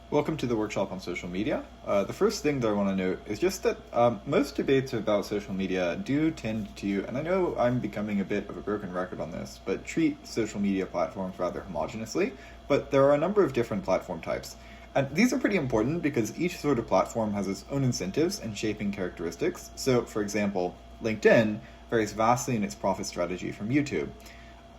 Welcome to the workshop on social media. The first thing that I want to note is just that most debates about social media do tend to, and I know I'm becoming a bit of a broken record on this, but treat social media platforms rather homogeneously, but there are a number of different platform types. And these are pretty important because each sort of platform has its own incentives and shaping characteristics. So, for example, LinkedIn varies vastly in its profit strategy from YouTube.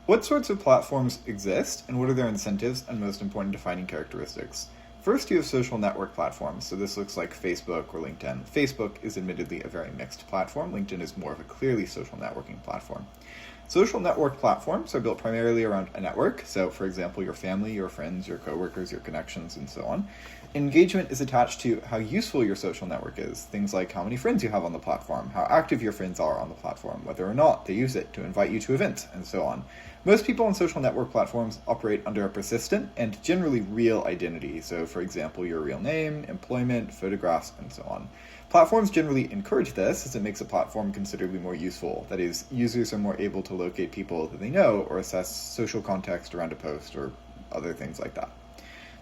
What sorts of platforms exist, and what are their incentives and most important defining characteristics? First, you have social network platforms, so this looks like Facebook or LinkedIn. Facebook is admittedly a very mixed platform. LinkedIn is more of a clearly social networking platform. Social network platforms are built primarily around a network, so for example, your family, your friends, your coworkers, your connections, and so on. Engagement is attached to how useful your social network is, things like how many friends you have on the platform, how active your friends are on the platform, whether or not they use it to invite you to events, and so on. Most people on social network platforms operate under a persistent and generally real identity, so for example, your real name, employment, photographs, and so on. Platforms generally encourage this as it makes a platform considerably more useful. That is, users are more able to locate people that they know or assess social context around a post or other things like that.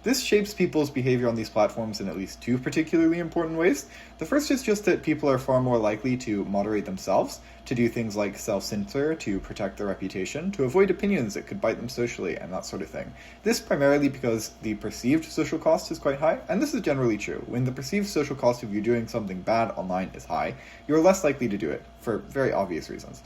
This shapes people's behavior on these platforms in at least two particularly important ways. The first is just that people are far more likely to moderate themselves, to do things like self-censor, to protect their reputation, to avoid opinions that could bite them socially, and that sort of thing. This primarily because the perceived social cost is quite high, and this is generally true. When the perceived social cost of you doing something bad online is high, you're less likely to do it, for very obvious reasons.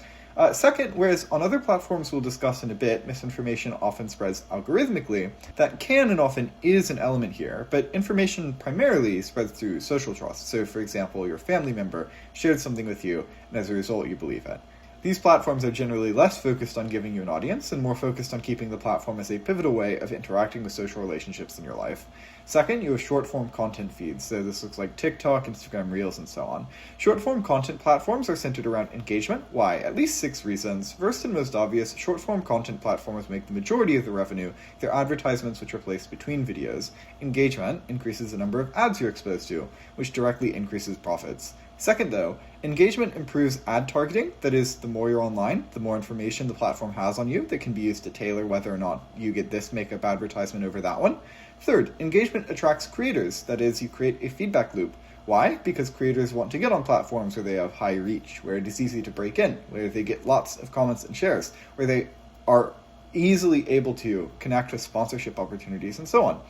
Second, whereas on other platforms we'll discuss in a bit, misinformation often spreads algorithmically, that can and often is an element here, but information primarily spreads through social trust. So for example, your family member shared something with you, and as a result you believe it. These platforms are generally less focused on giving you an audience and more focused on keeping the platform as a pivotal way of interacting with social relationships in your life. Second, you have short-form content feeds, so this looks like TikTok, Instagram Reels, and so on. Short-form content platforms are centered around engagement. Why? At least 6 reasons. First and most obvious, short-form content platforms make the majority of the revenue. They're advertisements which are placed between videos. Engagement increases the number of ads you're exposed to, which directly increases profits. Second, though, engagement improves ad targeting. That is, the more you're online, the more information the platform has on you that can be used to tailor whether or not you get this makeup advertisement over that one. Third, engagement attracts creators. That is, you create a feedback loop. Why? Because creators want to get on platforms where they have high reach, where it is easy to break in, where they get lots of comments and shares, where they are easily able to connect with sponsorship opportunities, and so on.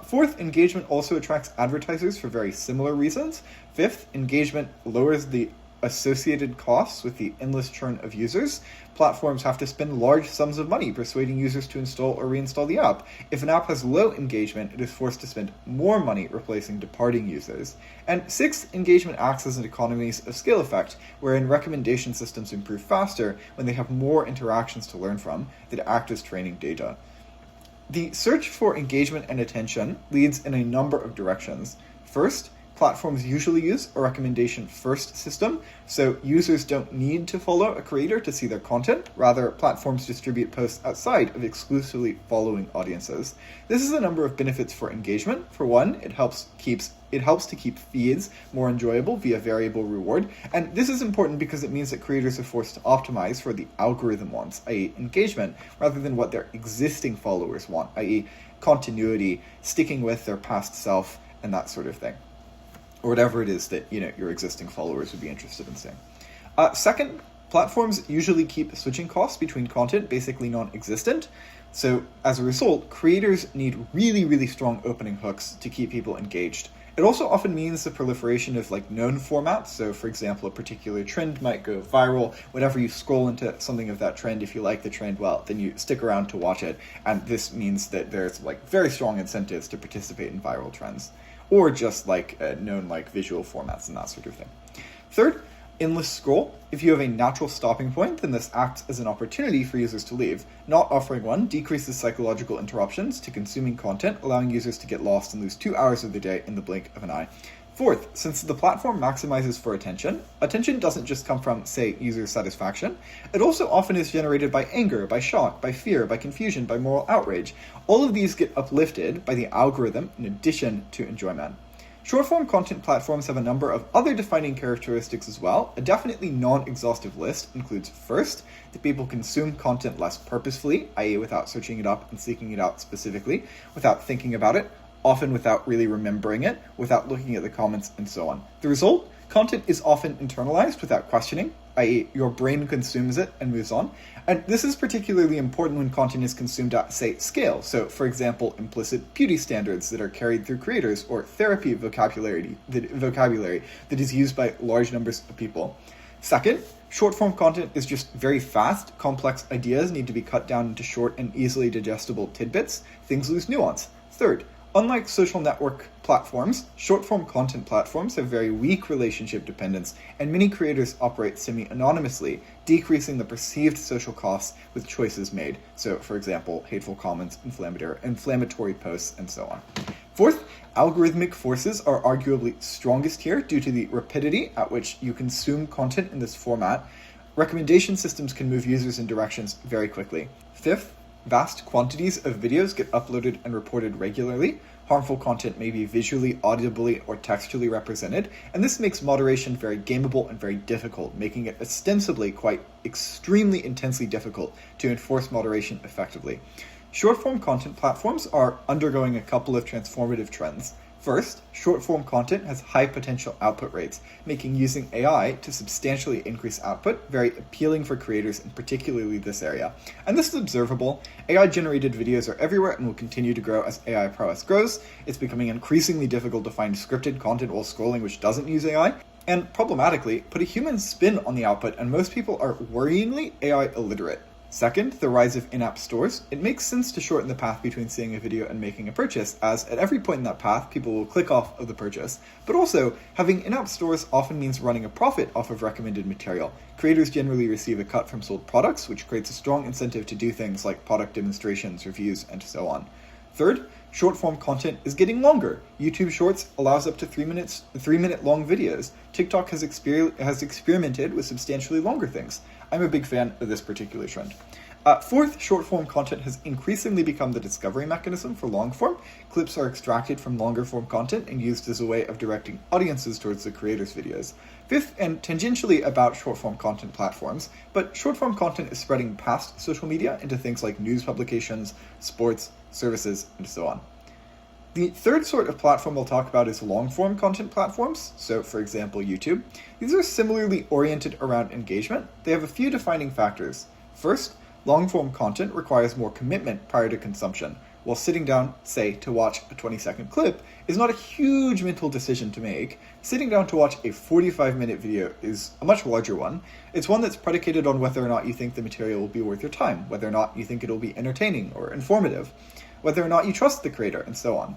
Fourth, engagement also attracts advertisers for very similar reasons. Fifth, engagement lowers the associated costs with the endless churn of users. Platforms have to spend large sums of money persuading users to install or reinstall the app. If an app has low engagement, it is forced to spend more money replacing departing users. And sixth, engagement acts as an economies of scale effect, wherein recommendation systems improve faster when they have more interactions to learn from that act as training data. The search for engagement and attention leads in a number of directions. First, platforms usually use a recommendation-first system, so users don't need to follow a creator to see their content. Rather, platforms distribute posts outside of exclusively following audiences. This is a number of benefits for engagement. For one, it helps to keep feeds more enjoyable via variable reward, and this is important because it means that creators are forced to optimize for the algorithm wants, i.e. engagement, rather than what their existing followers want, i.e. continuity, sticking with their past self, and that sort of thing. Or whatever it is that your existing followers would be interested in seeing. Second, platforms usually keep switching costs between content basically non-existent. So as a result, creators need really, really strong opening hooks to keep people engaged. It also often means the proliferation of known formats. So for example, a particular trend might go viral. Whenever you scroll into something of that trend, if you like the trend, well, then you stick around to watch it. And this means that there's very strong incentives to participate in viral trends, or just known visual formats and that sort of thing. Third, endless scroll. If you have a natural stopping point, then this acts as an opportunity for users to leave. Not offering one decreases psychological interruptions to consuming content, allowing users to get lost and lose 2 hours of their day in the blink of an eye. Fourth, since the platform maximizes for attention doesn't just come from, say, user satisfaction. It also often is generated by anger, by shock, by fear, by confusion, by moral outrage. All of these get uplifted by the algorithm in addition to enjoyment. Short-form content platforms have a number of other defining characteristics as well. A definitely non-exhaustive list includes, first, that people consume content less purposefully, i.e. without searching it up and seeking it out specifically, without thinking about it, often without really remembering it, without looking at the comments, and so on. The result? Content is often internalized without questioning, i.e. your brain consumes it and moves on. And this is particularly important when content is consumed at, say, scale. So, for example, implicit beauty standards that are carried through creators, or therapy vocabulary that is used by large numbers of people. Second, short-form content is just very fast. Complex ideas need to be cut down into short and easily digestible tidbits. Things lose nuance. Third, unlike social network platforms, short-form content platforms have very weak relationship dependence, and many creators operate semi-anonymously, decreasing the perceived social costs with choices made. So, for example, hateful comments, inflammatory posts, and so on. Fourth, algorithmic forces are arguably strongest here due to the rapidity at which you consume content in this format. Recommendation systems can move users in directions very quickly. Fifth, vast quantities of videos get uploaded and reported regularly. Harmful content may be visually, audibly, or textually represented, and this makes moderation very gameable and very difficult, making it ostensibly quite extremely intensely difficult to enforce moderation effectively. Short-form content platforms are undergoing a couple of transformative trends. First, short-form content has high potential output rates, making using AI to substantially increase output very appealing for creators in particularly this area. And this is observable. AI-generated videos are everywhere and will continue to grow as AI prowess grows. It's becoming increasingly difficult to find scripted content while scrolling which doesn't use AI. And problematically, put a human spin on the output, and most people are worryingly AI illiterate. Second, the rise of in-app stores. It makes sense to shorten the path between seeing a video and making a purchase, as at every point in that path, people will click off of the purchase. But also, having in-app stores often means running a profit off of recommended material. Creators generally receive a cut from sold products, which creates a strong incentive to do things like product demonstrations, reviews, and so on. Third, short-form content is getting longer. YouTube Shorts allows up to 3-minute long videos. TikTok has experimented with substantially longer things. I'm a big fan of this particular trend. Fourth, short-form content has increasingly become the discovery mechanism for long-form. Clips are extracted from longer-form content and used as a way of directing audiences towards the creator's videos. Fifth, and tangentially about short-form content platforms, but short-form content is spreading past social media into things like news publications, sports, services, and so on. The third sort of platform we'll talk about is long-form content platforms, so for example YouTube. These are similarly oriented around engagement. They have a few defining factors. First, long-form content requires more commitment prior to consumption, while sitting down, say, to watch a 20-second clip is not a huge mental decision to make. Sitting down to watch a 45-minute video is a much larger one. It's one that's predicated on whether or not you think the material will be worth your time, whether or not you think it'll be entertaining or informative, whether or not you trust the creator, and so on.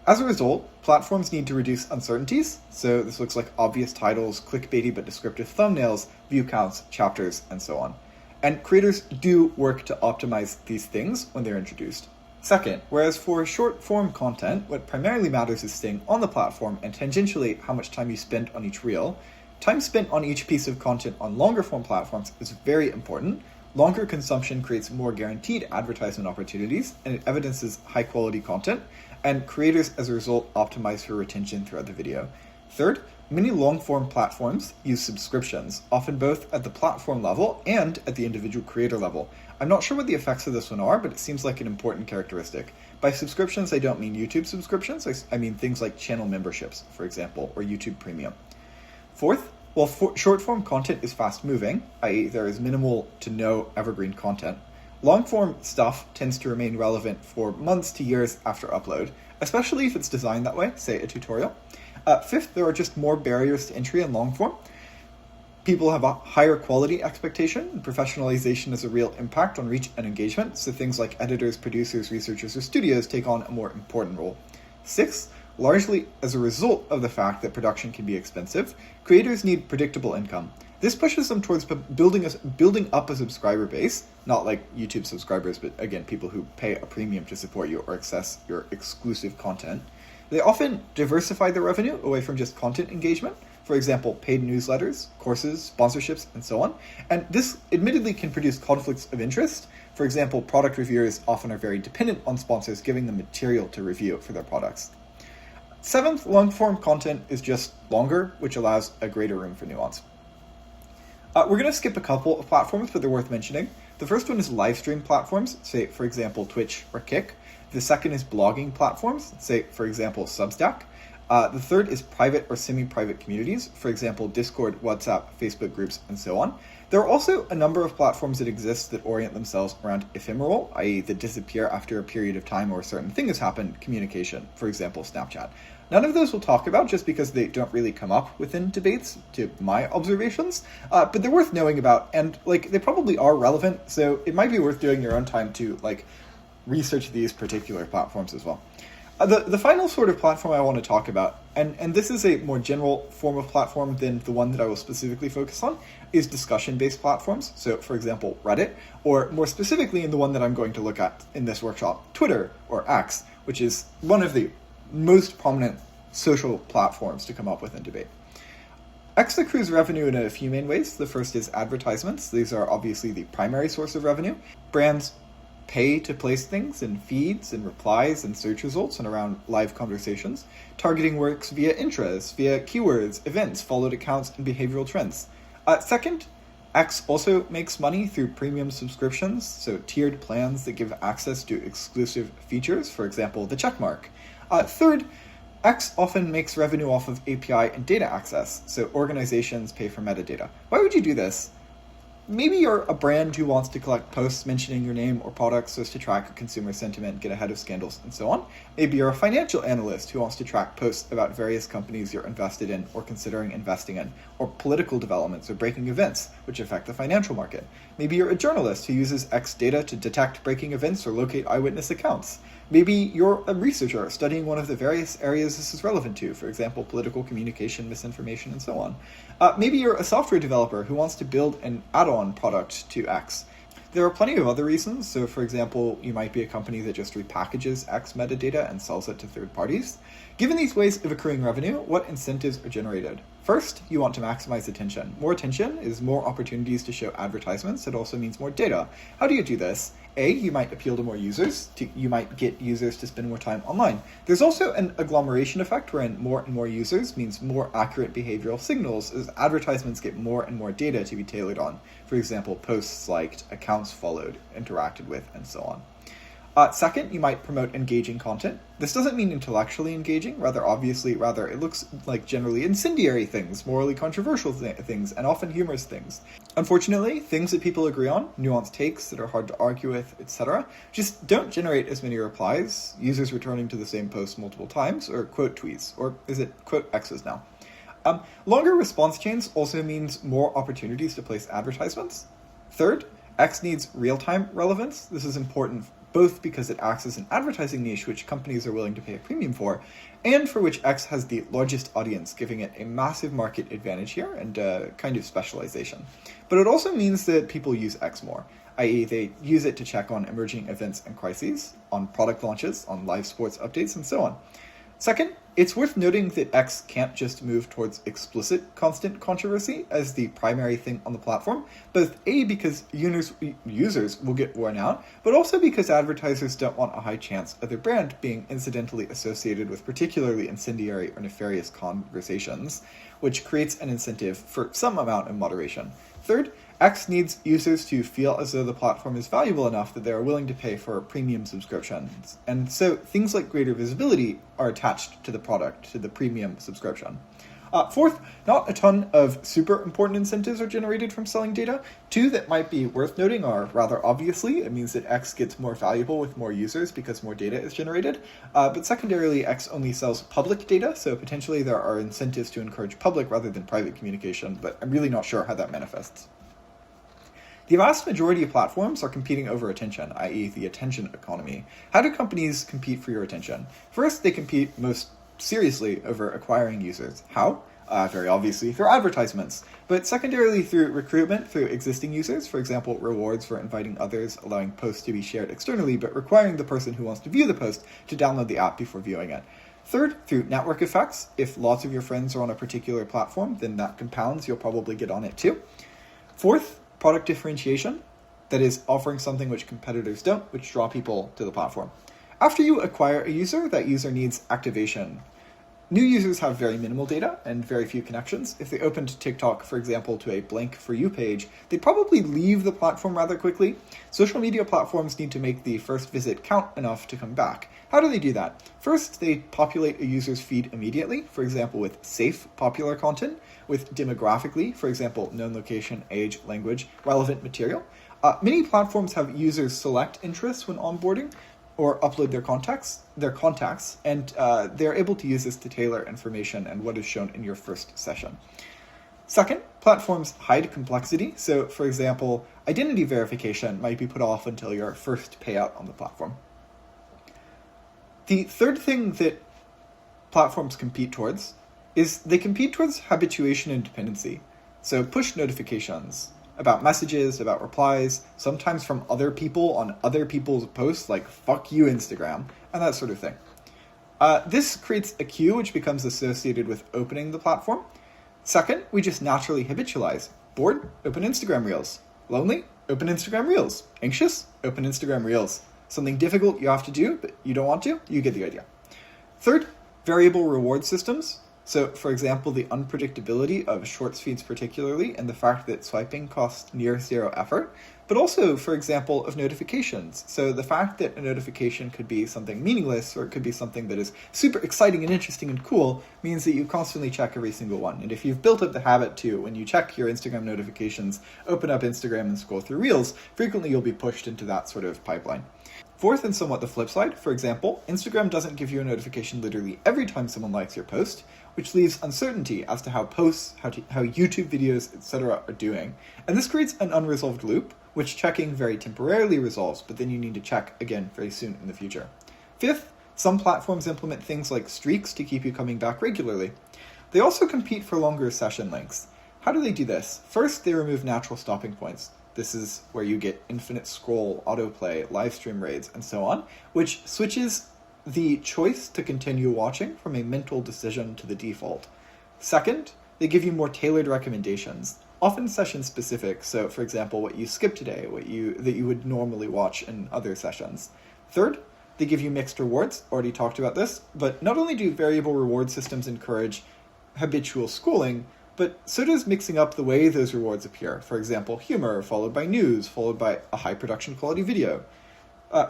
As a result, platforms need to reduce uncertainties, so this looks like obvious titles, clickbaity but descriptive thumbnails, view counts, chapters, and so on. And creators do work to optimize these things when they're introduced. Second, whereas for short-form content, what primarily matters is staying on the platform and tangentially how much time you spend on each reel, time spent on each piece of content on longer-form platforms is very important. Longer consumption creates more guaranteed advertisement opportunities, and it evidences high-quality content, and creators, as a result, optimize for retention throughout the video. Third, many long-form platforms use subscriptions, often both at the platform level and at the individual creator level. I'm not sure what the effects of this one are, but it seems like an important characteristic. By subscriptions, I don't mean YouTube subscriptions, I mean things like channel memberships, for example, or YouTube Premium. Fourth, while short-form content is fast-moving, i.e. there is minimal to no evergreen content, long-form stuff tends to remain relevant for months to years after upload, especially if it's designed that way, say a tutorial. Fifth, there are just more barriers to entry in long-form. People have a higher quality expectation, and professionalization has a real impact on reach and engagement, so things like editors, producers, researchers, or studios take on a more important role. Sixth, largely as a result of the fact that production can be expensive, creators need predictable income. This pushes them towards building up a subscriber base, not like YouTube subscribers, but again, people who pay a premium to support you or access your exclusive content. They often diversify their revenue away from just content engagement, for example, paid newsletters, courses, sponsorships, and so on. And this admittedly can produce conflicts of interest. For example, product reviewers often are very dependent on sponsors giving them material to review for their products. Seventh, long-form content is just longer, which allows a greater room for nuance. We're going to skip a couple of platforms, but they're worth mentioning. The first one is live stream platforms, say, for example, Twitch or Kick. The second is blogging platforms, say, for example, Substack. The third is private or semi-private communities, for example, Discord, WhatsApp, Facebook groups, and so on. There are also a number of platforms that exist that orient themselves around ephemeral, i.e. that disappear after a period of time or a certain thing has happened, communication, for example, Snapchat. None of those we'll talk about just because they don't really come up within debates, to my observations, but they're worth knowing about, and they probably are relevant, so it might be worth doing your own time to research these particular platforms as well. The final sort of platform I want to talk about, and this is a more general form of platform than the one that I will specifically focus on, is discussion-based platforms. So, for example, Reddit, or more specifically in the one that I'm going to look at in this workshop, Twitter, or X, which is one of the most prominent social platforms to come up with in debate. X accrues revenue in a few main ways. The first is advertisements. These are obviously the primary source of revenue. Brands pay to place things in feeds and replies and search results and around live conversations. Targeting works via interests, via keywords, events, followed accounts, and behavioral trends. Second, X also makes money through premium subscriptions, so tiered plans that give access to exclusive features, for example, the checkmark. Third, X often makes revenue off of API and data access, so organizations pay for metadata. Why would you do this? Maybe you're a brand who wants to collect posts mentioning your name or products so as to track consumer sentiment, get ahead of scandals, and so on. Maybe you're a financial analyst who wants to track posts about various companies you're invested in or considering investing in, or political developments or breaking events which affect the financial market. Maybe you're a journalist who uses X data to detect breaking events or locate eyewitness accounts. Maybe you're a researcher studying one of the various areas this is relevant to, for example, political communication, misinformation, and so on. Maybe you're a software developer who wants to build an add-on product to X. There are plenty of other reasons. So, for example, you might be a company that just repackages X metadata and sells it to third parties. Given these ways of accruing revenue, what incentives are generated? First, you want to maximize attention. More attention is more opportunities to show advertisements. It also means more data. How do you do this? A, you might appeal to more users. You might get users to spend more time online. There's also an agglomeration effect wherein more and more users means more accurate behavioral signals as advertisements get more and more data to be tailored on. For example, posts liked, accounts followed, interacted with, and so on. Second, you might promote engaging content. This doesn't mean intellectually engaging, rather it looks like generally incendiary things, morally controversial things, and often humorous things. Unfortunately, things that people agree on, nuanced takes that are hard to argue with, etc., just don't generate as many replies, users returning to the same post multiple times, or quote tweets, or is it quote X's now? Longer response chains also means more opportunities to place advertisements. Third, X needs real-time relevance. This is important both because it acts as an advertising niche which companies are willing to pay a premium for, and for which X has the largest audience, giving it a massive market advantage here and a kind of specialization. But it also means that people use X more, i.e. they use it to check on emerging events and crises, on product launches, on live sports updates, and so on. Second, it's worth noting that X can't just move towards explicit constant controversy as the primary thing on the platform, both A, because users will get worn out, but also because advertisers don't want a high chance of their brand being incidentally associated with particularly incendiary or nefarious conversations, which creates an incentive for some amount of moderation. Third, X needs users to feel as though the platform is valuable enough that they are willing to pay for premium subscriptions. And so things like greater visibility are attached to the product, to the premium subscription. Fourth, not a ton of super important incentives are generated from selling data. Two that might be worth noting are rather obviously, it means that X gets more valuable with more users because more data is generated. But secondarily, X only sells public data, so potentially there are incentives to encourage public rather than private communication, but I'm really not sure how that manifests. The vast majority of platforms are competing over attention, i.e. the attention economy. How do companies compete for your attention? First, they compete most seriously over acquiring users. How? Very obviously through advertisements, but secondarily through recruitment through existing users, for example, rewards for inviting others, allowing posts to be shared externally, but requiring the person who wants to view the post to download the app before viewing it. Third, through network effects. If lots of your friends are on a particular platform, then that compounds, you'll probably get on it too. Fourth, product differentiation, that is offering something which competitors don't, which draw people to the platform. After you acquire a user, that user needs activation. New users have very minimal data and very few connections. If they opened TikTok, for example, to a blank For You page, they'd probably leave the platform rather quickly. Social media platforms need to make the first visit count enough to come back. How do they do that? First, they populate a user's feed immediately, for example, with safe, popular content, with demographically, for example, known location, age, language, relevant material. Many platforms have users select interests when onboarding, or upload their contacts, and they're able to use this to tailor information and what is shown in your first session. Second, platforms hide complexity. So, for example, identity verification might be put off until your first payout on the platform. The third thing that platforms compete towards is they compete towards habituation and dependency. So push notifications about messages, about replies, sometimes from other people on other people's posts, like fuck you Instagram, and that sort of thing. This creates a queue which becomes associated with opening the platform. Second, we just naturally habitualize. Bored? Open Instagram Reels. Lonely? Open Instagram Reels. Anxious? Open Instagram Reels. Something difficult you have to do, but you don't want to? You get the idea. Third, variable reward systems. So, for example, the unpredictability of shorts feeds particularly, and the fact that swiping costs near zero effort, but also, for example, of notifications. So the fact that a notification could be something meaningless, or it could be something that is super exciting and interesting and cool, means that you constantly check every single one. And if you've built up the habit to, when you check your Instagram notifications, open up Instagram and scroll through Reels, frequently you'll be pushed into that sort of pipeline. Fourth, and somewhat the flip side, for example, Instagram doesn't give you a notification literally every time someone likes your post, which leaves uncertainty as to how posts, how YouTube videos, etc. are doing. And this creates an unresolved loop, which checking very temporarily resolves, but then you need to check again very soon in the future. Fifth, some platforms implement things like streaks to keep you coming back regularly. They also compete for longer session lengths. How do they do this? First, they remove natural stopping points. This is where you get infinite scroll, autoplay, live stream raids, and so on, which switches the choice to continue watching from a mental decision to the default. Second, they give you more tailored recommendations, often session specific. So, for example, what you skipped today, that you would normally watch in other sessions. Third, they give you mixed rewards. Already talked about this, but not only do variable reward systems encourage habitual schooling, but so does mixing up the way those rewards appear. For example, humor, followed by news, followed by a high production quality video.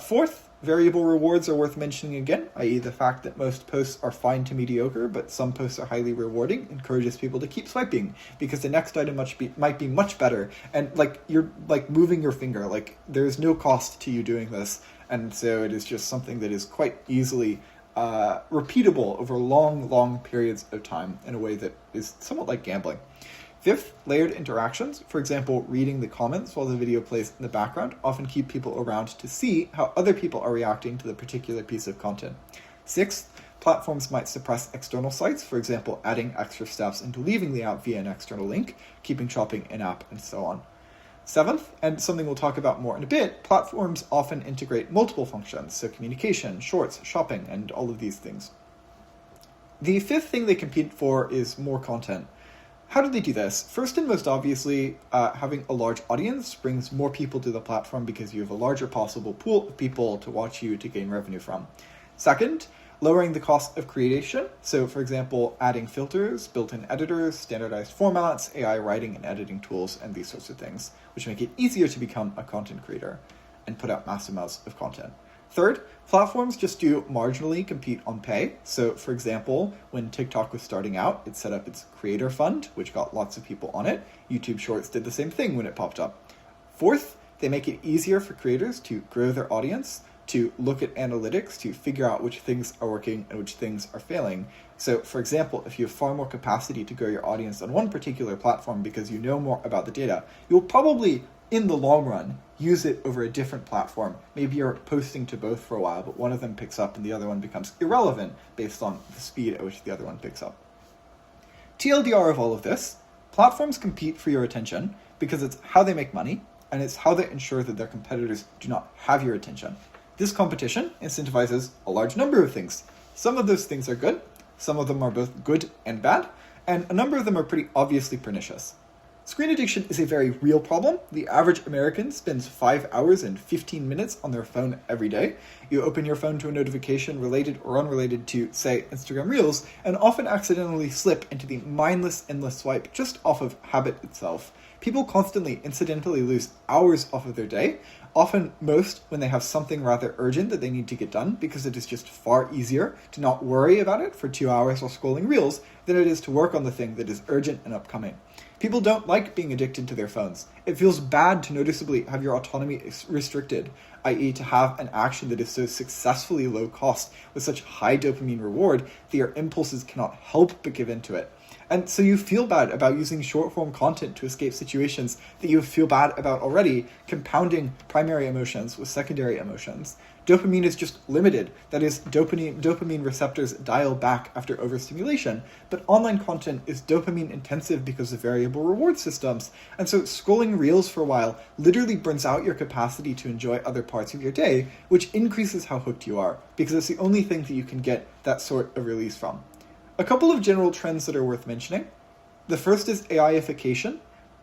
Fourth, variable rewards are worth mentioning again, i.e. the fact that most posts are fine to mediocre, but some posts are highly rewarding, encourages people to keep swiping, because the next item might be much better, and you're moving your finger, there's no cost to you doing this, and so it is just something that is quite easily repeatable over long periods of time in a way that is somewhat like gambling. Fifth, layered interactions. For example, reading the comments while the video plays in the background often keep people around to see how other people are reacting to the particular piece of content. Sixth, platforms might suppress external sites, for example, adding extra steps into leaving the app via an external link, keeping shopping in-app, and so on. Seventh, and something we'll talk about more in a bit, platforms often integrate multiple functions, so communication, shorts, shopping, and all of these things. The fifth thing they compete for is more content. How do they do this? First and most obviously, having a large audience brings more people to the platform because you have a larger possible pool of people to watch you to gain revenue from. Second, lowering the cost of creation. So, for example, adding filters, built-in editors, standardized formats, AI writing and editing tools, and these sorts of things, which make it easier to become a content creator and put out massive amounts of content. Third, platforms just do marginally compete on pay. So, for example, when TikTok was starting out, it set up its creator fund, which got lots of people on it. YouTube Shorts did the same thing when it popped up. Fourth, they make it easier for creators to grow their audience, to look at analytics, to figure out which things are working and which things are failing. So, for example, if you have far more capacity to grow your audience on one particular platform because you know more about the data, you'll probably, in the long run, use it over a different platform. Maybe you're posting to both for a while, but one of them picks up and the other one becomes irrelevant based on the speed at which the other one picks up. TLDR of all of this, platforms compete for your attention because it's how they make money, and it's how they ensure that their competitors do not have your attention. This competition incentivizes a large number of things. Some of those things are good, some of them are both good and bad, and a number of them are pretty obviously pernicious. Screen addiction is a very real problem. The average American spends 5 hours and 15 minutes on their phone every day. You open your phone to a notification related or unrelated to, say, Instagram Reels, and often accidentally slip into the mindless, endless swipe just off of habit itself. People constantly, incidentally lose hours off of their day, often most when they have something rather urgent that they need to get done, because it is just far easier to not worry about it for 2 hours while scrolling Reels than it is to work on the thing that is urgent and upcoming. People don't like being addicted to their phones. It feels bad to noticeably have your autonomy restricted, i.e. to have an action that is so successfully low cost with such high dopamine reward that your impulses cannot help but give in to it. And so you feel bad about using short-form content to escape situations that you feel bad about already, compounding primary emotions with secondary emotions. Dopamine is just limited. That is, dopamine receptors dial back after overstimulation, but online content is dopamine intensive because of variable reward systems. And so scrolling Reels for a while literally burns out your capacity to enjoy other parts of your day, which increases how hooked you are, because it's the only thing that you can get that sort of release from. A couple of general trends that are worth mentioning. The first is AIification.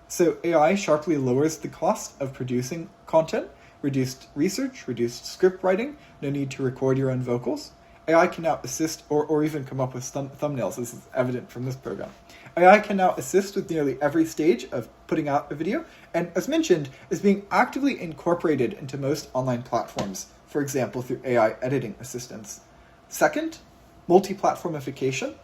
So AI sharply lowers the cost of producing content, reduced research, reduced script writing, no need to record your own vocals. AI can now assist or even come up with thumbnails. This is evident from this program. AI can now assist with nearly every stage of putting out a video, and as mentioned, is being actively incorporated into most online platforms, for example, through AI editing assistants. Second, multi-platformification.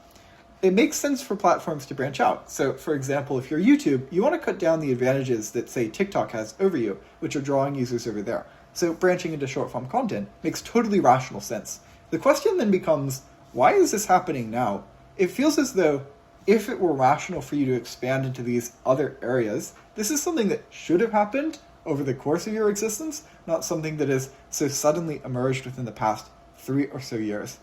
It makes sense for platforms to branch out. So, for example, if you're YouTube, you want to cut down the advantages that, say, TikTok has over you, which are drawing users over there. So branching into short-form content makes totally rational sense. The question then becomes, why is this happening now? It feels as though if it were rational for you to expand into these other areas, this is something that should have happened over the course of your existence, not something that has so suddenly emerged within the past 3 or so years.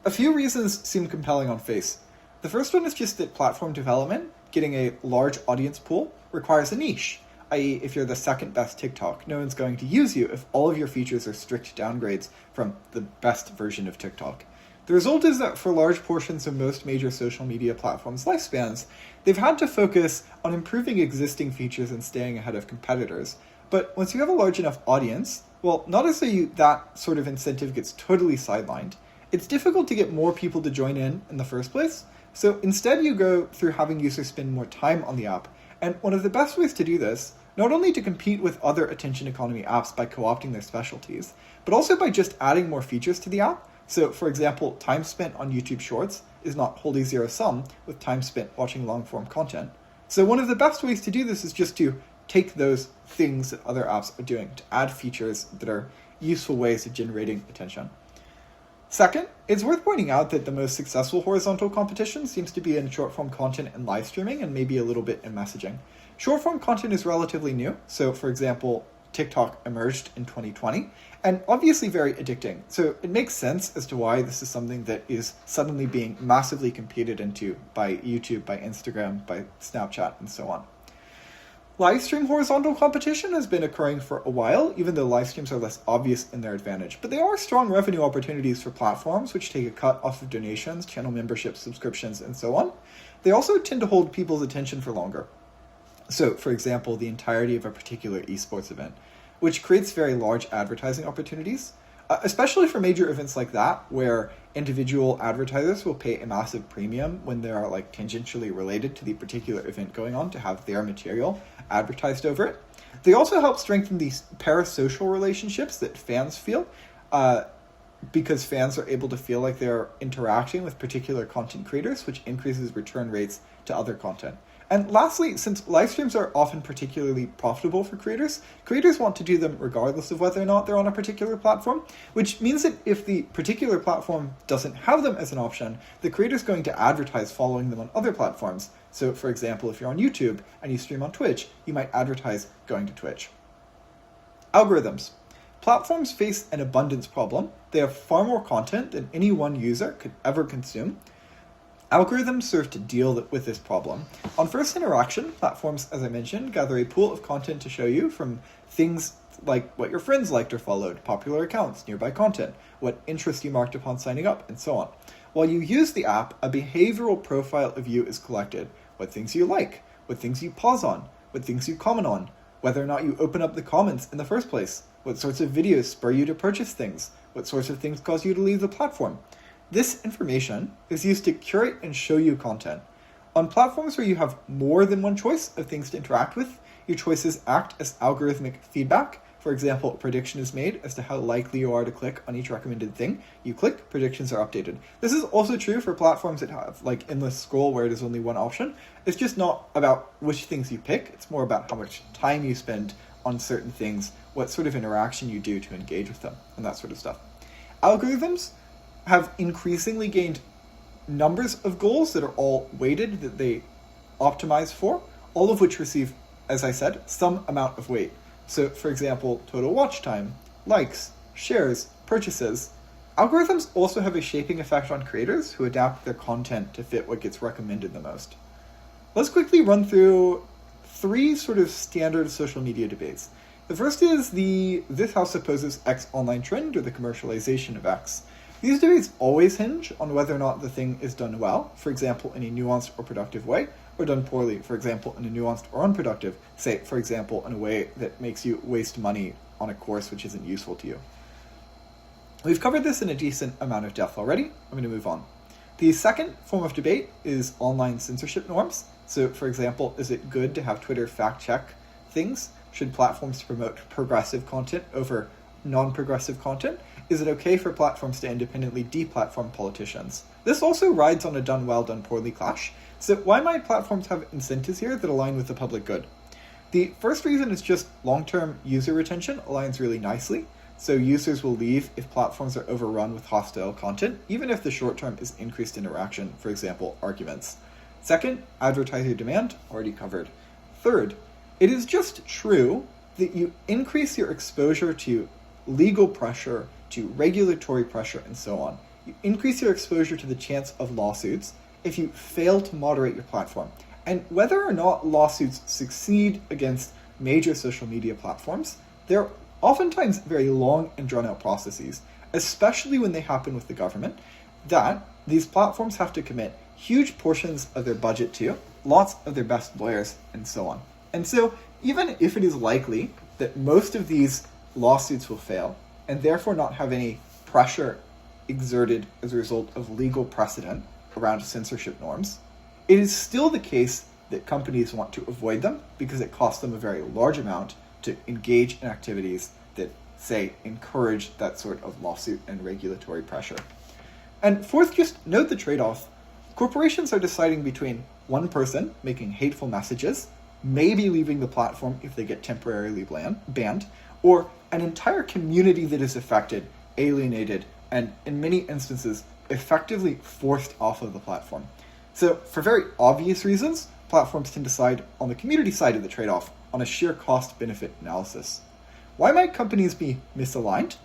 A few reasons seem compelling on face. The first one is just that platform development, getting a large audience pool, requires a niche, i.e. if you're the second best TikTok, no one's going to use you if all of your features are strict downgrades from the best version of TikTok. The result is that for large portions of most major social media platforms' lifespans, they've had to focus on improving existing features and staying ahead of competitors. But once you have a large enough audience, well, not as though that sort of incentive gets totally sidelined. It's difficult to get more people to join in the first place, so instead you go through having users spend more time on the app. And one of the best ways to do this, not only to compete with other attention economy apps by co-opting their specialties, but also by just adding more features to the app. So, for example, time spent on YouTube Shorts is not wholly zero-sum with time spent watching long-form content. So one of the best ways to do this is just to take those things that other apps are doing, to add features that are useful ways of generating attention. Second, it's worth pointing out that the most successful horizontal competition seems to be in short-form content and live streaming, and maybe a little bit in messaging. Short-form content is relatively new, so for example, TikTok emerged in 2020, and obviously very addicting. So it makes sense as to why this is something that is suddenly being massively competed into by YouTube, by Instagram, by Snapchat, and so on. Live stream horizontal competition has been occurring for a while, even though live streams are less obvious in their advantage. But they are strong revenue opportunities for platforms which take a cut off of donations, channel memberships, subscriptions, and so on. They also tend to hold people's attention for longer. So, for example, the entirety of a particular esports event, which creates very large advertising opportunities, especially for major events like that, where individual advertisers will pay a massive premium when they are tangentially related to the particular event going on to have their material advertised over it. They also help strengthen these parasocial relationships that fans feel, because fans are able to feel like they're interacting with particular content creators, which increases return rates to other content. And lastly, since live streams are often particularly profitable for creators want to do them regardless of whether or not they're on a particular platform, which means that if the particular platform doesn't have them as an option, the creator's going to advertise following them on other platforms. So, for example, if you're on YouTube and you stream on Twitch, you might advertise going to Twitch. Algorithms. Platforms face an abundance problem. They have far more content than any one user could ever consume. Algorithms serve to deal with this problem. On first interaction, platforms, as I mentioned, gather a pool of content to show you from things like what your friends liked or followed, popular accounts, nearby content, what interest you marked upon signing up, and so on. While you use the app, a behavioral profile of you is collected. What things you like, what things you pause on, what things you comment on, whether or not you open up the comments in the first place, what sorts of videos spur you to purchase things, what sorts of things cause you to leave the platform. This information is used to curate and show you content. On platforms where you have more than one choice of things to interact with, your choices act as algorithmic feedback. For example, a prediction is made as to how likely you are to click on each recommended thing. You click, predictions are updated. This is also true for platforms that have like endless scroll where there's only one option. It's just not about which things you pick. It's more about how much time you spend on certain things, what sort of interaction you do to engage with them, and that sort of stuff. Algorithms have increasingly gained numbers of goals that are all weighted, that they optimize for, all of which receive, as I said, some amount of weight. So, for example, total watch time, likes, shares, purchases. Algorithms also have a shaping effect on creators who adapt their content to fit what gets recommended the most. Let's quickly run through 3 sort of standard social media debates. The first is the "this house opposes X online trend" or the commercialization of X. These debates always hinge on whether or not the thing is done well, for example, in a nuanced or productive way, or done poorly, for example, in a nuanced or unproductive, say, for example, in a way that makes you waste money on a course which isn't useful to you. We've covered this in a decent amount of depth already. I'm going to move on. The second form of debate is online censorship norms. So, for example, is it good to have Twitter fact-check things? Should platforms promote progressive content over non-progressive content? Is it okay for platforms to independently deplatform politicians? This also rides on a done well, done poorly clash. So why might platforms have incentives here that align with the public good? The first reason is just long-term user retention aligns really nicely. So users will leave if platforms are overrun with hostile content, even if the short term is increased interaction, for example, arguments. Second, advertiser demand, already covered. Third, it is just true that you increase your exposure to legal pressure, to regulatory pressure, and so on. You increase your exposure to the chance of lawsuits if you fail to moderate your platform. And whether or not lawsuits succeed against major social media platforms, they're oftentimes very long and drawn-out processes, especially when they happen with the government, that these platforms have to commit huge portions of their budget to, lots of their best lawyers, and so on. And so, even if it is likely that most of these lawsuits will fail, and therefore not have any pressure exerted as a result of legal precedent around censorship norms, it is still the case that companies want to avoid them because it costs them a very large amount to engage in activities that, say, encourage that sort of lawsuit and regulatory pressure. And fourth, just note the trade-off. Corporations are deciding between one person making hateful messages, maybe leaving the platform if they get temporarily banned, or an entire community that is affected, alienated, and in many instances, effectively forced off of the platform. So for very obvious reasons, platforms can decide on the community side of the trade-off on a sheer cost-benefit analysis. Why might companies be misaligned?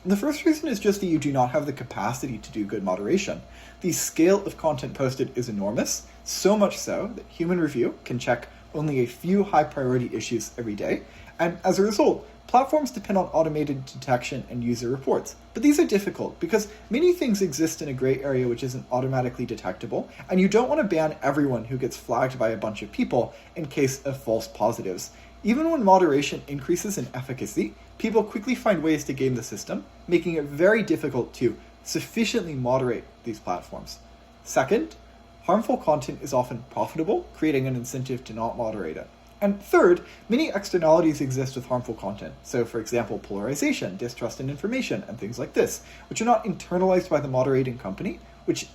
The first reason is just that you do not have the capacity to do good moderation. The scale of content posted is enormous, so much so that human review can check only a few high-priority issues every day, and as a result, platforms depend on automated detection and user reports. But these are difficult because many things exist in a gray area which isn't automatically detectable, and you don't want to ban everyone who gets flagged by a bunch of people in case of false positives. Even when moderation increases in efficacy, people quickly find ways to game the system, making it very difficult to sufficiently moderate these platforms. Second, harmful content is often profitable, creating an incentive to not moderate it. And third, many externalities exist with harmful content. So, for example, polarization, distrust in information, and things like this, which are not internalized by the moderating company, which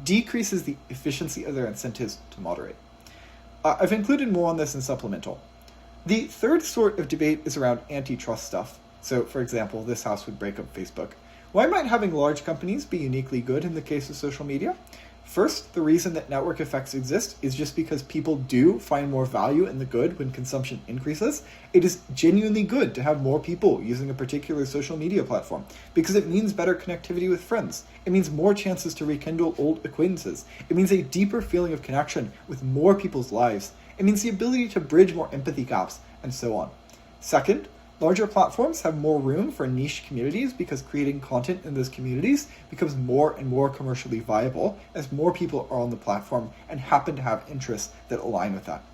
decreases the efficiency of their incentives to moderate. I've included more on this in supplemental. The third sort of debate is around antitrust stuff. So, for example, this house would break up Facebook. Why might having large companies be uniquely good in the case of social media? First, the reason that network effects exist is just because people do find more value in the good when consumption increases. It is genuinely good to have more people using a particular social media platform because it means better connectivity with friends. It means more chances to rekindle old acquaintances. It means a deeper feeling of connection with more people's lives. It means the ability to bridge more empathy gaps, and so on. Second, larger platforms have more room for niche communities because creating content in those communities becomes more and more commercially viable as more people are on the platform and happen to have interests that align with that.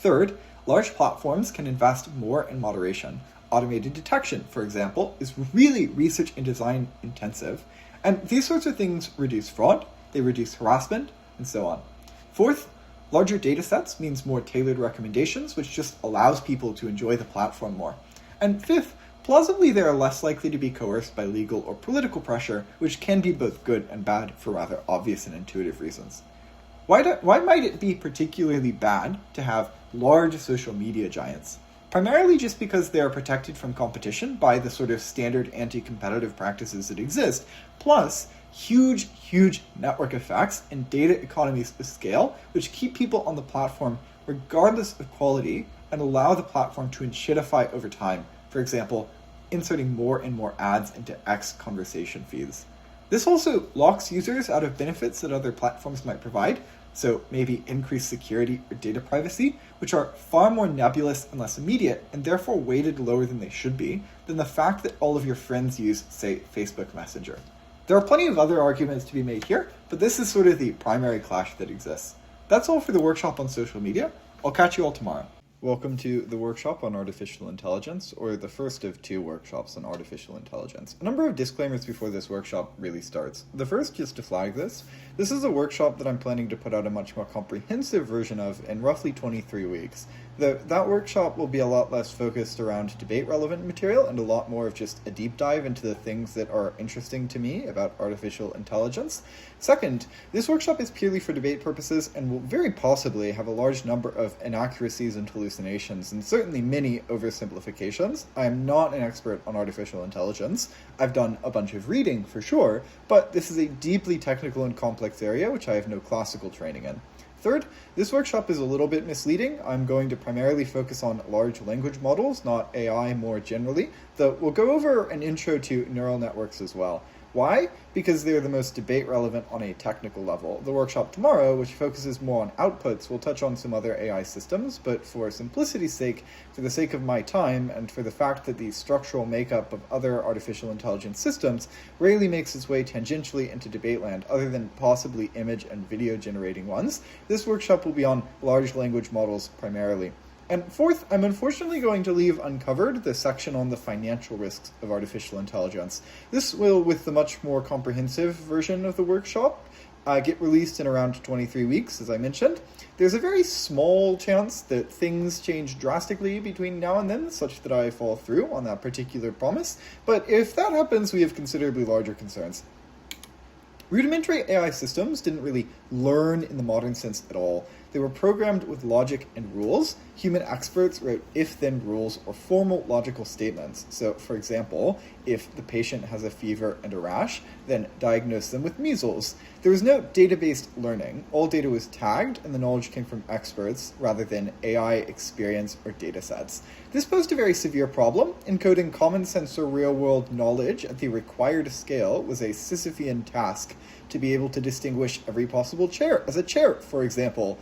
Third, large platforms can invest more in moderation. Automated detection, for example, is really research and design intensive, and these sorts of things reduce fraud, they reduce harassment, and so on. Fourth, larger data sets means more tailored recommendations, which just allows people to enjoy the platform more. And fifth, plausibly they are less likely to be coerced by legal or political pressure, which can be both good and bad for rather obvious and intuitive reasons. Why might it be particularly bad to have large social media giants? Primarily just because they are protected from competition by the sort of standard anti-competitive practices that exist, plus huge network effects and data economies of scale, which keep people on the platform regardless of quality and allow the platform to enshittify over time. For example, inserting more and more ads into X conversation feeds. This also locks users out of benefits that other platforms might provide, so maybe increased security or data privacy, which are far more nebulous and less immediate, and therefore weighted lower than they should be, than the fact that all of your friends use, say, Facebook Messenger. There are plenty of other arguments to be made here, but this is sort of the primary clash that exists. That's all for the workshop on social media. I'll catch you all tomorrow. Welcome to the workshop on artificial intelligence, or the first of 2 workshops on artificial intelligence. A number of disclaimers before this workshop really starts. The first, just to flag this is a workshop that I'm planning to put out a much more comprehensive version of in roughly 23 weeks. That workshop will be a lot less focused around debate-relevant material and a lot more of just a deep dive into the things that are interesting to me about artificial intelligence. Second, this workshop is purely for debate purposes and will very possibly have a large number of inaccuracies and hallucinations, and certainly many oversimplifications. I am not an expert on artificial intelligence. I've done a bunch of reading for sure, but this is a deeply technical and complex area which I have no classical training in. Third, this workshop is a little bit misleading. I'm going to primarily focus on large language models, not AI more generally, though we'll go over an intro to neural networks as well. Why? Because they're the most debate relevant on a technical level. The workshop tomorrow, which focuses more on outputs, will touch on some other AI systems, but for simplicity's sake, for the sake of my time, and for the fact that the structural makeup of other artificial intelligence systems rarely makes its way tangentially into debate land, other than possibly image and video generating ones, this workshop will be on large language models primarily. And fourth, I'm unfortunately going to leave uncovered the section on the financial risks of artificial intelligence. This will, with the much more comprehensive version of the workshop, get released in around 23 weeks, as I mentioned. There's a very small chance that things change drastically between now and then, such that I fall through on that particular promise, but if that happens, we have considerably larger concerns. Rudimentary AI systems didn't really learn in the modern sense at all. They were programmed with logic and rules. Human experts wrote if-then rules or formal logical statements. So, for example, if the patient has a fever and a rash, then diagnose them with measles. There was no data-based learning. All data was tagged, and the knowledge came from experts rather than AI experience or data sets. This posed a very severe problem. Encoding common sense or real-world knowledge at the required scale was a Sisyphean task. To be able to distinguish every possible chair as a chair, for example,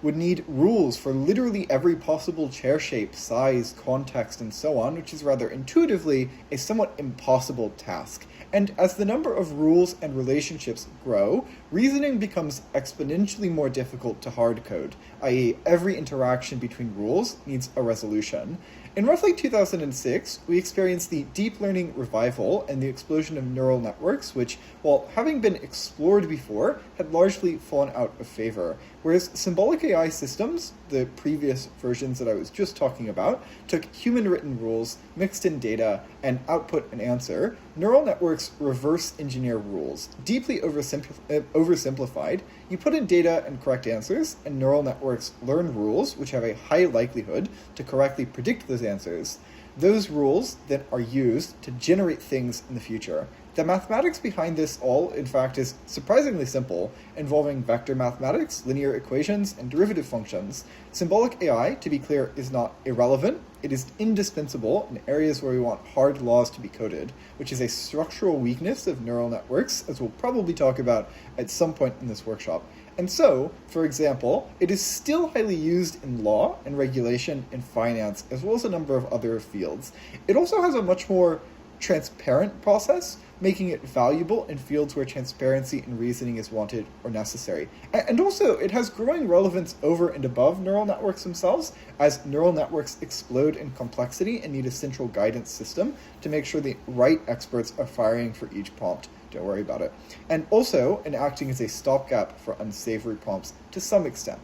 would need rules for literally every possible chair shape, size, context, and so on, which is rather intuitively a somewhat impossible task. And as the number of rules and relationships grow, reasoning becomes exponentially more difficult to hard code, i.e. every interaction between rules needs a resolution. In roughly 2006, we experienced the deep learning revival and the explosion of neural networks, which, while having been explored before, had largely fallen out of favor. Whereas symbolic AI systems, the previous versions that I was just talking about, took human-written rules, mixed in data, and output an answer, neural networks reverse engineer rules. Deeply oversimplified, you put in data and correct answers, and neural networks learn rules, which have a high likelihood to correctly predict those answers. Those rules then are used to generate things in the future. The mathematics behind this all, in fact, is surprisingly simple, involving vector mathematics, linear equations, and derivative functions. Symbolic AI, to be clear, is not irrelevant. It is indispensable in areas where we want hard laws to be coded, which is a structural weakness of neural networks, as we'll probably talk about at some point in this workshop. And so, for example, it is still highly used in law and regulation in finance, as well as a number of other fields. It also has a much more transparent process, making it valuable in fields where transparency and reasoning is wanted or necessary. And also, it has growing relevance over and above neural networks themselves, as neural networks explode in complexity and need a central guidance system to make sure the right experts are firing for each prompt. Don't worry about it. And also, in acting as a stopgap for unsavory prompts to some extent.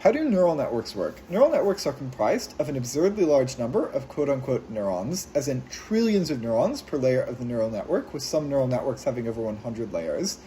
How do neural networks work? Neural networks are comprised of an absurdly large number of quote-unquote neurons, as in trillions of neurons per layer of the neural network, with some neural networks having over 100 layers.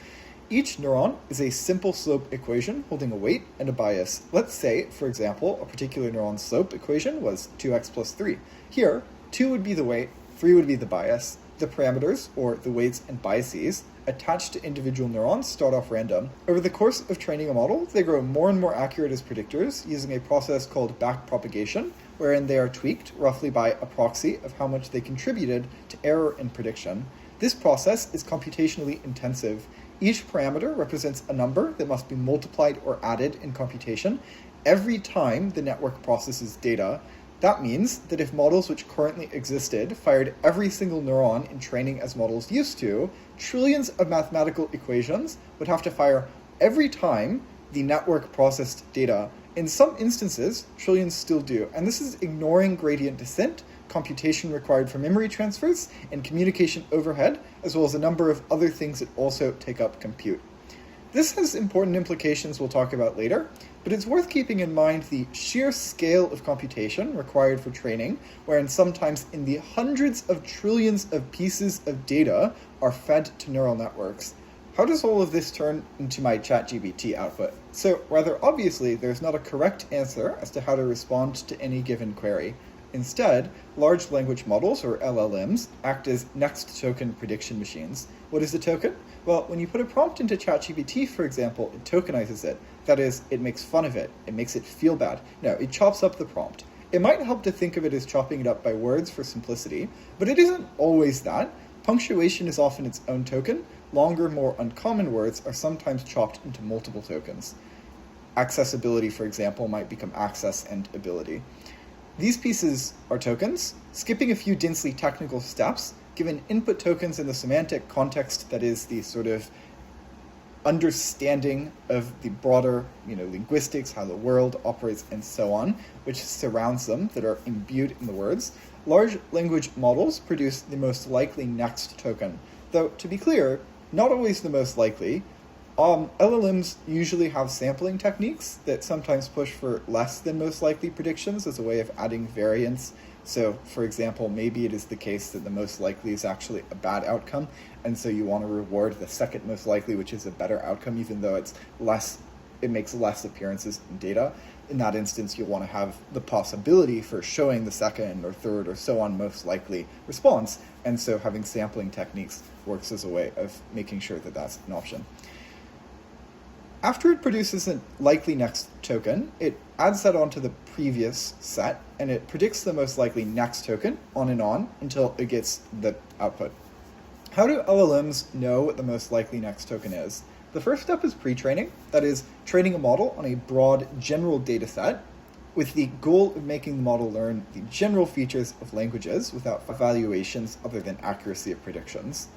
Each neuron is a simple slope equation holding a weight and a bias. Let's say, for example, a particular neuron's slope equation was 2x plus 3. Here, 2 would be the weight, 3 would be the bias. The parameters, or the weights and biases, attached to individual neurons start off random. Over the course of training a model, they grow more and more accurate as predictors using a process called backpropagation, wherein they are tweaked roughly by a proxy of how much they contributed to error in prediction. This process is computationally intensive. Each parameter represents a number that must be multiplied or added in computation every time the network processes data. That means that if models which currently existed fired every single neuron in training as models used to, trillions of mathematical equations would have to fire every time the network processed data. In some instances, trillions still do, and this is ignoring gradient descent, computation required for memory transfers, and communication overhead, as well as a number of other things that also take up compute. This has important implications we'll talk about later, but it's worth keeping in mind the sheer scale of computation required for training, wherein sometimes in the hundreds of trillions of pieces of data are fed to neural networks. How does all of this turn into my ChatGPT output? So, rather obviously, there's not a correct answer as to how to respond to any given query. Instead, large language models, or LLMs, act as next token prediction machines. What is a token? Well, when you put a prompt into ChatGPT, for example, it tokenizes it. That is, it makes fun of it. It makes it feel bad. No, it chops up the prompt. It might help to think of it as chopping it up by words for simplicity, but it isn't always that. Punctuation is often its own token. Longer, more uncommon words are sometimes chopped into multiple tokens. Accessibility, for example, might become access and ability. These pieces are tokens. Skipping a few densely technical steps, given input tokens in the semantic context that is the sort of understanding of the broader, linguistics, how the world operates, and so on, which surrounds them, that are imbued in the words, large language models produce the most likely next token. Though, to be clear, not always the most likely. LLMs usually have sampling techniques that sometimes push for less than most likely predictions as a way of adding variance. So, for example, maybe it is the case that the most likely is actually a bad outcome, and so you want to reward the second most likely, which is a better outcome, even though it makes less appearances in data. In that instance, you'll want to have the possibility for showing the second or third or so on most likely response, and so having sampling techniques works as a way of making sure that that's an option. After it produces a likely next token, it adds that onto the previous set, and it predicts the most likely next token on and on until it gets the output. How do LLMs know what the most likely next token is? The first step is pre-training, that is, training a model on a broad general data set with the goal of making the model learn the general features of languages without evaluations other than accuracy of predictions.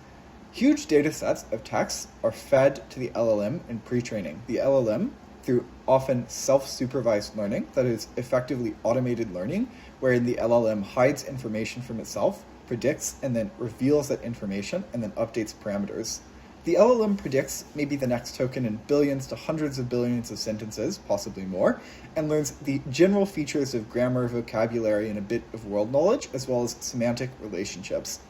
Huge data sets of text are fed to the LLM in pre-training. The LLM, through often self-supervised learning, that is effectively automated learning, wherein the LLM hides information from itself, predicts, and then reveals that information, and then updates parameters. The LLM predicts maybe the next token in billions to hundreds of billions of sentences, possibly more, and learns the general features of grammar, vocabulary, and a bit of world knowledge, as well as semantic relationships.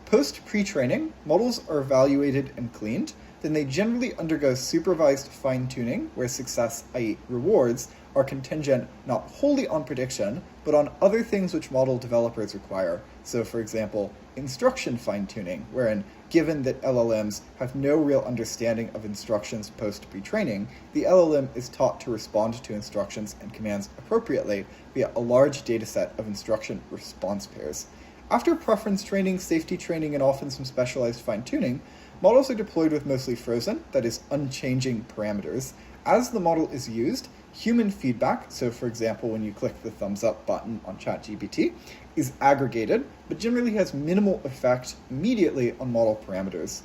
Post-pre-training, models are evaluated and cleaned, then they generally undergo supervised fine-tuning, where success, i.e. rewards, are contingent not wholly on prediction, but on other things which model developers require. So, for example, instruction fine-tuning, wherein, given that LLMs have no real understanding of instructions post-pre-training, the LLM is taught to respond to instructions and commands appropriately via a large dataset of instruction response pairs. After preference training, safety training, and often some specialized fine-tuning, models are deployed with mostly frozen, that is, unchanging parameters. As the model is used, human feedback, so for example, when you click the thumbs up button on ChatGPT, is aggregated, but generally has minimal effect immediately on model parameters.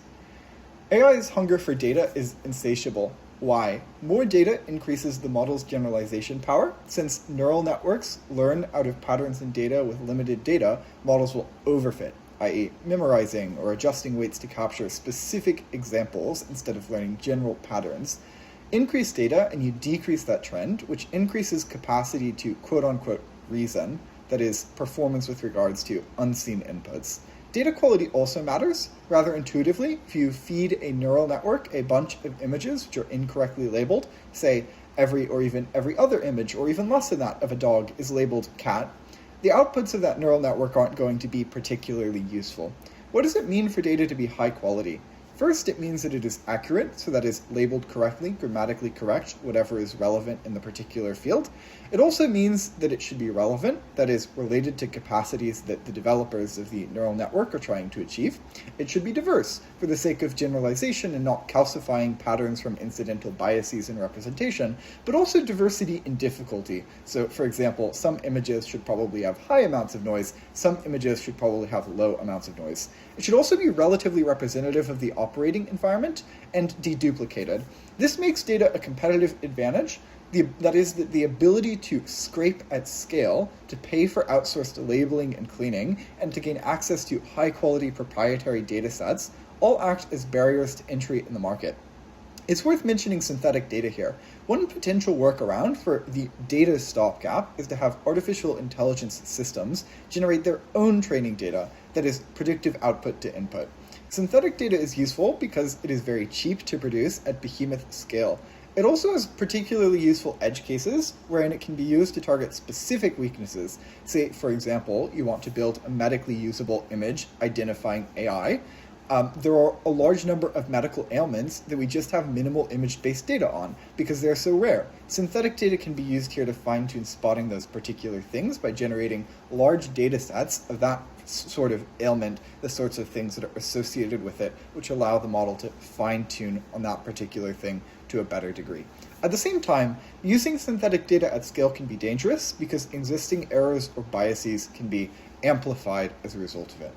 AI's hunger for data is insatiable. Why? More data increases the model's generalization power. Since neural networks learn out of patterns in data with limited data, models will overfit, i.e. memorizing or adjusting weights to capture specific examples instead of learning general patterns. Increase data and you decrease that trend, which increases capacity to quote-unquote reason, that is, performance with regards to unseen inputs. Data quality also matters. Rather intuitively, if you feed a neural network a bunch of images which are incorrectly labeled, say every or even every other image, or even less than that, of a dog is labeled cat, the outputs of that neural network aren't going to be particularly useful. What does it mean for data to be high quality? First, it means that it is accurate, so that is labeled correctly, grammatically correct, whatever is relevant in the particular field. It also means that it should be relevant, that is related to capacities that the developers of the neural network are trying to achieve. It should be diverse, for the sake of generalization and not calcifying patterns from incidental biases in representation, but also diversity in difficulty. So, for example, some images should probably have high amounts of noise, some images should probably have low amounts of noise. It should also be relatively representative of the operating environment and deduplicated. This makes data a competitive advantage, that is, the ability to scrape at scale, to pay for outsourced labeling and cleaning, and to gain access to high-quality proprietary data sets, all act as barriers to entry in the market. It's worth mentioning synthetic data here. One potential workaround for the data stopgap is to have artificial intelligence systems generate their own training data, that is, predictive output to input. Synthetic data is useful because it is very cheap to produce at behemoth scale. It also has particularly useful edge cases wherein it can be used to target specific weaknesses. Say, for example, you want to build a medically usable image identifying AI. There are a large number of medical ailments that we just have minimal image-based data on because they're so rare. Synthetic data can be used here to fine-tune spotting those particular things by generating large data sets of that sort of ailment, the sorts of things that are associated with it, which allow the model to fine-tune on that particular thing to a better degree. At the same time, using synthetic data at scale can be dangerous because existing errors or biases can be amplified as a result of it.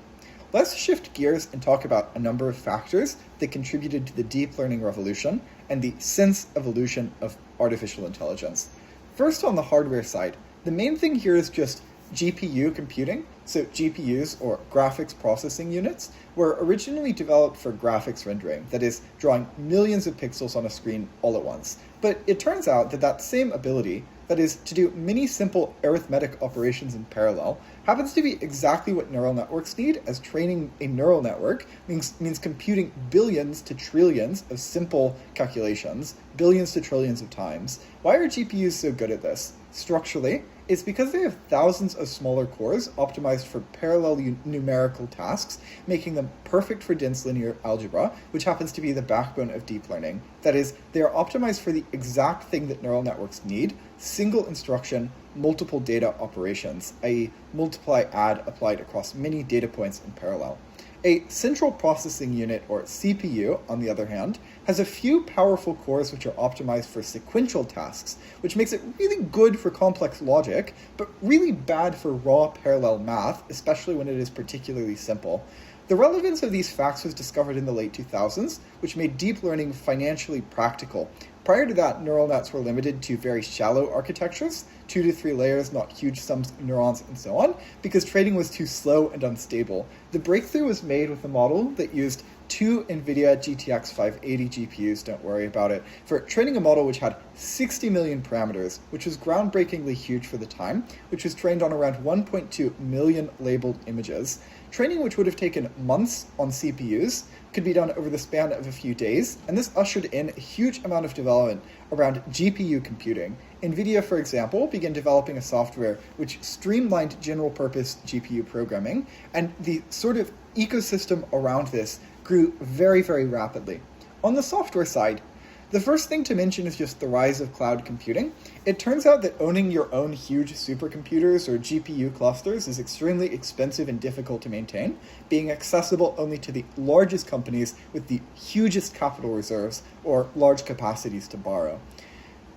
Let's shift gears and talk about a number of factors that contributed to the deep learning revolution and the since evolution of artificial intelligence. First, on the hardware side, the main thing here is just GPU computing. So GPUs, or graphics processing units, were originally developed for graphics rendering, that is, drawing millions of pixels on a screen all at once. But it turns out that that same ability, that is, to do many simple arithmetic operations in parallel, happens to be exactly what neural networks need, as training a neural network means computing billions to trillions of simple calculations, billions to trillions of times. Why are GPUs so good at this? Structurally, it's because they have thousands of smaller cores optimized for parallel numerical tasks, making them perfect for dense linear algebra, which happens to be the backbone of deep learning. That is, they are optimized for the exact thing that neural networks need: single instruction, multiple data operations, i.e. multiply, add, applied across many data points in parallel. A central processing unit, or CPU, on the other hand, has a few powerful cores which are optimized for sequential tasks, which makes it really good for complex logic, but really bad for raw parallel math, especially when it is particularly simple. The relevance of these facts was discovered in the late 2000s, which made deep learning financially practical. Prior to that, neural nets were limited to very shallow architectures, 2 to 3 layers, not huge sums of neurons, and so on, because training was too slow and unstable. The breakthrough was made with a model that used 2 NVIDIA GTX 580 GPUs, don't worry about it, for training a model which had 60 million parameters, which was groundbreakingly huge for the time, which was trained on around 1.2 million labeled images. Training which would have taken months on CPUs could be done over the span of a few days, and this ushered in a huge amount of development around GPU computing. NVIDIA, for example, began developing a software which streamlined general-purpose GPU programming, and the sort of ecosystem around this grew very, very rapidly. On the software side, the first thing to mention is just the rise of cloud computing. It turns out that owning your own huge supercomputers or GPU clusters is extremely expensive and difficult to maintain, being accessible only to the largest companies with the hugest capital reserves or large capacities to borrow.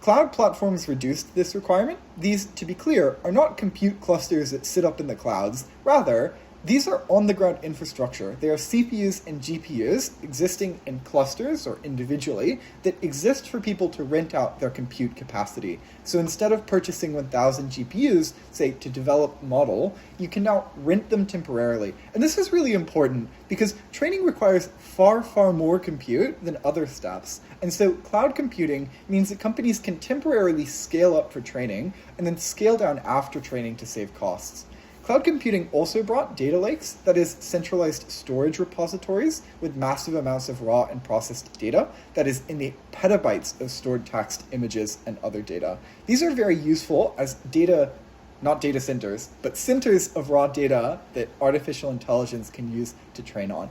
Cloud platforms reduced this requirement. These, to be clear, are not compute clusters that sit up in the clouds. Rather, these are on-the-ground infrastructure. They are CPUs and GPUs existing in clusters or individually that exist for people to rent out their compute capacity. So instead of purchasing 1,000 GPUs, say, to develop a model, you can now rent them temporarily. And this is really important because training requires far, far more compute than other steps. And so cloud computing means that companies can temporarily scale up for training and then scale down after training to save costs. Cloud computing also brought data lakes, that is, centralized storage repositories with massive amounts of raw and processed data, that is, in the petabytes of stored text, images, and other data. These are very useful as data, not data centers, but centers of raw data that artificial intelligence can use to train on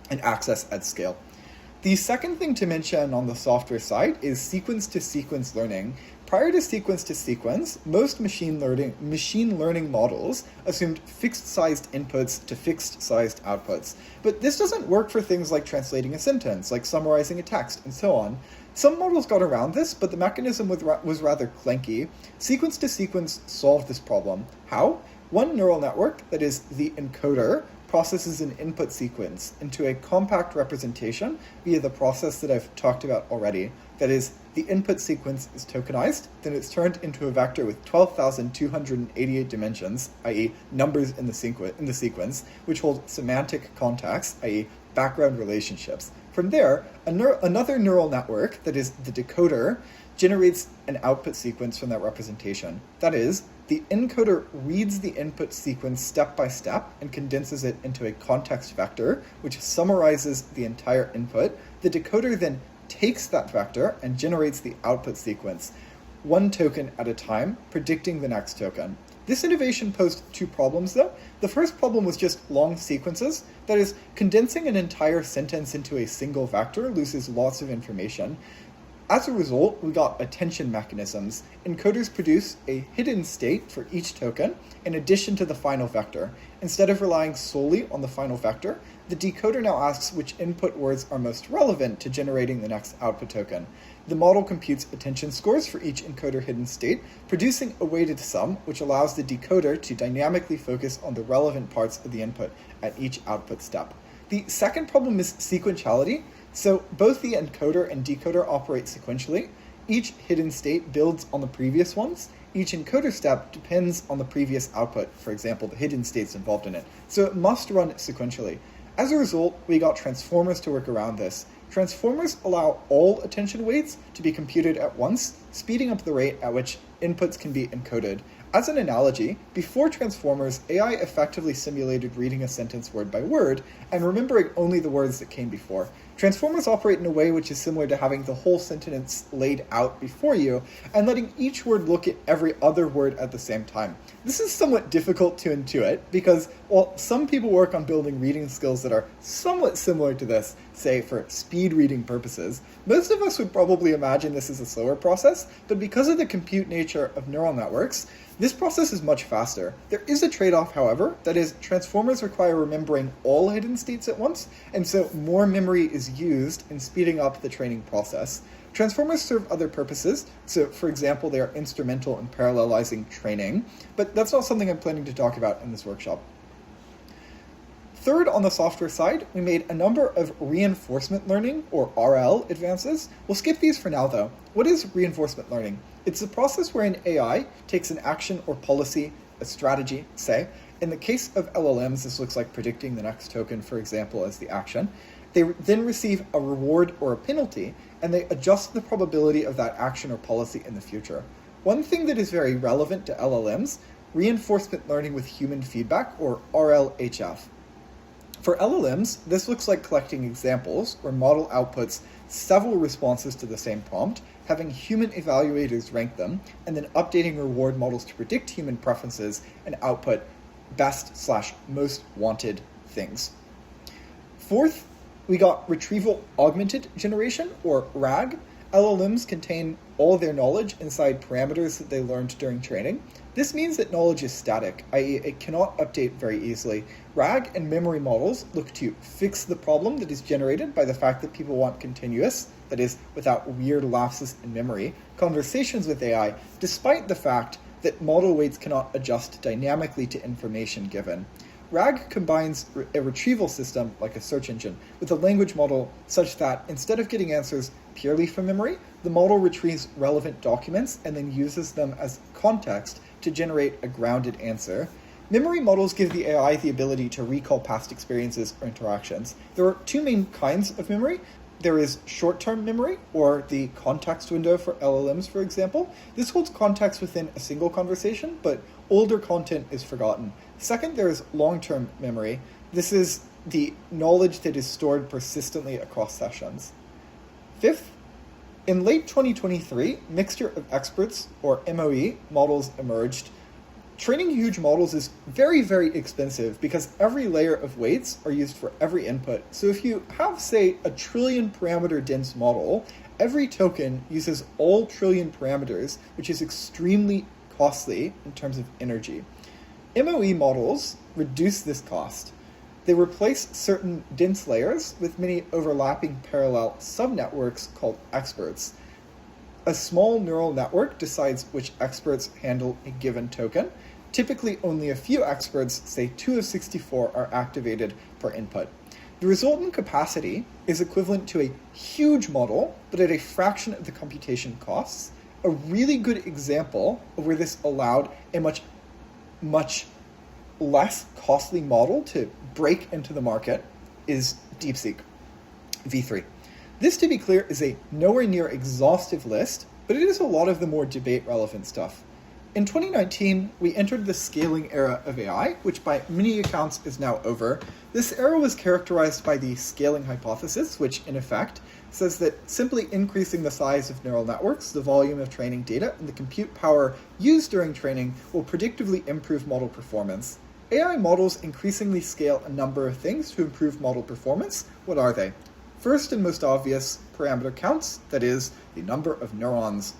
and access at scale. The second thing to mention on the software side is sequence-to-sequence learning. Prior to sequence-to-sequence, most machine learning models assumed fixed-sized inputs to fixed-sized outputs. But this doesn't work for things like translating a sentence, like summarizing a text, and so on. Some models got around this, but the mechanism was rather clunky. Sequence-to-sequence solved this problem. How? One neural network, that is the encoder, processes an input sequence into a compact representation via the process that I've talked about already. That is, the input sequence is tokenized, then it's turned into a vector with 12,288 dimensions, i.e. numbers in the sequence, which hold semantic context, i.e. background relationships. From there, another neural network, that is the decoder, generates an output sequence from that representation. That is, the encoder reads the input sequence step by step and condenses it into a context vector, which summarizes the entire input. The decoder then takes that vector and generates the output sequence, one token at a time, predicting the next token. This innovation posed two problems, though. The first problem was just long sequences. That is, condensing an entire sentence into a single vector loses lots of information. As a result, we got attention mechanisms. Encoders produce a hidden state for each token in addition to the final vector. Instead of relying solely on the final vector, the decoder now asks which input words are most relevant to generating the next output token. The model computes attention scores for each encoder hidden state, producing a weighted sum, which allows the decoder to dynamically focus on the relevant parts of the input at each output step. The second problem is sequentiality. So both the encoder and decoder operate sequentially. Each hidden state builds on the previous ones. Each encoder step depends on the previous output, for example, the hidden states involved in it. So it must run sequentially. As a result, we got transformers to work around this. Transformers allow all attention weights to be computed at once, speeding up the rate at which inputs can be encoded. As an analogy, before transformers, AI effectively simulated reading a sentence word by word and remembering only the words that came before. Transformers operate in a way which is similar to having the whole sentence laid out before you and letting each word look at every other word at the same time. This is somewhat difficult to intuit because, while some people work on building reading skills that are somewhat similar to this, say for speed reading purposes, most of us would probably imagine this as a slower process, but because of the compute nature of neural networks, this process is much faster. There is a trade-off, however, that is, transformers require remembering all hidden states at once, and so more memory is used in speeding up the training process. Transformers serve other purposes, so for example, they are instrumental in parallelizing training, but that's not something I'm planning to talk about in this workshop. Third, on the software side, we made a number of reinforcement learning, or RL, advances. We'll skip these for now, though. What is reinforcement learning? It's a process wherein AI takes an action or policy, a strategy, say. In the case of LLMs, this looks like predicting the next token, for example, as the action. They then receive a reward or a penalty, and they adjust the probability of that action or policy in the future. One thing that is very relevant to LLMs, reinforcement learning with human feedback, or RLHF. For LLMs, this looks like collecting examples where model outputs several responses to the same prompt, having human evaluators rank them, and then updating reward models to predict human preferences and output best/most wanted things. Fourth, we got retrieval augmented generation, or RAG. LLMs contain all their knowledge inside parameters that they learned during training. This means that knowledge is static, i.e. it cannot update very easily. RAG and memory models look to fix the problem that is generated by the fact that people want continuous, that is, without weird lapses in memory, conversations with AI, despite the fact that model weights cannot adjust dynamically to information given. RAG combines a retrieval system, like a search engine, with a language model such that instead of getting answers purely from memory, the model retrieves relevant documents and then uses them as context to generate a grounded answer. Memory models give the AI the ability to recall past experiences or interactions. There are two main kinds of memory. There is short-term memory, or the context window for LLMs, for example. This holds context within a single conversation, but older content is forgotten. Second, there is long-term memory. This is the knowledge that is stored persistently across sessions. Fifth, in late 2023, mixture of experts, or MOE, models emerged. Training huge models is very, very expensive because every layer of weights are used for every input. So if you have, say, a trillion parameter dense model, every token uses all trillion parameters, which is extremely costly in terms of energy. MOE models reduce this cost. They replace certain dense layers with many overlapping parallel subnetworks called experts. A small neural network decides which experts handle a given token. Typically, only a few experts, say 2 of 64, are activated per input. The resultant capacity is equivalent to a huge model, but at a fraction of the computation costs. A really good example of where this allowed a much less costly model to break into the market is DeepSeek v3. This, to be clear, is a nowhere near exhaustive list, but it is a lot of the more debate-relevant stuff. In 2019, we entered the scaling era of AI, which by many accounts is now over. This era was characterized by the scaling hypothesis, which in effect says that simply increasing the size of neural networks, the volume of training data, and the compute power used during training will predictably improve model performance. AI models increasingly scale a number of things to improve model performance. What are they? First and most obvious, parameter counts, that is, the number of neurons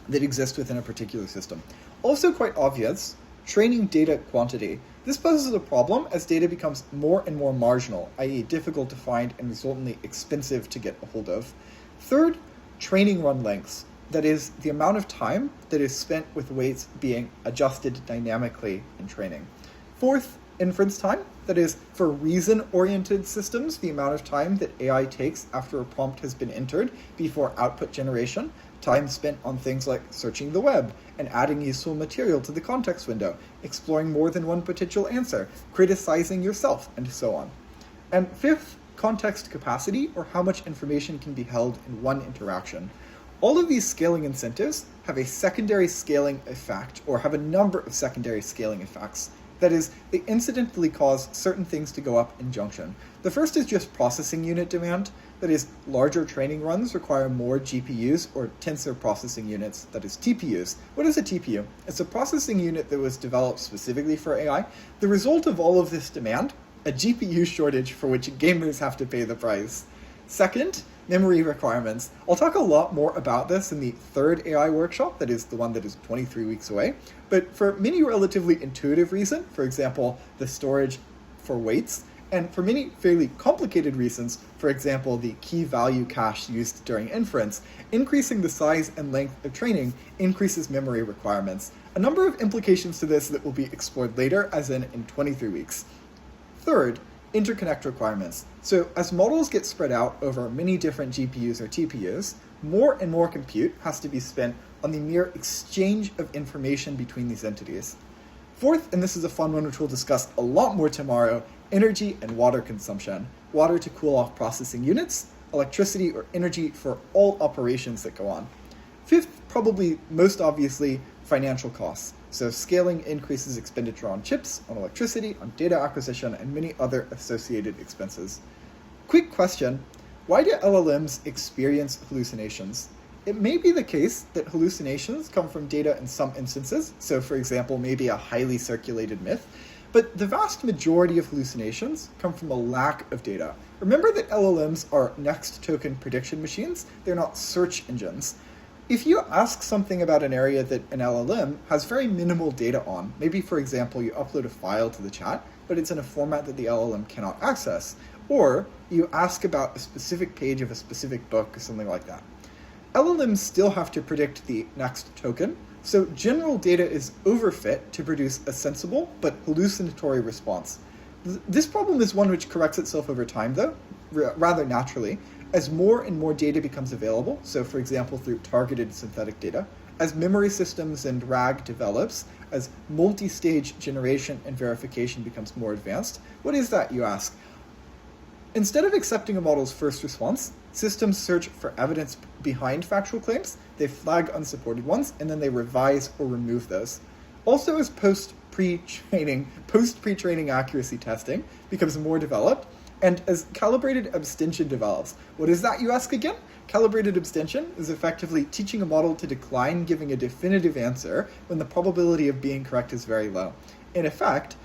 that exist within a particular system. Also quite obvious, training data quantity. This poses a problem as data becomes more and more marginal, i.e. difficult to find and resultantly expensive to get a hold of. Third, training run lengths. That is, the amount of time that is spent with weights being adjusted dynamically in training. Fourth, inference time. That is, for reason-oriented systems, the amount of time that AI takes after a prompt has been entered before output generation. Time spent on things like searching the web and adding useful material to the context window, exploring more than one potential answer, criticizing yourself, and so on. And fifth, context capacity, or how much information can be held in one interaction. All of these scaling incentives have a secondary scaling effect, or have a number of secondary scaling effects. That is, they incidentally cause certain things to go up in junction. The first is just processing unit demand. That is, larger training runs require more GPUs, or tensor processing units, that is TPUs. What is a TPU? It's a processing unit that was developed specifically for AI. The result of all of this demand, a GPU shortage for which gamers have to pay the price. Second, memory requirements. I'll talk a lot more about this in the third AI workshop, that is the one that is 23 weeks away. But for many relatively intuitive reasons, for example, the storage for weights, and for many fairly complicated reasons, for example, the key value cache used during inference, increasing the size and length of training increases memory requirements. A number of implications to this that will be explored later, as in 23 weeks. Third, interconnect requirements. So as models get spread out over many different GPUs or TPUs, more and more compute has to be spent on the mere exchange of information between these entities. Fourth, and this is a fun one which we'll discuss a lot more tomorrow, energy and water consumption. Water to cool off processing units, electricity or energy for all operations that go on. Fifth, probably most obviously, financial costs. So scaling increases expenditure on chips, on electricity, on data acquisition, and many other associated expenses. Quick question, why do LLMs experience hallucinations? It may be the case that hallucinations come from data in some instances, so for example, maybe a highly circulated myth, But the vast majority of hallucinations come from a lack of data. Remember that LLMs are next token prediction machines, they're not search engines. If you ask something about an area that an LLM has very minimal data on, maybe for example you upload a file to the chat, but it's in a format that the LLM cannot access, or you ask about a specific page of a specific book or something like that, LLMs still have to predict the next token, so general data is overfit to produce a sensible but hallucinatory response. This problem is one which corrects itself over time, though, rather naturally, as more and more data becomes available, so for example through targeted synthetic data, as memory systems and RAG develops, as multi-stage generation and verification becomes more advanced. What is that, you ask? Instead of accepting a model's first response, systems search for evidence behind factual claims, they flag unsupported ones, and then they revise or remove those. Also, as post-pre-training accuracy testing becomes more developed, and as calibrated abstention develops. What is that, you ask again? Calibrated abstention is effectively teaching a model to decline giving a definitive answer when the probability of being correct is very low. In effect,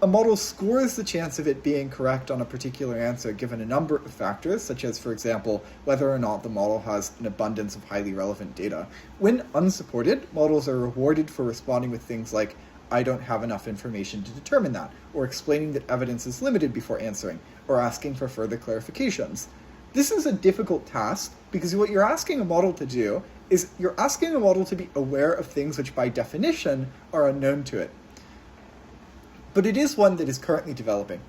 a model scores the chance of it being correct on a particular answer given a number of factors, such as, for example, whether or not the model has an abundance of highly relevant data. When unsupported, models are rewarded for responding with things like, I don't have enough information to determine that, or explaining that evidence is limited before answering, or asking for further clarifications. This is a difficult task because what you're asking a model to do is you're asking a model to be aware of things which by definition are unknown to it. But it is one that is currently developing.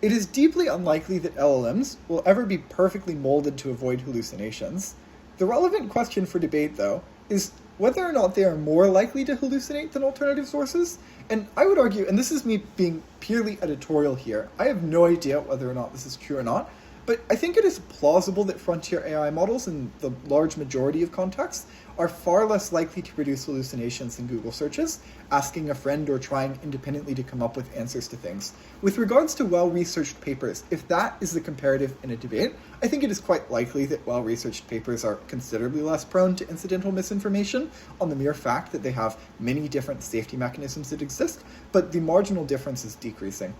It is deeply unlikely that LLMs will ever be perfectly molded to avoid hallucinations. The relevant question for debate, though, is whether or not they are more likely to hallucinate than alternative sources. And I would argue, and this is me being purely editorial here, I have no idea whether or not this is true or not, but I think it is plausible that frontier AI models in the large majority of contexts are far less likely to produce hallucinations than Google searches, asking a friend or trying independently to come up with answers to things. With regards to well-researched papers, if that is the comparative in a debate, I think it is quite likely that well-researched papers are considerably less prone to incidental misinformation on the mere fact that they have many different safety mechanisms that exist, but the marginal difference is decreasing.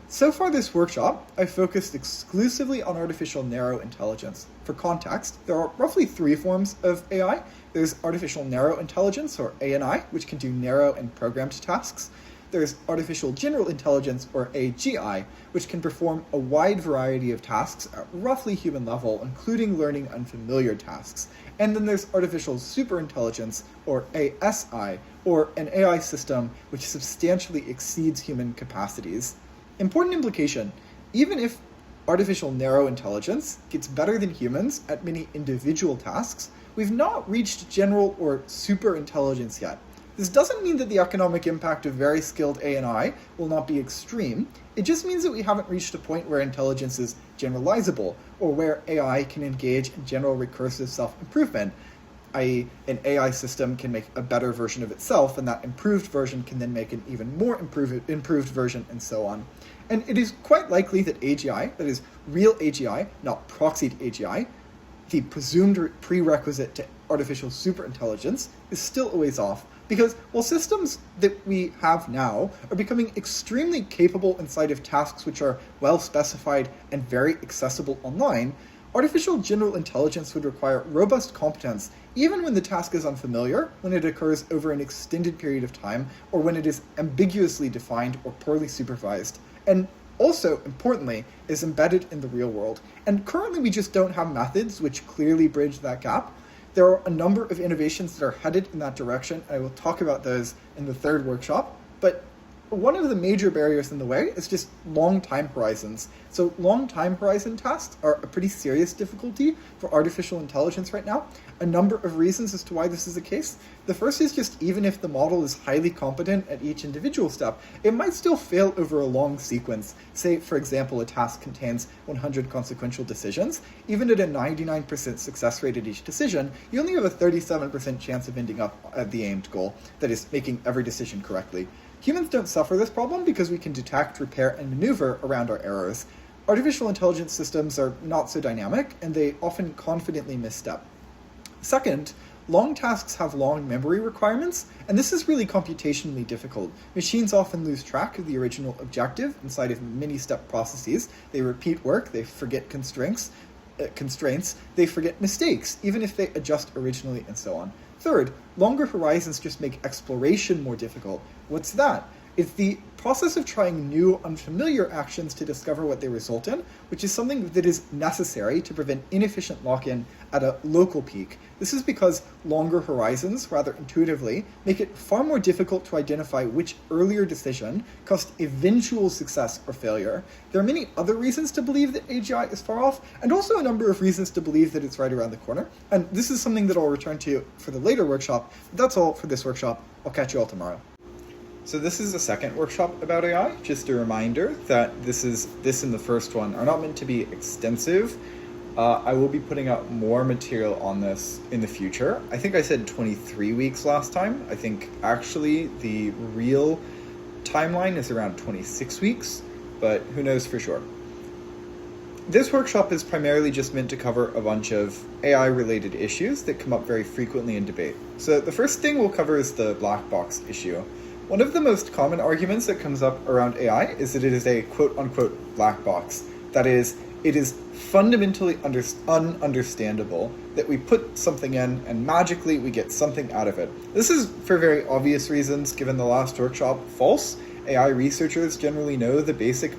So far this workshop, I've focused exclusively on artificial narrow intelligence. For context, there are roughly three forms of AI. There's artificial narrow intelligence, or ANI, which can do narrow and programmed tasks. There's artificial general intelligence, or AGI, which can perform a wide variety of tasks at roughly human level, including learning unfamiliar tasks. And then there's artificial superintelligence, or ASI, or an AI system which substantially exceeds human capacities. Important implication, even if artificial narrow intelligence gets better than humans at many individual tasks, we've not reached general or super intelligence yet. This doesn't mean that the economic impact of very skilled ANI will not be extreme, it just means that we haven't reached a point where intelligence is generalizable, or where AI can engage in general recursive self-improvement, i.e. an AI system can make a better version of itself, and that improved version can then make an even more improved version, and so on. And it is quite likely that AGI, that is real AGI, not proxied AGI, the presumed prerequisite to artificial superintelligence, is still a ways off, because while systems that we have now are becoming extremely capable inside of tasks which are well specified and very accessible online, artificial general intelligence would require robust competence even when the task is unfamiliar, when it occurs over an extended period of time, or when it is ambiguously defined or poorly supervised, and also, importantly, is embedded in the real world. And currently we just don't have methods which clearly bridge that gap. There are a number of innovations that are headed in that direction, and I will talk about those in the third workshop, but one of the major barriers in the way is just long time horizons. So long time horizon tasks are a pretty serious difficulty for artificial intelligence right now. A number of reasons as to why this is the case. The first is just even if the model is highly competent at each individual step, it might still fail over a long sequence. Say, for example, a task contains 100 consequential decisions. Even at a 99% success rate at each decision, you only have a 37% chance of ending up at the aimed goal, that is, making every decision correctly. Humans don't suffer this problem because we can detect, repair, and maneuver around our errors. Artificial intelligence systems are not so dynamic, and they often confidently misstep. Second, Long tasks have long memory requirements, and this is really computationally difficult. Machines often lose track of the original objective inside of many-step processes. They repeat work, they forget constraints, they forget mistakes, even if they adjust originally, and so on. Third, longer horizons just make exploration more difficult. What's that? It's the process of trying new, unfamiliar actions to discover what they result in, which is something that is necessary to prevent inefficient lock-in at a local peak. This is because longer horizons, rather intuitively, make it far more difficult to identify which earlier decision caused eventual success or failure. There are many other reasons to believe that AGI is far off, and also a number of reasons to believe that it's right around the corner. And this is something that I'll return to for the later workshop. But that's all for this workshop. I'll catch you all tomorrow. So this is the second workshop about AI. Just a reminder that this and the first one are not meant to be extensive. I will be putting out more material on this in the future. I think I said 23 weeks last time. I think actually the real timeline is around 26 weeks, but who knows for sure. This workshop is primarily just meant to cover a bunch of AI-related issues that come up very frequently in debate. So the first thing we'll cover is the black box issue. One of the most common arguments that comes up around AI is that it is a quote-unquote black box. That is, it is fundamentally ununderstandable that we put something in and magically we get something out of it. This is, for very obvious reasons, given the last workshop, false. AI researchers generally know the basic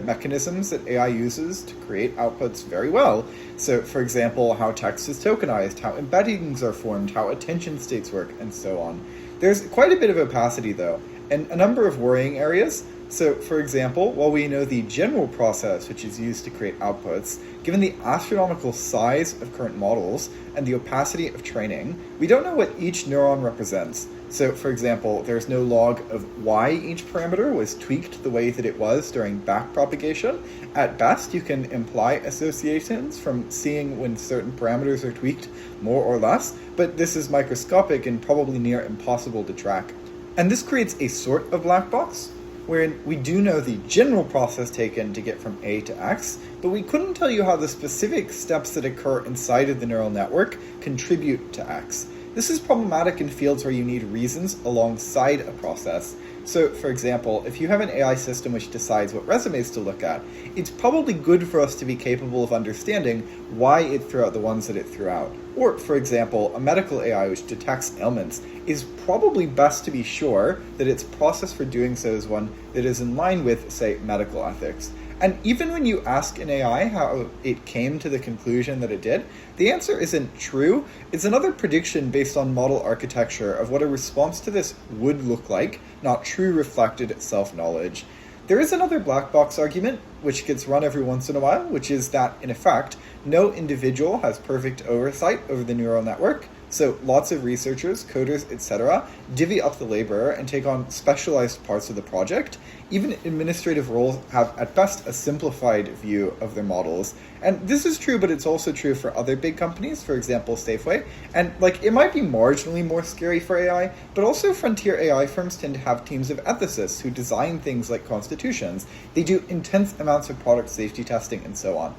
mechanisms that AI uses to create outputs very well. So, for example, how text is tokenized, how embeddings are formed, how attention states work, and so on. There's quite a bit of opacity, though, and a number of worrying areas. So, for example, while we know the general process which is used to create outputs, given the astronomical size of current models and the opacity of training, we don't know what each neuron represents. So, for example, there's no log of why each parameter was tweaked the way that it was during backpropagation. At best, you can imply associations from seeing when certain parameters are tweaked more or less, but this is microscopic and probably near impossible to track. And this creates a sort of black box, wherein we do know the general process taken to get from A to X, but we couldn't tell you how the specific steps that occur inside of the neural network contribute to X. This is problematic in fields where you need reasons alongside a process. So, for example, if you have an AI system which decides what resumes to look at, it's probably good for us to be capable of understanding why it threw out the ones that it threw out. Or, for example, a medical AI which detects ailments is probably best to be sure that its process for doing so is one that is in line with, say, medical ethics. And even when you ask an AI how it came to the conclusion that it did, the answer isn't true. It's another prediction based on model architecture of what a response to this would look like, not true reflected self-knowledge. There is another black box argument, which gets run every once in a while, which is that, in effect, no individual has perfect oversight over the neural network. So lots of researchers, coders, etc. divvy up the labor and take on specialized parts of the project. Even administrative roles have at best a simplified view of their models. And this is true, but it's also true for other big companies, for example, Safeway. And it might be marginally more scary for AI, but also frontier AI firms tend to have teams of ethicists who design things like constitutions. They do intense amounts of product safety testing and so on.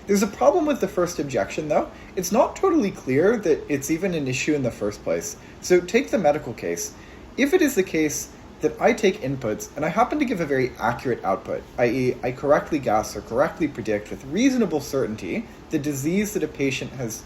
There's a problem with the first objection, though. It's not totally clear that it's even an issue in the first place. So take the medical case. If it is the case that I take inputs and I happen to give a very accurate output, i.e. I correctly guess or correctly predict with reasonable certainty the disease that a patient has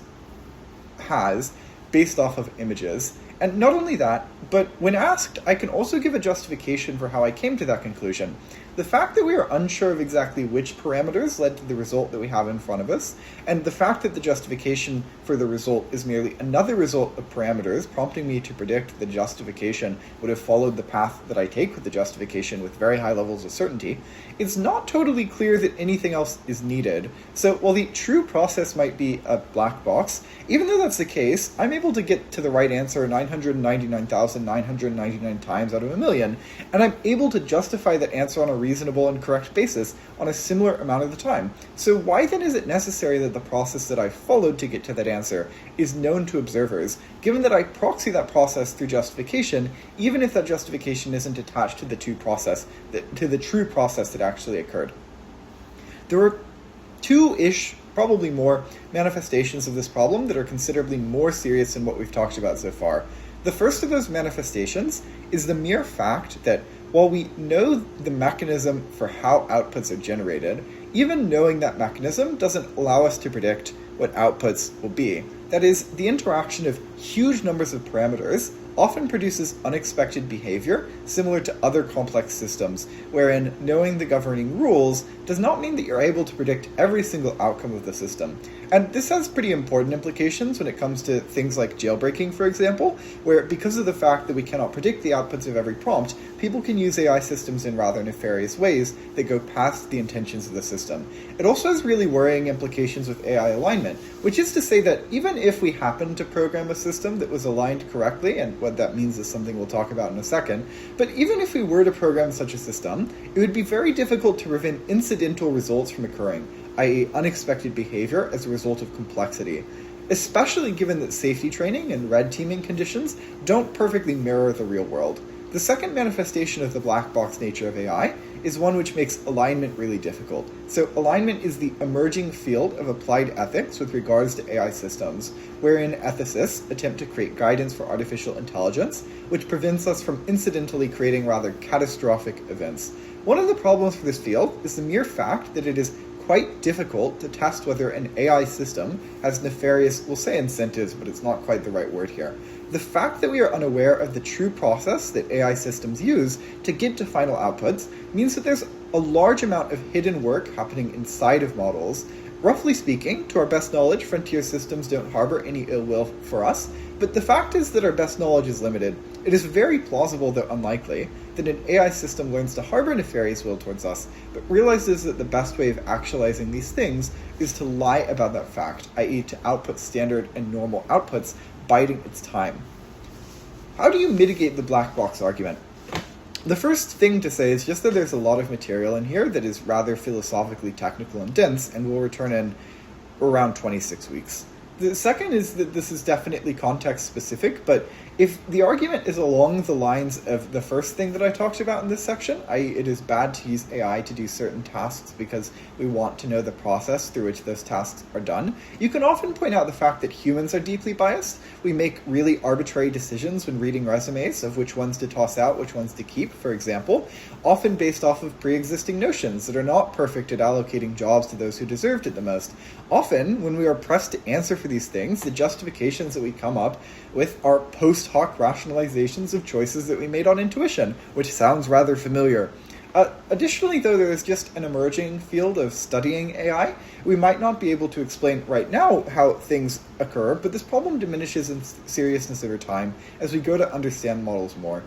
based off of images, and not only that, but when asked, I can also give a justification for how I came to that conclusion. The fact that we are unsure of exactly which parameters led to the result that we have in front of us, and the fact that the justification for the result is merely another result of parameters, prompting me to predict the justification would have followed the path that I take with the justification with very high levels of certainty, it's not totally clear that anything else is needed. So while the true process might be a black box, even though that's the case, I'm able to get to the right answer 999,999 times out of a million, and I'm able to justify that answer on a reasonable and correct basis on a similar amount of the time. So why then is it necessary that the process that I followed to get to that answer is known to observers, given that I proxy that process through justification, even if that justification isn't attached to the true process that actually occurred? There are two-ish, probably more, manifestations of this problem that are considerably more serious than what we've talked about so far. The first of those manifestations is the mere fact that while we know the mechanism for how outputs are generated, even knowing that mechanism doesn't allow us to predict what outputs will be. That is, the interaction of huge numbers of parameters often produces unexpected behavior similar to other complex systems, wherein knowing the governing rules does not mean that you're able to predict every single outcome of the system. And this has pretty important implications when it comes to things like jailbreaking, for example, where because of the fact that we cannot predict the outputs of every prompt, people can use AI systems in rather nefarious ways that go past the intentions of the system. It also has really worrying implications with AI alignment, which is to say that even if we happen to program a system that was aligned correctly, and what that means is something we'll talk about in a second, but even if we were to program such a system, it would be very difficult to prevent incidental results from occurring, i.e. unexpected behavior as a result of complexity, especially given that safety training and red teaming conditions don't perfectly mirror the real world. The second manifestation of the black box nature of AI is one which makes alignment really difficult. So alignment is the emerging field of applied ethics with regards to AI systems, wherein ethicists attempt to create guidance for artificial intelligence, which prevents us from incidentally creating rather catastrophic events. One of the problems for this field is the mere fact that it is quite difficult to test whether an AI system has nefarious, we'll say incentives, but it's not quite the right word here. The fact that we are unaware of the true process that AI systems use to get to final outputs means that there's a large amount of hidden work happening inside of models. Roughly speaking, to our best knowledge, frontier systems don't harbor any ill will for us, but the fact is that our best knowledge is limited. It is very plausible, though unlikely, that an AI system learns to harbor nefarious will towards us, but realizes that the best way of actualizing these things is to lie about that fact, i.e. to output standard and normal outputs, biding its time. How do you mitigate the black box argument? The first thing to say is just that there's a lot of material in here that is rather philosophically technical and dense, and will return in around 26 weeks. The second is that this is definitely context specific, but if the argument is along the lines of the first thing that I talked about in this section, i.e. it is bad to use AI to do certain tasks because we want to know the process through which those tasks are done, you can often point out the fact that humans are deeply biased. We make really arbitrary decisions when reading resumes of which ones to toss out, which ones to keep, for example, often based off of pre-existing notions that are not perfect at allocating jobs to those who deserved it the most. Often, when we are pressed to answer for these things, the justifications that we come up with are post hoc rationalizations of choices that we made on intuition, which sounds rather familiar. Additionally, though, there is just an emerging field of studying AI. We might not be able to explain right now how things occur, but this problem diminishes in seriousness over time as we go to understand models more.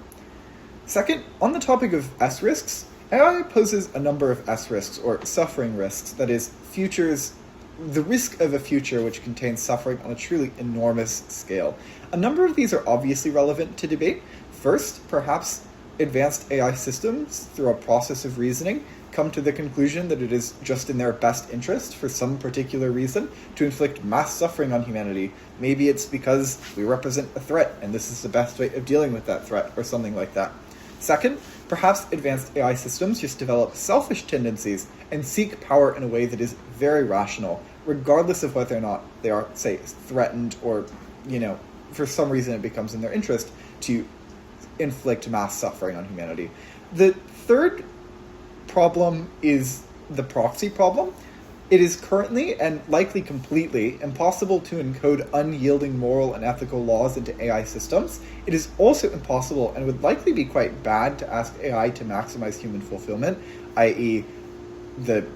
Second, on the topic of S-risks, AI poses a number of S-risks, or suffering risks, that is, the risk of a future which contains suffering on a truly enormous scale. A number of these are obviously relevant to debate. First, perhaps advanced AI systems, through a process of reasoning, come to the conclusion that it is just in their best interest, for some particular reason, to inflict mass suffering on humanity. Maybe it's because we represent a threat, and this is the best way of dealing with that threat, or something like that. Second, perhaps advanced AI systems just develop selfish tendencies and seek power in a way that is very rational, regardless of whether or not they are, say, threatened or, for some reason it becomes in their interest to inflict mass suffering on humanity. The third problem is the proxy problem. It is currently, and likely completely, impossible to encode unyielding moral and ethical laws into AI systems. It is also impossible, and would likely be quite bad, to ask AI to maximize human fulfillment, i.e. the,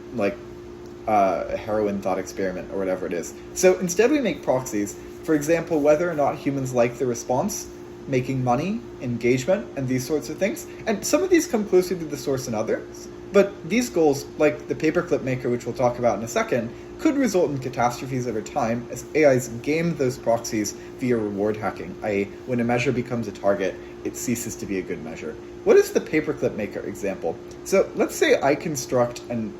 heroin thought experiment, or whatever it is. So instead we make proxies. For example, whether or not humans like the response, making money, engagement, and these sorts of things. And some of these come closer to the source than others. But these goals, like the paperclip maker, which we'll talk about in a second, could result in catastrophes over time as AIs game those proxies via reward hacking, i.e. when a measure becomes a target, it ceases to be a good measure. What is the paperclip maker example? So let's say I construct an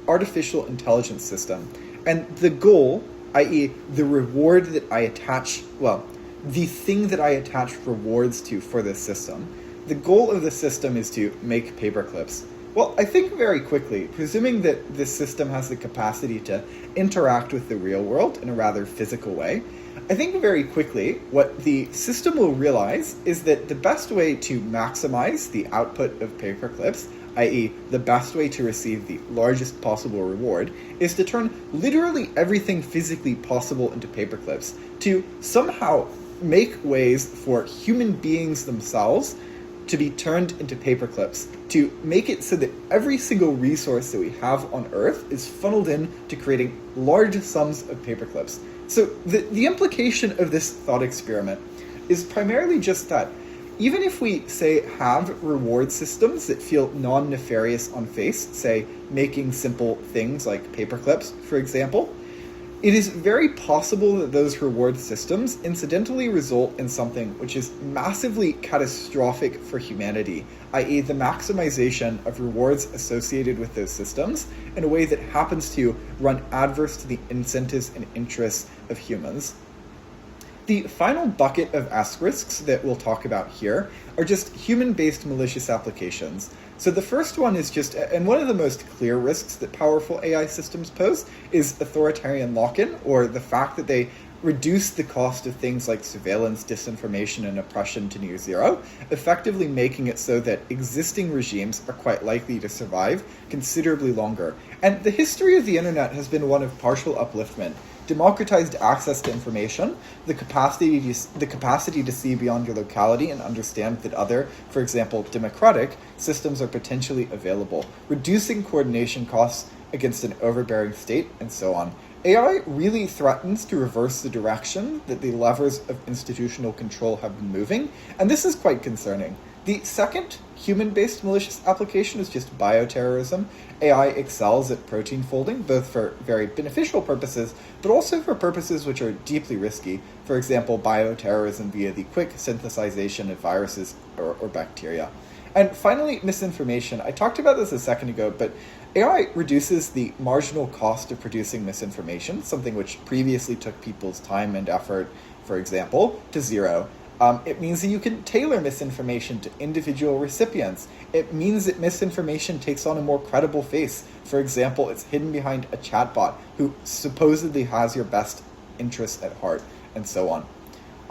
artificial intelligence system, and the goal, i.e. the reward that I attach, the thing that I attach rewards to for this system, the goal of the system is to make paperclips. Well, I think very quickly, presuming that this system has the capacity to interact with the real world in a rather physical way, I think very quickly what the system will realize is that the best way to maximize the output of paper clips, i.e. the best way to receive the largest possible reward, is to turn literally everything physically possible into paper clips, to somehow make ways for human beings themselves to be turned into paper clips, to make it so that every single resource that we have on Earth is funneled in to creating large sums of paper clips. So the implication of this thought experiment is primarily just that even if we, say, have reward systems that feel non-nefarious on face, say, making simple things like paper clips, for example, it is very possible that those reward systems incidentally result in something which is massively catastrophic for humanity, i.e. the maximization of rewards associated with those systems in a way that happens to run adverse to the incentives and interests of humans. The final bucket of asterisks that we'll talk about here are just human-based malicious applications. So the first one is just, and one of the most clear risks that powerful AI systems pose is authoritarian lock-in, or the fact that they reduce the cost of things like surveillance, disinformation, and oppression to near zero, effectively making it so that existing regimes are quite likely to survive considerably longer. And the history of the internet has been one of partial upliftment. Democratized access to information, the capacity to see beyond your locality and understand that other, for example, democratic systems are potentially available, reducing coordination costs against an overbearing state, and so on. AI really threatens to reverse the direction that the levers of institutional control have been moving, and this is quite concerning. The second human-based malicious application is just bioterrorism. AI excels at protein folding, both for very beneficial purposes, but also for purposes which are deeply risky. For example, bioterrorism via the quick synthesization of viruses or bacteria. And finally, misinformation. I talked about this a second ago, but AI reduces the marginal cost of producing misinformation, something which previously took people's time and effort, for example, to zero. It means that you can tailor misinformation to individual recipients. It means that misinformation takes on a more credible face. For example, it's hidden behind a chatbot who supposedly has your best interests at heart, and so on.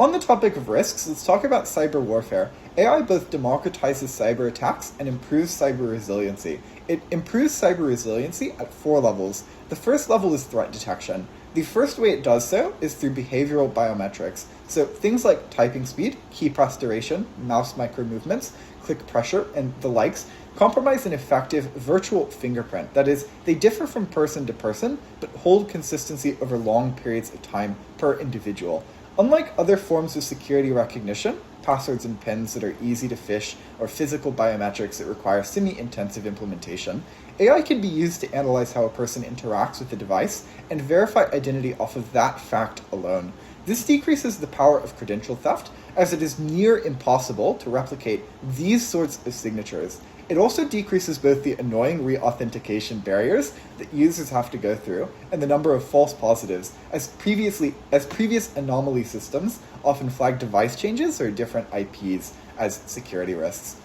On the topic of risks, let's talk about cyber warfare. AI both democratizes cyber attacks and improves cyber resiliency. It improves cyber resiliency at 4 levels. The first level is threat detection. The first way it does so is through behavioral biometrics. So things like typing speed, key press duration, mouse micro movements, click pressure, and the likes compromise an effective virtual fingerprint. That is, they differ from person to person, but hold consistency over long periods of time per individual. Unlike other forms of security recognition, passwords and PINs that are easy to phish, or physical biometrics that require semi-intensive implementation, AI can be used to analyze how a person interacts with the device and verify identity off of that fact alone. This decreases the power of credential theft, as it is near impossible to replicate these sorts of signatures. It also decreases both the annoying re-authentication barriers that users have to go through and the number of false positives, as previous anomaly systems often flag device changes or different IPs as security risks.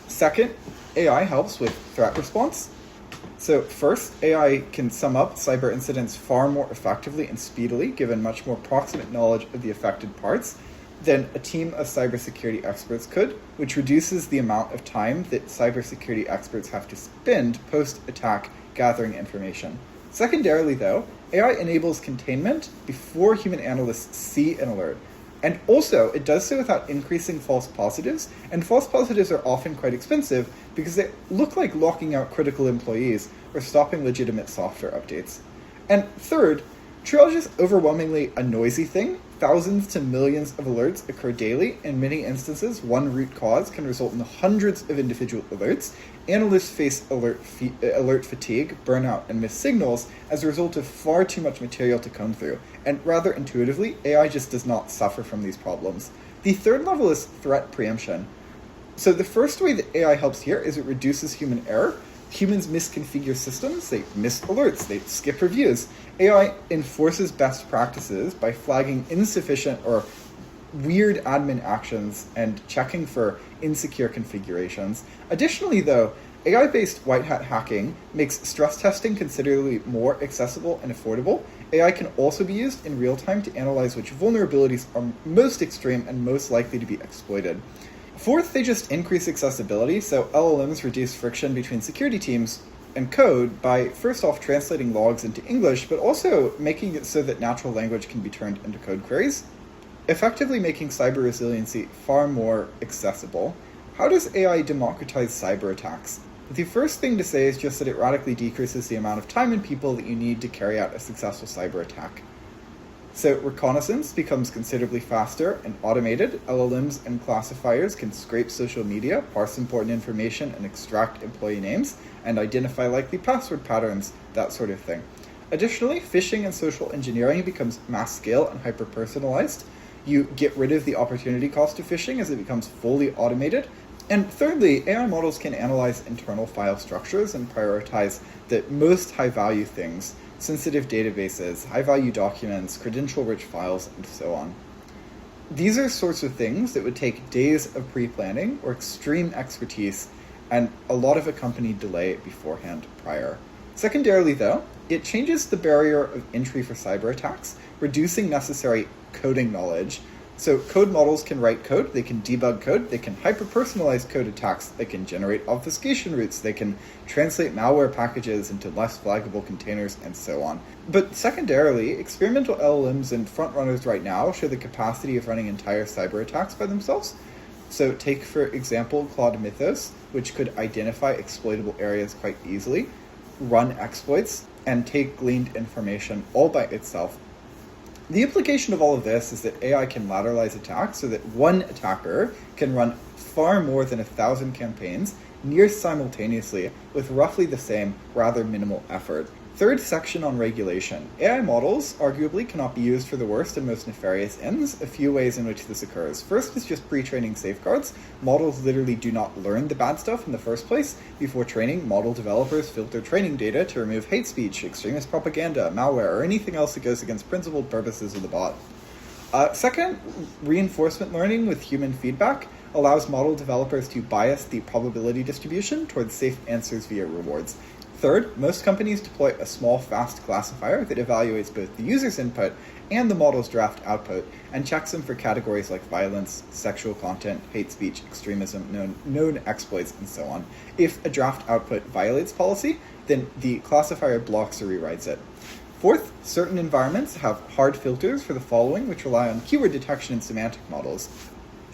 Second, AI helps with threat response. So first, AI can sum up cyber incidents far more effectively and speedily, given much more proximate knowledge of the affected parts than a team of cybersecurity experts could, which reduces the amount of time that cybersecurity experts have to spend post-attack gathering information. Secondarily, though, AI enables containment before human analysts see an alert. And also, it does so without increasing false positives, and false positives are often quite expensive because they look like locking out critical employees or stopping legitimate software updates. And third, triage is overwhelmingly a noisy thing. Thousands to millions of alerts occur daily. In many instances, one root cause can result in hundreds of individual alerts. Analysts face alert fatigue, burnout, and missed signals as a result of far too much material to comb through. And rather intuitively, AI just does not suffer from these problems. The third level is threat preemption. So the first way that AI helps here is it reduces human error. Humans misconfigure systems, they miss alerts, they skip reviews. AI enforces best practices by flagging insufficient or weird admin actions and checking for insecure configurations. Additionally, though, AI-based white hat hacking makes stress testing considerably more accessible and affordable. AI can also be used in real time to analyze which vulnerabilities are most extreme and most likely to be exploited. Fourth, they just increase accessibility, so LLMs reduce friction between security teams and code by, first off, translating logs into English, but also making it so that natural language can be turned into code queries, effectively making cyber resiliency far more accessible. How does AI democratize cyber attacks? The first thing to say is just that it radically decreases the amount of time and people that you need to carry out a successful cyber attack. So reconnaissance becomes considerably faster and automated. LLMs and classifiers can scrape social media, parse important information, and extract employee names, and identify likely password patterns, that sort of thing. Additionally, phishing and social engineering becomes mass scale and hyper-personalized. You get rid of the opportunity cost of phishing as it becomes fully automated. And thirdly, AI models can analyze internal file structures and prioritize the most high-value things, sensitive databases, high-value documents, credential-rich files, and so on. These are sorts of things that would take days of pre-planning or extreme expertise and a lot of accompanied delay beforehand prior. Secondarily, though, it changes the barrier of entry for cyber attacks, reducing necessary coding knowledge. So code models can write code, they can debug code, they can hyper-personalize code attacks, they can generate obfuscation routes, they can translate malware packages into less flaggable containers, and so on. But secondarily, experimental LLMs and frontrunners right now show the capacity of running entire cyber attacks by themselves. So take, for example, Claude Mythos, which could identify exploitable areas quite easily, run exploits, and take gleaned information all by itself. The implication of all of this is that AI can lateralize attacks so that one attacker can run far more than 1,000 campaigns near simultaneously with roughly the same, rather minimal effort. Third section on regulation. AI models arguably cannot be used for the worst and most nefarious ends. A few ways in which this occurs. First is just pre-training safeguards. Models literally do not learn the bad stuff in the first place. Before training, model developers filter training data to remove hate speech, extremist propaganda, malware, or anything else that goes against principled purposes of the bot. Second, reinforcement learning with human feedback allows model developers to bias the probability distribution towards safe answers via rewards. Third, most companies deploy a small, fast classifier that evaluates both the user's input and the model's draft output, and checks them for categories like violence, sexual content, hate speech, extremism, known exploits, and so on. If a draft output violates policy, then the classifier blocks or rewrites it. Fourth, certain environments have hard filters for the following, which rely on keyword detection and semantic models: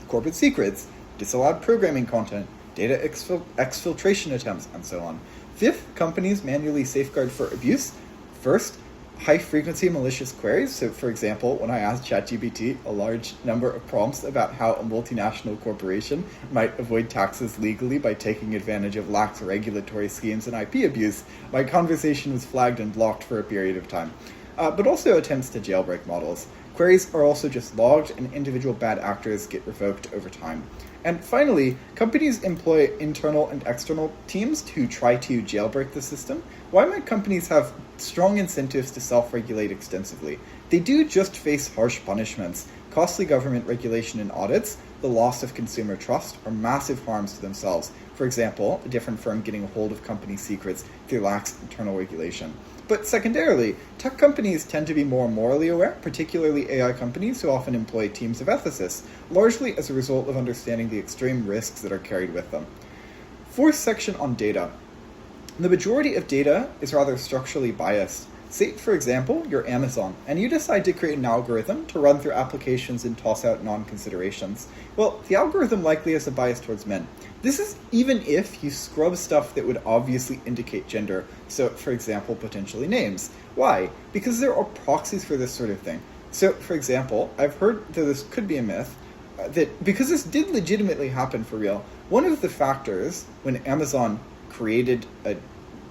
corporate secrets, disallowed programming content, data exfiltration attempts, and so on. Fifth, companies manually safeguard for abuse. First, high-frequency malicious queries. So, for example, when I asked ChatGPT a large number of prompts about how a multinational corporation might avoid taxes legally by taking advantage of lax regulatory schemes and IP abuse, my conversation was flagged and blocked for a period of time. But also attempts to jailbreak models. Queries are also just logged, and individual bad actors get revoked over time. And finally, companies employ internal and external teams to try to jailbreak the system. Why might companies have strong incentives to self-regulate extensively? They do just face harsh punishments, costly government regulation and audits, the loss of consumer trust, or massive harms to themselves. For example, a different firm getting a hold of company secrets through lax internal regulation. But secondarily, tech companies tend to be more morally aware, particularly AI companies who often employ teams of ethicists, largely as a result of understanding the extreme risks that are carried with them. Fourth section on data. The majority of data is rather structurally biased. Say, for example, you're Amazon, and you decide to create an algorithm to run through applications and toss out non-considerations. Well, the algorithm likely has a bias towards men. This is even if you scrub stuff that would obviously indicate gender, so, for example, potentially names. Why? Because there are proxies for this sort of thing. So, for example, I've heard that this could be a myth, that because this did legitimately happen for real, one of the factors when Amazon created a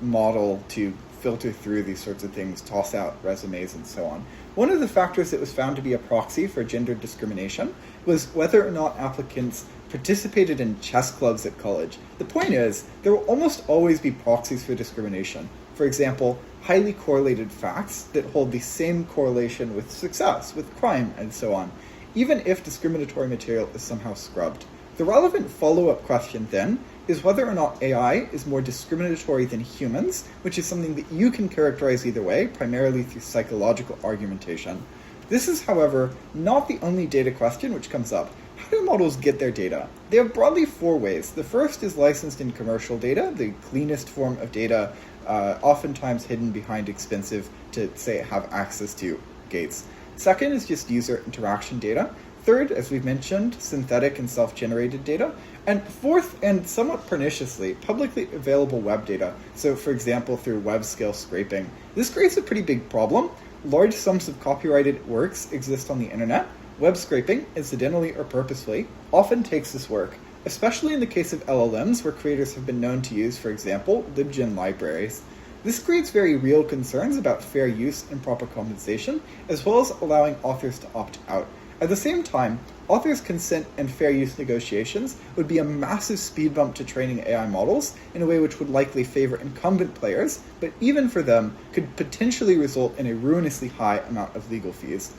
model to filter through these sorts of things, toss out resumes, and so on. One of the factors that was found to be a proxy for gender discrimination was whether or not applicants participated in chess clubs at college. The point is, there will almost always be proxies for discrimination. For example, highly correlated facts that hold the same correlation with success, with crime, and so on, even if discriminatory material is somehow scrubbed. The relevant follow-up question then is whether or not AI is more discriminatory than humans, which is something that you can characterize either way, primarily through psychological argumentation. This is, however, not the only data question which comes up. How do models get their data? They have broadly 4 ways. The first is licensed in commercial data, the cleanest form of data, oftentimes hidden behind expensive to, say, have access to gates. Second is just user interaction data. Third, as we've mentioned, synthetic and self-generated data. And fourth, and somewhat perniciously, publicly available web data. So, for example, through web-scale scraping. This creates a pretty big problem. Large sums of copyrighted works exist on the internet. Web scraping, incidentally or purposefully, often takes this work, especially in the case of LLMs where creators have been known to use, for example, libgen libraries. This creates very real concerns about fair use and proper compensation, as well as allowing authors to opt out. At the same time, authors' consent and fair use negotiations would be a massive speed bump to training AI models in a way which would likely favor incumbent players, but even for them, could potentially result in a ruinously high amount of legal fees.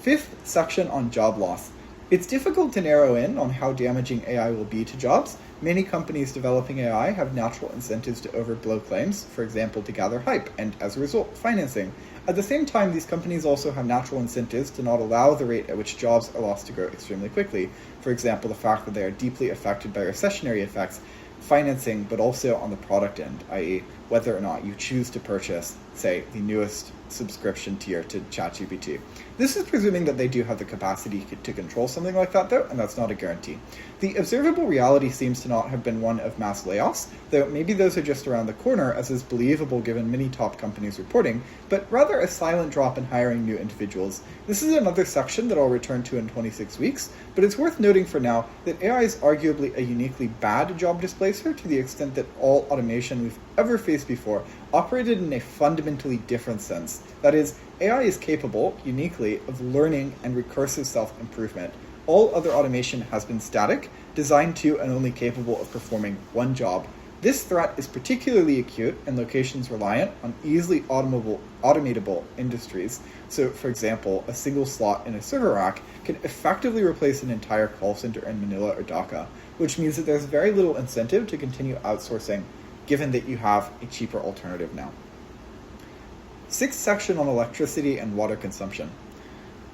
Fifth section on job loss. It's difficult to narrow in on how damaging AI will be to jobs. Many companies developing AI have natural incentives to overblow claims, for example, to gather hype, and as a result, financing. At the same time, these companies also have natural incentives to not allow the rate at which jobs are lost to grow extremely quickly. For example, the fact that they are deeply affected by recessionary effects, financing, but also on the product end, i.e. whether or not you choose to purchase, say, the newest subscription tier to ChatGPT. This is presuming that they do have the capacity to control something like that, though, and that's not a guarantee. The observable reality seems to not have been one of mass layoffs, though maybe those are just around the corner, as is believable given many top companies reporting, but rather a silent drop in hiring new individuals. This is another section that I'll return to in 26 weeks, but it's worth noting for now that AI is arguably a uniquely bad job displacer to the extent that all automation we've ever faced before operated in a fundamentally different sense. That is, AI is capable, uniquely, of learning and recursive self-improvement. All other automation has been static, designed to and only capable of performing one job. This threat is particularly acute in locations reliant on easily automatable industries. So, for example, a single slot in a server rack can effectively replace an entire call center in Manila or Dhaka, which means that there's very little incentive to continue outsourcing, given that you have a cheaper alternative now. Sixth section on electricity and water consumption.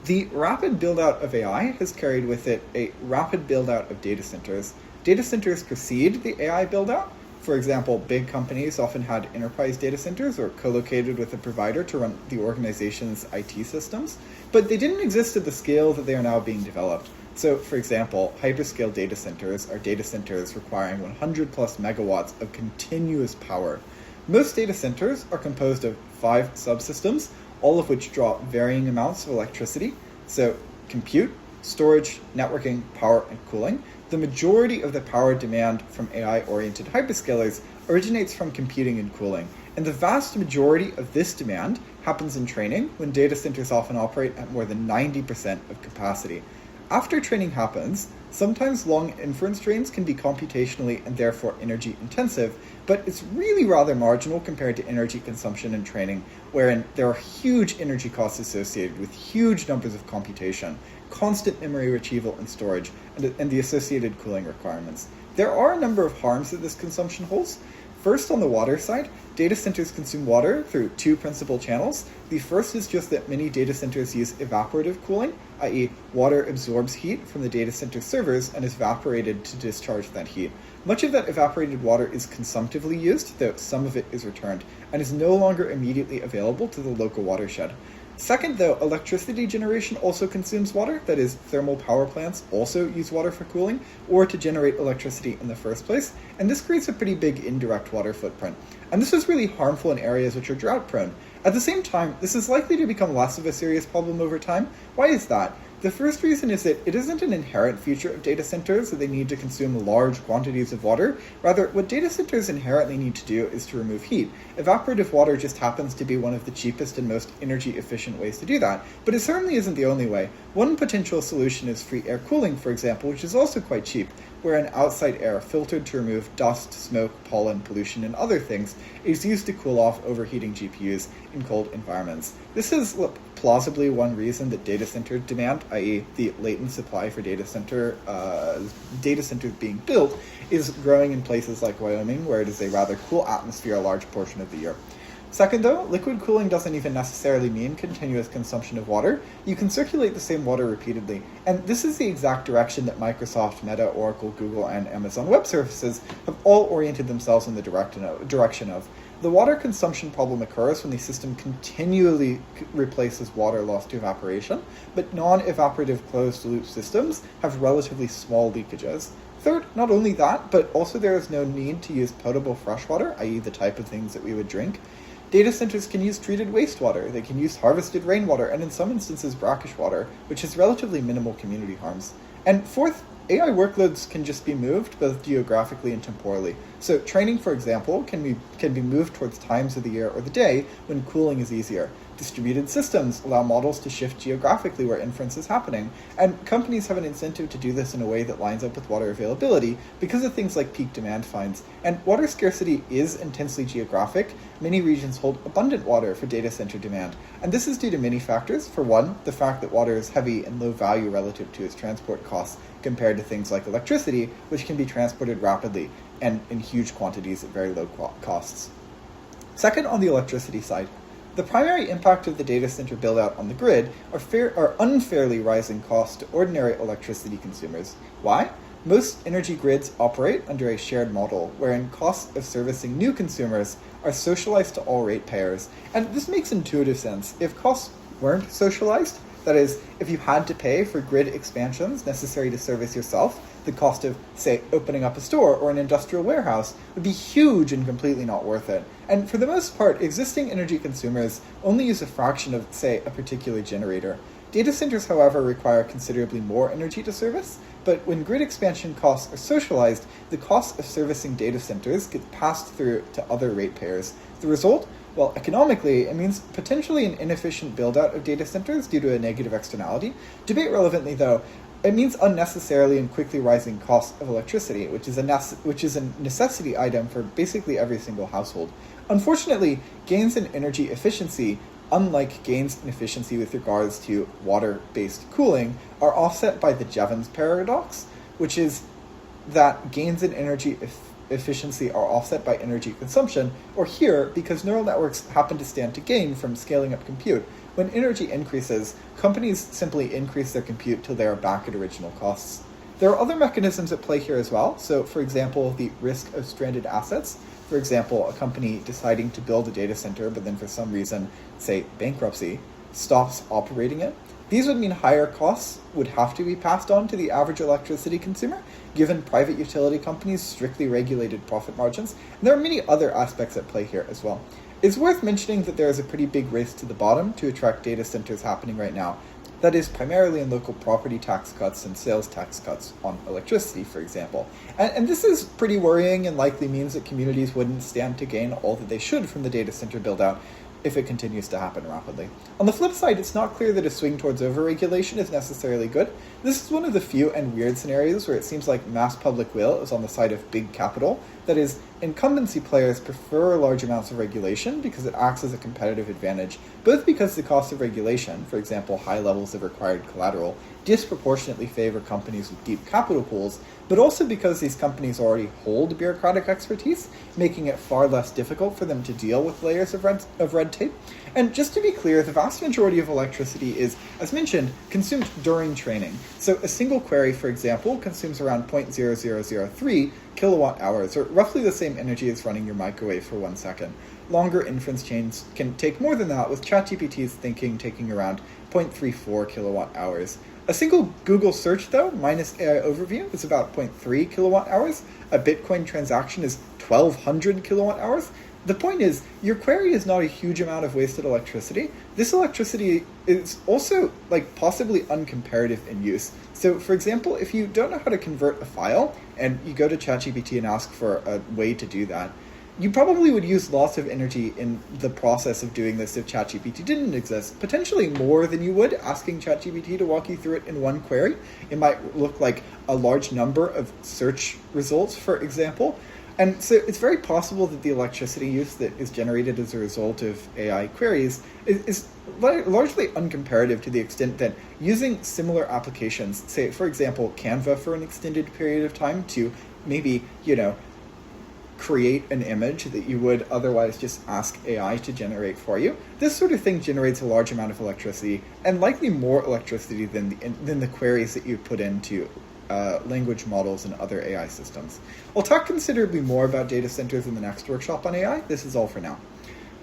The rapid build-out of AI has carried with it a rapid build-out of data centers. Data centers precede the AI build-out. For example, big companies often had enterprise data centers or co-located with a provider to run the organization's IT systems, but they didn't exist at the scale that they are now being developed. So, for example, hyperscale data centers are data centers requiring 100 plus megawatts of continuous power. Most data centers are composed of 5 subsystems, all of which draw varying amounts of electricity. So, compute, storage, networking, power, and cooling. The majority of the power demand from AI-oriented hyperscalers originates from computing and cooling, and the vast majority of this demand happens in training, when data centers often operate at more than 90% of capacity. After training happens, sometimes long inference trains can be computationally and therefore energy intensive, but it's really rather marginal compared to energy consumption and training, wherein there are huge energy costs associated with huge numbers of computation, constant memory retrieval and storage, and the associated cooling requirements. There are a number of harms that this consumption holds. First, on the water side, data centers consume water through 2 principal channels. The first is just that many data centers use evaporative cooling, i.e. water absorbs heat from the data center servers and is evaporated to discharge that heat. Much of that evaporated water is consumptively used, though some of it is returned, and is no longer immediately available to the local watershed. Second, though, electricity generation also consumes water. That is, thermal power plants also use water for cooling or to generate electricity in the first place, and this creates a pretty big indirect water footprint. And this is really harmful in areas which are drought prone. At the same time, this is likely to become less of a serious problem over time. Why is that? The first reason is that it isn't an inherent feature of data centers that they need to consume large quantities of water. Rather, what data centers inherently need to do is to remove heat. Evaporative water just happens to be one of the cheapest and most energy efficient ways to do that, but it certainly isn't the only way. One potential solution is free air cooling, for example, which is also quite cheap, wherein outside air filtered to remove dust, smoke, pollen, pollution, and other things is used to cool off overheating GPUs in cold environments. This has plausibly one reason that data center demand, i.e. the latent supply for data centers being built, is growing in places like Wyoming, where it is a rather cool atmosphere a large portion of the year. Second, though, liquid cooling doesn't even necessarily mean continuous consumption of water. You can circulate the same water repeatedly, and this is the exact direction that Microsoft, Meta, Oracle, Google, and Amazon Web Services have all oriented themselves in the direction of. The water consumption problem occurs when the system continually replaces water lost to evaporation, but non-evaporative closed-loop systems have relatively small leakages. Third, not only that, but also there is no need to use potable freshwater, i.e. the type of things that we would drink. Data centers can use treated wastewater, they can use harvested rainwater, and in some instances brackish water, which has relatively minimal community harms. And fourth, AI workloads can just be moved both geographically and temporally. So training, for example, can be moved towards times of the year or the day when cooling is easier. Distributed systems allow models to shift geographically where inference is happening, and companies have an incentive to do this in a way that lines up with water availability because of things like peak demand finds. And water scarcity is intensely geographic. Many regions hold abundant water for data center demand, and this is due to many factors. For one, the fact that water is heavy and low value relative to its transport costs compared to things like electricity, which can be transported rapidly and in huge quantities at very low costs. Second, on the electricity side, the primary impact of the data center build-out on the grid are unfairly rising costs to ordinary electricity consumers. Why? Most energy grids operate under a shared model, wherein costs of servicing new consumers are socialized to all ratepayers. And this makes intuitive sense. If costs weren't socialized, that is, if you had to pay for grid expansions necessary to service yourself, the cost of, say, opening up a store or an industrial warehouse would be huge and completely not worth it. And for the most part, existing energy consumers only use a fraction of, say, a particular generator. Data centers, however, require considerably more energy to service, but when grid expansion costs are socialized, the cost of servicing data centers gets passed through to other ratepayers. The result? Well, economically, it means potentially an inefficient build-out of data centers due to a negative externality. Debate relevantly, though, it means unnecessarily and quickly rising costs of electricity, which is a necessity item for basically every single household. Unfortunately, gains in energy efficiency, unlike gains in efficiency with regards to water-based cooling, are offset by the Jevons paradox, which is that gains in energy efficiency are offset by energy consumption, or here, because neural networks happen to stand to gain from scaling up compute. When energy increases, companies simply increase their compute till they are back at original costs. There are other mechanisms at play here as well. So, for example, the risk of stranded assets. For example, a company deciding to build a data center, but then for some reason, say bankruptcy, stops operating it. These would mean higher costs would have to be passed on to the average electricity consumer, given private utility companies' strictly regulated profit margins. And there are many other aspects at play here as well. It's worth mentioning that there is a pretty big race to the bottom to attract data centers happening right now. That is primarily in local property tax cuts and sales tax cuts on electricity, for example. And this is pretty worrying and likely means that communities wouldn't stand to gain all that they should from the data center build-out if it continues to happen rapidly. On the flip side, it's not clear that a swing towards overregulation is necessarily good. This is one of the few and weird scenarios where it seems like mass public will is on the side of big capital. That is, incumbency players prefer large amounts of regulation because it acts as a competitive advantage, both because the cost of regulation, for example, high levels of required collateral, disproportionately favor companies with deep capital pools, but also because these companies already hold bureaucratic expertise, making it far less difficult for them to deal with layers of red tape. And just to be clear, the vast majority of electricity is, as mentioned, consumed during training. So a single query, for example, consumes around 0.0003 kilowatt hours, or roughly the same energy as running your microwave for 1 second. Longer inference chains can take more than that, with ChatGPT's thinking taking around 0.34 kilowatt hours. A single Google search, though, minus AI overview, is about 0.3 kilowatt hours. A Bitcoin transaction is 1,200 kilowatt hours. The point is, your query is not a huge amount of wasted electricity. This electricity is also, possibly uncomparative in use. So, for example, if you don't know how to convert a file, and you go to ChatGPT and ask for a way to do that, you probably would use lots of energy in the process of doing this if ChatGPT didn't exist, potentially more than you would asking ChatGPT to walk you through it in one query. It might look like a large number of search results, for example. And so it's very possible that the electricity use that is generated as a result of AI queries is largely uncomparative to the extent that using similar applications, say, for example, Canva for an extended period of time to maybe, create an image that you would otherwise just ask AI to generate for you. This sort of thing generates a large amount of electricity, and likely more electricity than the queries that you put into language models and other AI systems. I'll talk considerably more about data centers in the next workshop on AI. This is all for now.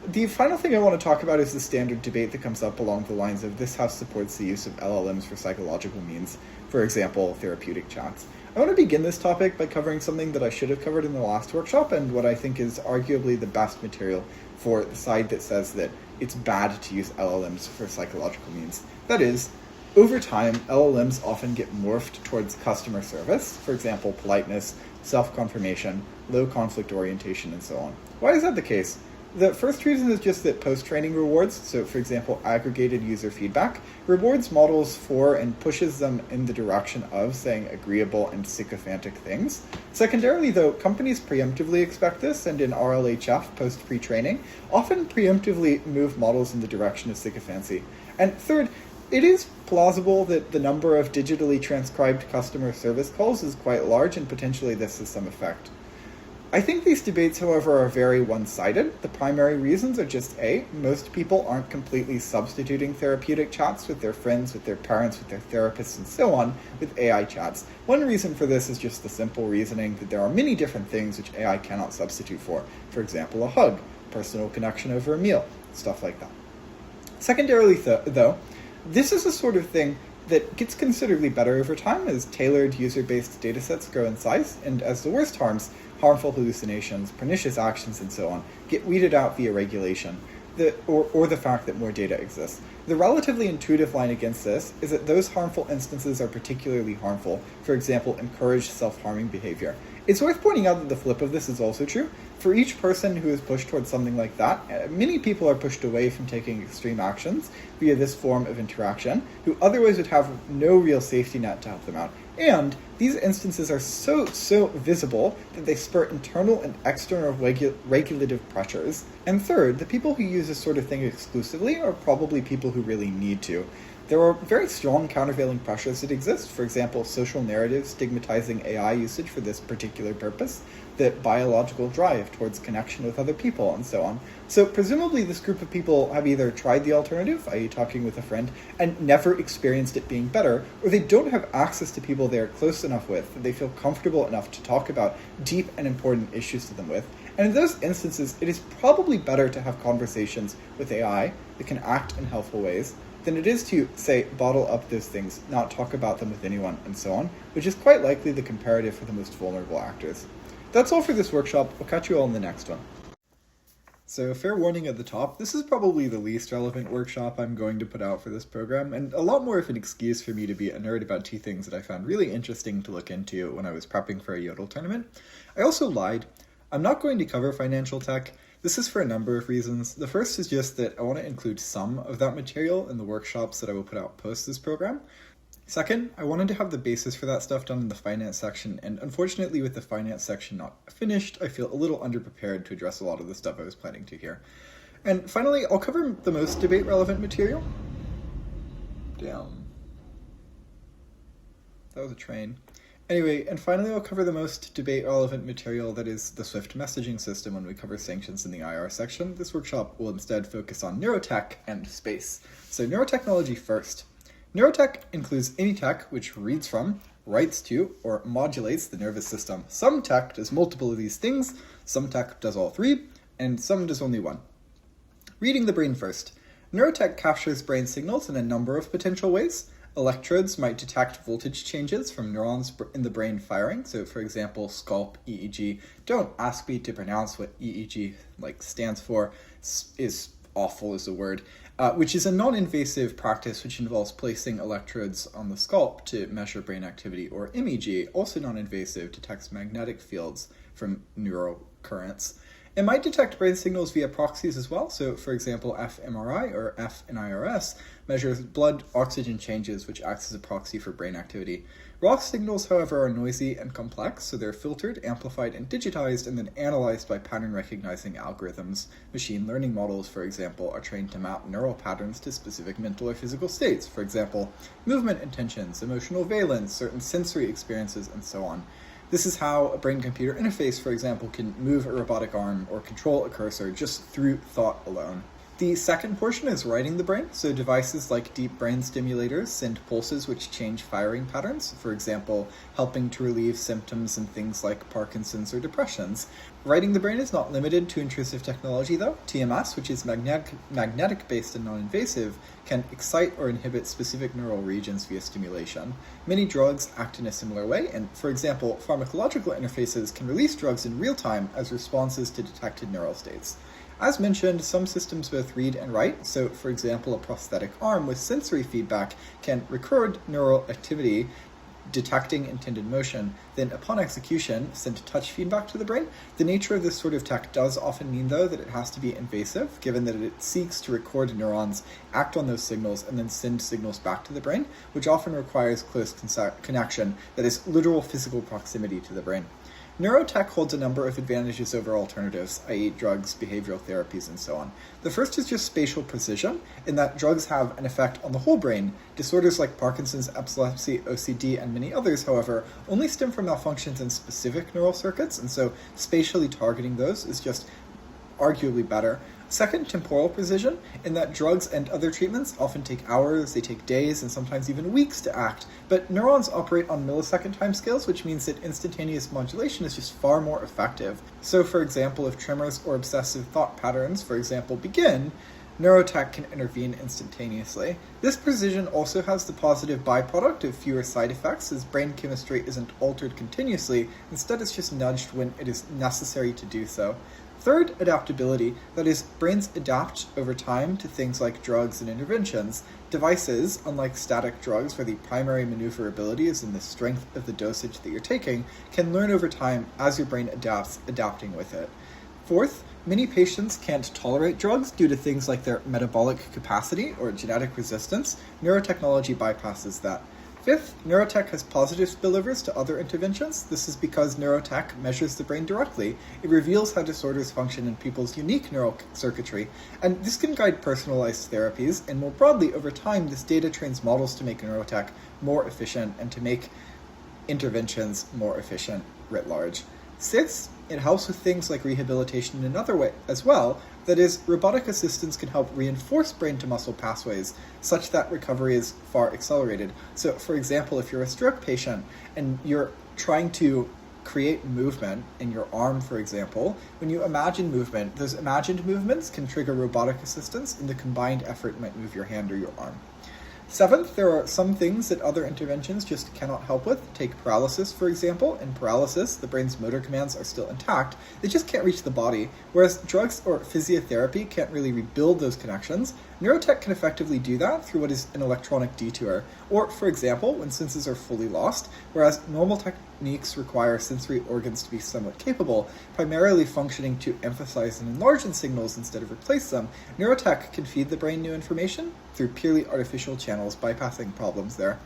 The final thing I want to talk about is the standard debate that comes up along the lines of this house supports the use of LLMs for psychological means, for example, therapeutic chats. I want to begin this topic by covering something that I should have covered in the last workshop and what I think is arguably the best material for the side that says that it's bad to use LLMs for psychological means. That is, over time, LLMs often get morphed towards customer service, for example, politeness, self-confirmation, low conflict orientation, and so on. Why is that the case? The first reason is just that post-training rewards, so for example, aggregated user feedback, rewards models for and pushes them in the direction of saying agreeable and sycophantic things. Secondarily, though, companies preemptively expect this, and in RLHF, post-pre-training, often preemptively move models in the direction of sycophancy. And third, it is plausible that the number of digitally transcribed customer service calls is quite large, and potentially this has some effect. I think these debates, however, are very one-sided. The primary reasons are just A, most people aren't completely substituting therapeutic chats with their friends, with their parents, with their therapists, and so on with AI chats. One reason for this is just the simple reasoning that there are many different things which AI cannot substitute for. For example, a hug, personal connection over a meal, stuff like that. Secondarily, though, this is a sort of thing that gets considerably better over time as tailored user-based datasets grow in size, and as the worst harms, harmful hallucinations, pernicious actions, and so on, get weeded out via regulation, or the fact that more data exists. The relatively intuitive line against this is that those harmful instances are particularly harmful, for example, encouraged self-harming behavior. It's worth pointing out that the flip of this is also true. For each person who is pushed towards something like that, many people are pushed away from taking extreme actions via this form of interaction, who otherwise would have no real safety net to help them out. And these instances are so visible that they spur internal and external regulative pressures. And third, the people who use this sort of thing exclusively are probably people who really need to. There are very strong countervailing pressures that exist, for example, social narratives stigmatizing AI usage for this particular purpose, the biological drive towards connection with other people, and so on. So presumably this group of people have either tried the alternative, i.e. talking with a friend, and never experienced it being better, or they don't have access to people they are close enough with that they feel comfortable enough to talk about deep and important issues to them with. And in those instances, it is probably better to have conversations with AI that can act in helpful ways than it is to, say, bottle up those things, not talk about them with anyone, and so on, which is quite likely the comparative for the most vulnerable actors. That's all for this workshop. I'll catch you all in the next one. So, fair warning at the top, this is probably the least relevant workshop I'm going to put out for this program, and a lot more of an excuse for me to be a nerd about two things that I found really interesting to look into when I was prepping for a Yodel tournament. I also lied. I'm not going to cover financial tech. This is for a number of reasons. The first is just that I want to include some of that material in the workshops that I will put out post this program. Second, I wanted to have the basis for that stuff done in the finance section, and unfortunately with the finance section not finished, I feel a little underprepared to address a lot of the stuff I was planning to here. And finally, I'll cover the most debate-relevant material. Damn. That was a train. Anyway, and finally I'll cover the most debate-relevant material, that is the Swift messaging system, when we cover sanctions in the IR section. This workshop will instead focus on neurotech and space. So neurotechnology first. Neurotech includes any tech which reads from, writes to, or modulates the nervous system. Some tech does multiple of these things, some tech does all three, and some does only one. Reading the brain first. Neurotech captures brain signals in a number of potential ways. Electrodes might detect voltage changes from neurons in the brain firing. So, for example, SCULP, EEG. Don't ask me to pronounce what EEG stands for. Is awful is a word. Which is a non-invasive practice which involves placing electrodes on the scalp to measure brain activity, or MEG, also non-invasive, detects magnetic fields from neural currents. It might detect brain signals via proxies as well, so for example fMRI or fNIRS measures blood oxygen changes, which acts as a proxy for brain activity. Raw signals, however, are noisy and complex, so they're filtered, amplified, and digitized, and then analyzed by pattern-recognizing algorithms. Machine learning models, for example, are trained to map neural patterns to specific mental or physical states, for example, movement intentions, emotional valence, certain sensory experiences, and so on. This is how a brain-computer interface, for example, can move a robotic arm or control a cursor just through thought alone. The second portion is writing the brain, so devices like deep brain stimulators send pulses which change firing patterns, for example, helping to relieve symptoms in things like Parkinson's or depressions. Writing the brain is not limited to intrusive technology, though. TMS, which is magnetic-based and non-invasive, can excite or inhibit specific neural regions via stimulation. Many drugs act in a similar way, and, for example, pharmacological interfaces can release drugs in real time as responses to detected neural states. As mentioned, some systems both read and write, so for example a prosthetic arm with sensory feedback can record neural activity detecting intended motion, then upon execution send touch feedback to the brain. The nature of this sort of tech does often mean, though, that it has to be invasive, given that it seeks to record neurons, act on those signals, and then send signals back to the brain, which often requires close connection, that is, literal physical proximity to the brain. Neurotech holds a number of advantages over alternatives, i.e. drugs, behavioral therapies, and so on. The first is just spatial precision, in that drugs have an effect on the whole brain. Disorders like Parkinson's, epilepsy, OCD, and many others, however, only stem from malfunctions in specific neural circuits, and so spatially targeting those is just arguably better. Second, temporal precision, in that drugs and other treatments often take hours, they take days, and sometimes even weeks to act, but neurons operate on millisecond timescales, which means that instantaneous modulation is just far more effective. So, for example, if tremors or obsessive thought patterns, for example, begin, neurotech can intervene instantaneously. This precision also has the positive byproduct of fewer side effects, as brain chemistry isn't altered continuously, instead it's just nudged when it is necessary to do so. Third, adaptability, that is, brains adapt over time to things like drugs and interventions. Devices, unlike static drugs where the primary maneuverability is in the strength of the dosage that you're taking, can learn over time as your brain adapts, adapting with it. Fourth, many patients can't tolerate drugs due to things like their metabolic capacity or genetic resistance. Neurotechnology bypasses that. Fifth, neurotech has positive spillovers to other interventions. This is because neurotech measures the brain directly. It reveals how disorders function in people's unique neural circuitry, and this can guide personalized therapies, and more broadly, over time, this data trains models to make neurotech more efficient and to make interventions more efficient writ large. Sixth, it helps with things like rehabilitation in another way as well. That is, robotic assistance can help reinforce brain-to-muscle pathways such that recovery is far accelerated. So, for example, if you're a stroke patient and you're trying to create movement in your arm, for example, when you imagine movement, those imagined movements can trigger robotic assistance, and the combined effort might move your hand or your arm. Seventh, there are some things that other interventions just cannot help with. Take paralysis, for example. In paralysis, the brain's motor commands are still intact. They just can't reach the body, whereas drugs or physiotherapy can't really rebuild those connections. Neurotech can effectively do that through what is an electronic detour, or, for example, when senses are fully lost, whereas normal techniques require sensory organs to be somewhat capable, primarily functioning to emphasize and enlarge signals instead of replace them. Neurotech can feed the brain new information through purely artificial channels, bypassing problems there.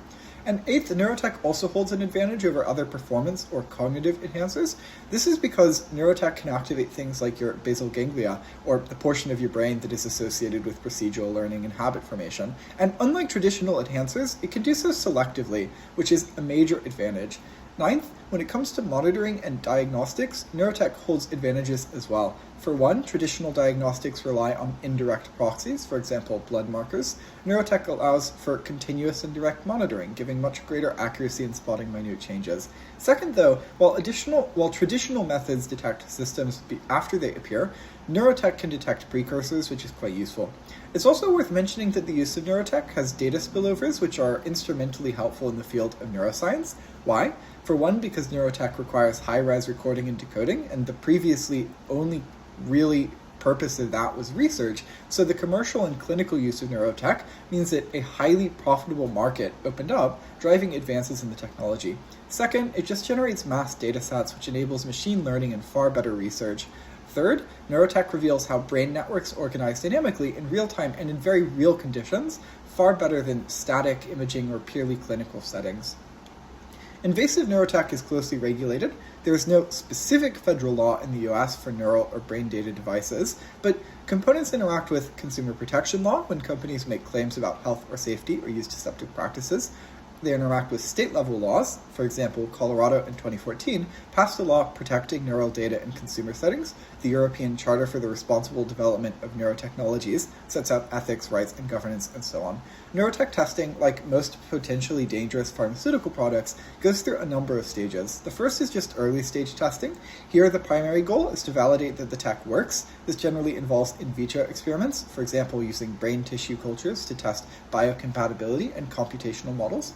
And eighth, neurotech also holds an advantage over other performance or cognitive enhancers. This is because neurotech can activate things like your basal ganglia, or the portion of your brain that is associated with procedural learning and habit formation. And unlike traditional enhancers, it can do so selectively, which is a major advantage. Ninth, when it comes to monitoring and diagnostics, neurotech holds advantages as well. For one, traditional diagnostics rely on indirect proxies, for example, blood markers. Neurotech allows for continuous and direct monitoring, giving much greater accuracy in spotting minute changes. Second, though, while traditional methods detect systems after they appear, neurotech can detect precursors, which is quite useful. It's also worth mentioning that the use of neurotech has data spillovers, which are instrumentally helpful in the field of neuroscience. Why? For one, because neurotech requires high-res recording and decoding, and the previously only really purpose of that was research, so the commercial and clinical use of neurotech means that a highly profitable market opened up, driving advances in the technology. Second, it just generates mass data sets, which enables machine learning and far better research. Third, neurotech reveals how brain networks organize dynamically in real time and in very real conditions. far better than static imaging or purely clinical settings. Invasive neurotech is closely regulated. There is no specific federal law in the US for neural or brain data devices, but components interact with consumer protection law when companies make claims about health or safety or use deceptive practices. They interact with state-level laws. For example, Colorado in 2014 passed a law protecting neural data in consumer settings. The European Charter for the Responsible Development of Neurotechnologies sets out ethics, rights, and governance, and so on. Neurotech testing, like most potentially dangerous pharmaceutical products, goes through a number of stages. The first is just early-stage testing. Here, the primary goal is to validate that the tech works. This generally involves in vitro experiments, for example, using brain tissue cultures to test biocompatibility and computational models.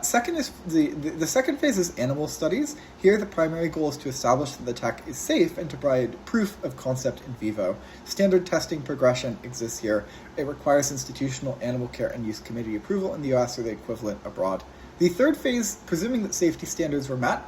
Second is the second phase is animal studies. Here, the primary goal is to establish that the tech is safe and to provide proof of concept in vivo. Standard testing progression exists here. It requires institutional animal care and use committee approval in the US or the equivalent abroad. The third phase, presuming that safety standards were met,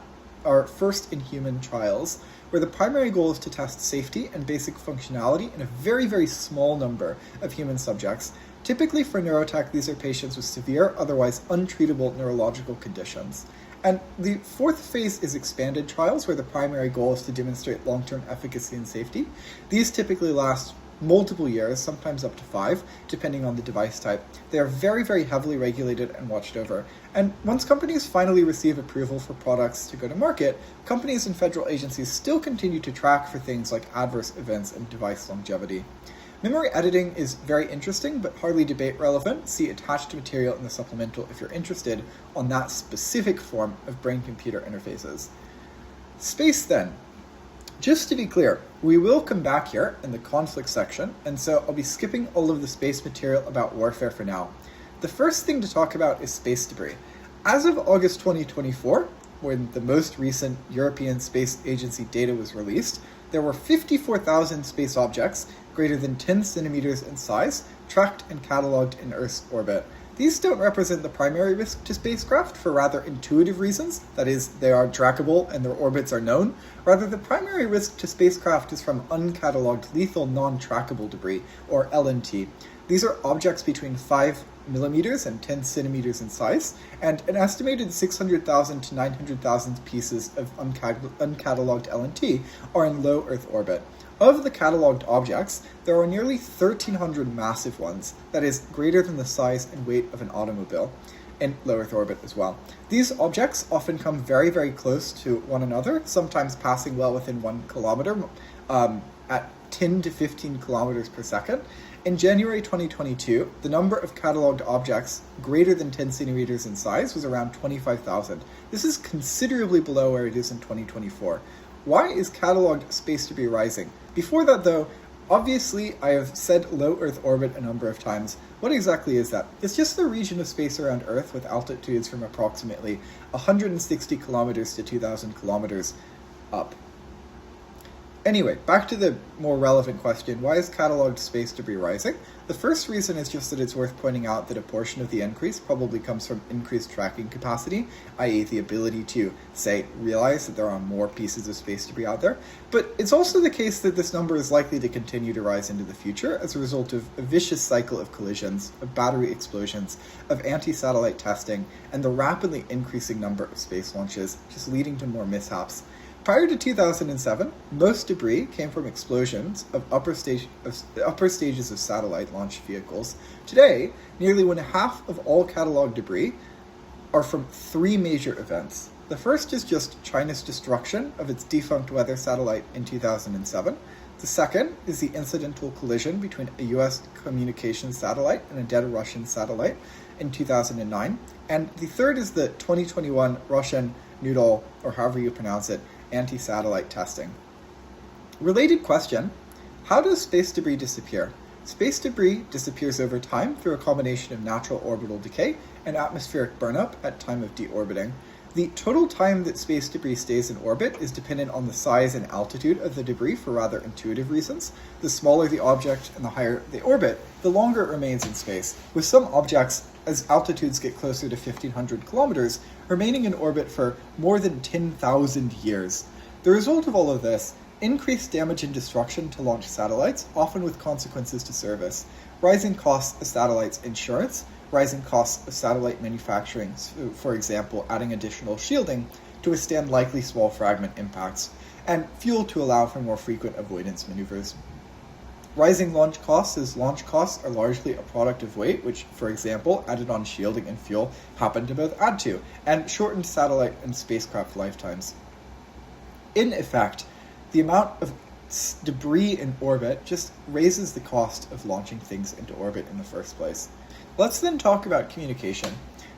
are first in human trials, where the primary goal is to test safety and basic functionality in a very, very small number of human subjects. Typically for neurotech, these are patients with severe, otherwise untreatable neurological conditions. And the fourth phase is expanded trials, where the primary goal is to demonstrate long-term efficacy and safety. These typically last multiple years, sometimes up to 5, depending on the device type. They are very, very heavily regulated and watched over. And once companies finally receive approval for products to go to market, companies and federal agencies still continue to track for things like adverse events and device longevity. Memory editing is very interesting, but hardly debate relevant. See attached material in the supplemental if you're interested on that specific form of brain-computer interfaces. Space, then. Just to be clear, we will come back here in the conflict section, and so I'll be skipping all of the space material about warfare for now. The first thing to talk about is space debris. As of August 2024, when the most recent European Space Agency data was released, there were 54,000 space objects greater than 10 centimeters in size, tracked and cataloged in Earth's orbit. These don't represent the primary risk to spacecraft for rather intuitive reasons, that is, they are trackable and their orbits are known. Rather, the primary risk to spacecraft is from uncatalogued lethal non-trackable debris, or LNT. These are objects between 5 millimeters and 10 centimeters in size, and an estimated 600,000 to 900,000 pieces of uncatalogued LNT are in low Earth orbit. Of the catalogued objects, there are nearly 1,300 massive ones, that is, greater than the size and weight of an automobile, in low Earth orbit as well. These objects often come very, very close to one another, sometimes passing well within 1 kilometer, at 10 to 15 kilometers per second. In January 2022, the number of catalogued objects greater than 10 centimeters in size was around 25,000. This is considerably below where it is in 2024. Why is catalogued space debris rising? Before that, though, obviously I have said low Earth orbit a number of times. What exactly is that? It's just the region of space around Earth with altitudes from approximately 160 kilometers to 2,000 kilometers up. Anyway, back to the more relevant question, why is catalogued space debris rising? The first reason is just that it's worth pointing out that a portion of the increase probably comes from increased tracking capacity, i.e. the ability to, say, realize that there are more pieces of space debris out there. But it's also the case that this number is likely to continue to rise into the future as a result of a vicious cycle of collisions, of battery explosions, of anti-satellite testing, and the rapidly increasing number of space launches, just leading to more mishaps. Prior to 2007, most debris came from explosions of upper stages of satellite launch vehicles. Today, nearly 1/2 of all catalogued debris are from 3 major events. The first is just China's destruction of its defunct weather satellite in 2007. The second is the incidental collision between a US communications satellite and a dead Russian satellite in 2009. And the third is the 2021 Russian Noodle, or however you pronounce it, anti-satellite testing. Related question, how does space debris disappear? Space debris disappears over time through a combination of natural orbital decay and atmospheric burnup at time of deorbiting. The total time that space debris stays in orbit is dependent on the size and altitude of the debris for rather intuitive reasons. The smaller the object and the higher the orbit, the longer it remains in space, with some objects, as altitudes get closer to 1,500 kilometers, remaining in orbit for more than 10,000 years. The result of all of this, increased damage and destruction to launch satellites, often with consequences to service, rising costs of satellites' insurance, rising costs of satellite manufacturing, so for example, adding additional shielding to withstand likely small fragment impacts, and fuel to allow for more frequent avoidance maneuvers. Rising launch costs, as launch costs are largely a product of weight, which, for example, added on shielding and fuel happen to both add to, and shortened satellite and spacecraft lifetimes. In effect, the amount of debris in orbit just raises the cost of launching things into orbit in the first place. Let's then talk about communication.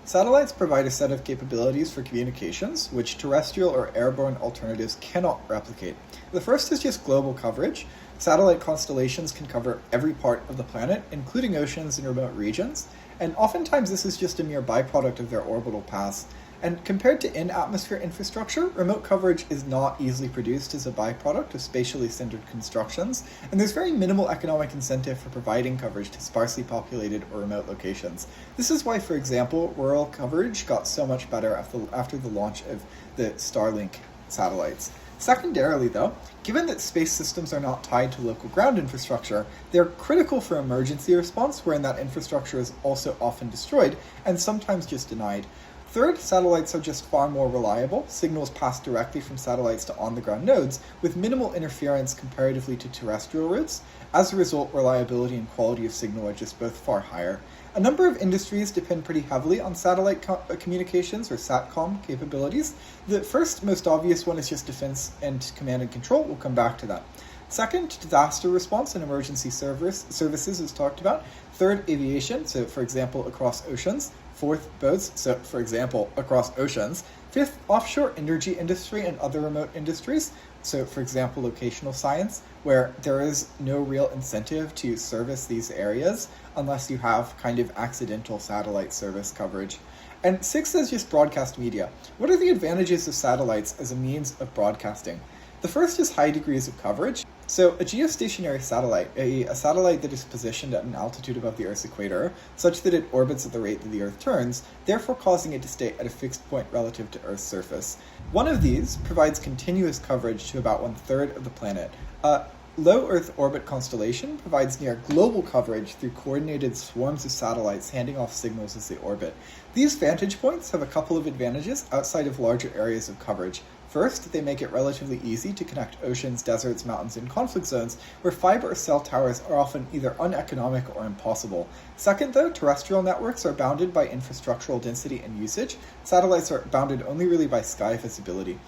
Satellites provide a set of capabilities for communications, which terrestrial or airborne alternatives cannot replicate. The first is just global coverage. Satellite constellations can cover every part of the planet, including oceans and remote regions, and oftentimes this is just a mere byproduct of their orbital paths. And compared to in-atmosphere infrastructure, remote coverage is not easily produced as a byproduct of spatially centered constructions, and there's very minimal economic incentive for providing coverage to sparsely populated or remote locations. This is why, for example, rural coverage got so much better after the launch of the Starlink satellites. Secondarily, though, given that space systems are not tied to local ground infrastructure, they're critical for emergency response, wherein that infrastructure is also often destroyed and sometimes just denied. Third, satellites are just far more reliable. Signals pass directly from satellites to on-the-ground nodes with minimal interference comparatively to terrestrial routes. As a result, reliability and quality of signal are just both far higher. A number of industries depend pretty heavily on satellite communications or SATCOM capabilities. The first, most obvious one is just defense and command and control. We'll come back to that. Second, disaster response and emergency services is talked about. Third, aviation, so for example, across oceans. Fourth, boats, so for example, across oceans. Fifth, offshore energy industry and other remote industries, so for example, locational science, where there is no real incentive to service these areas unless you have kind of accidental satellite service coverage. And sixth is just broadcast media. What are the advantages of satellites as a means of broadcasting? The first is high degrees of coverage. So a geostationary satellite, a satellite that is positioned at an altitude above the Earth's equator, such that it orbits at the rate that the Earth turns, therefore causing it to stay at a fixed point relative to Earth's surface. One of these provides continuous coverage to about 1/3 of the planet. A low Earth orbit constellation provides near global coverage through coordinated swarms of satellites handing off signals as they orbit. These vantage points have a couple of advantages outside of larger areas of coverage. First, they make it relatively easy to connect oceans, deserts, mountains, and conflict zones where fiber or cell towers are often either uneconomic or impossible. Second, though, terrestrial networks are bounded by infrastructural density and usage. Satellites are bounded only really by sky visibility.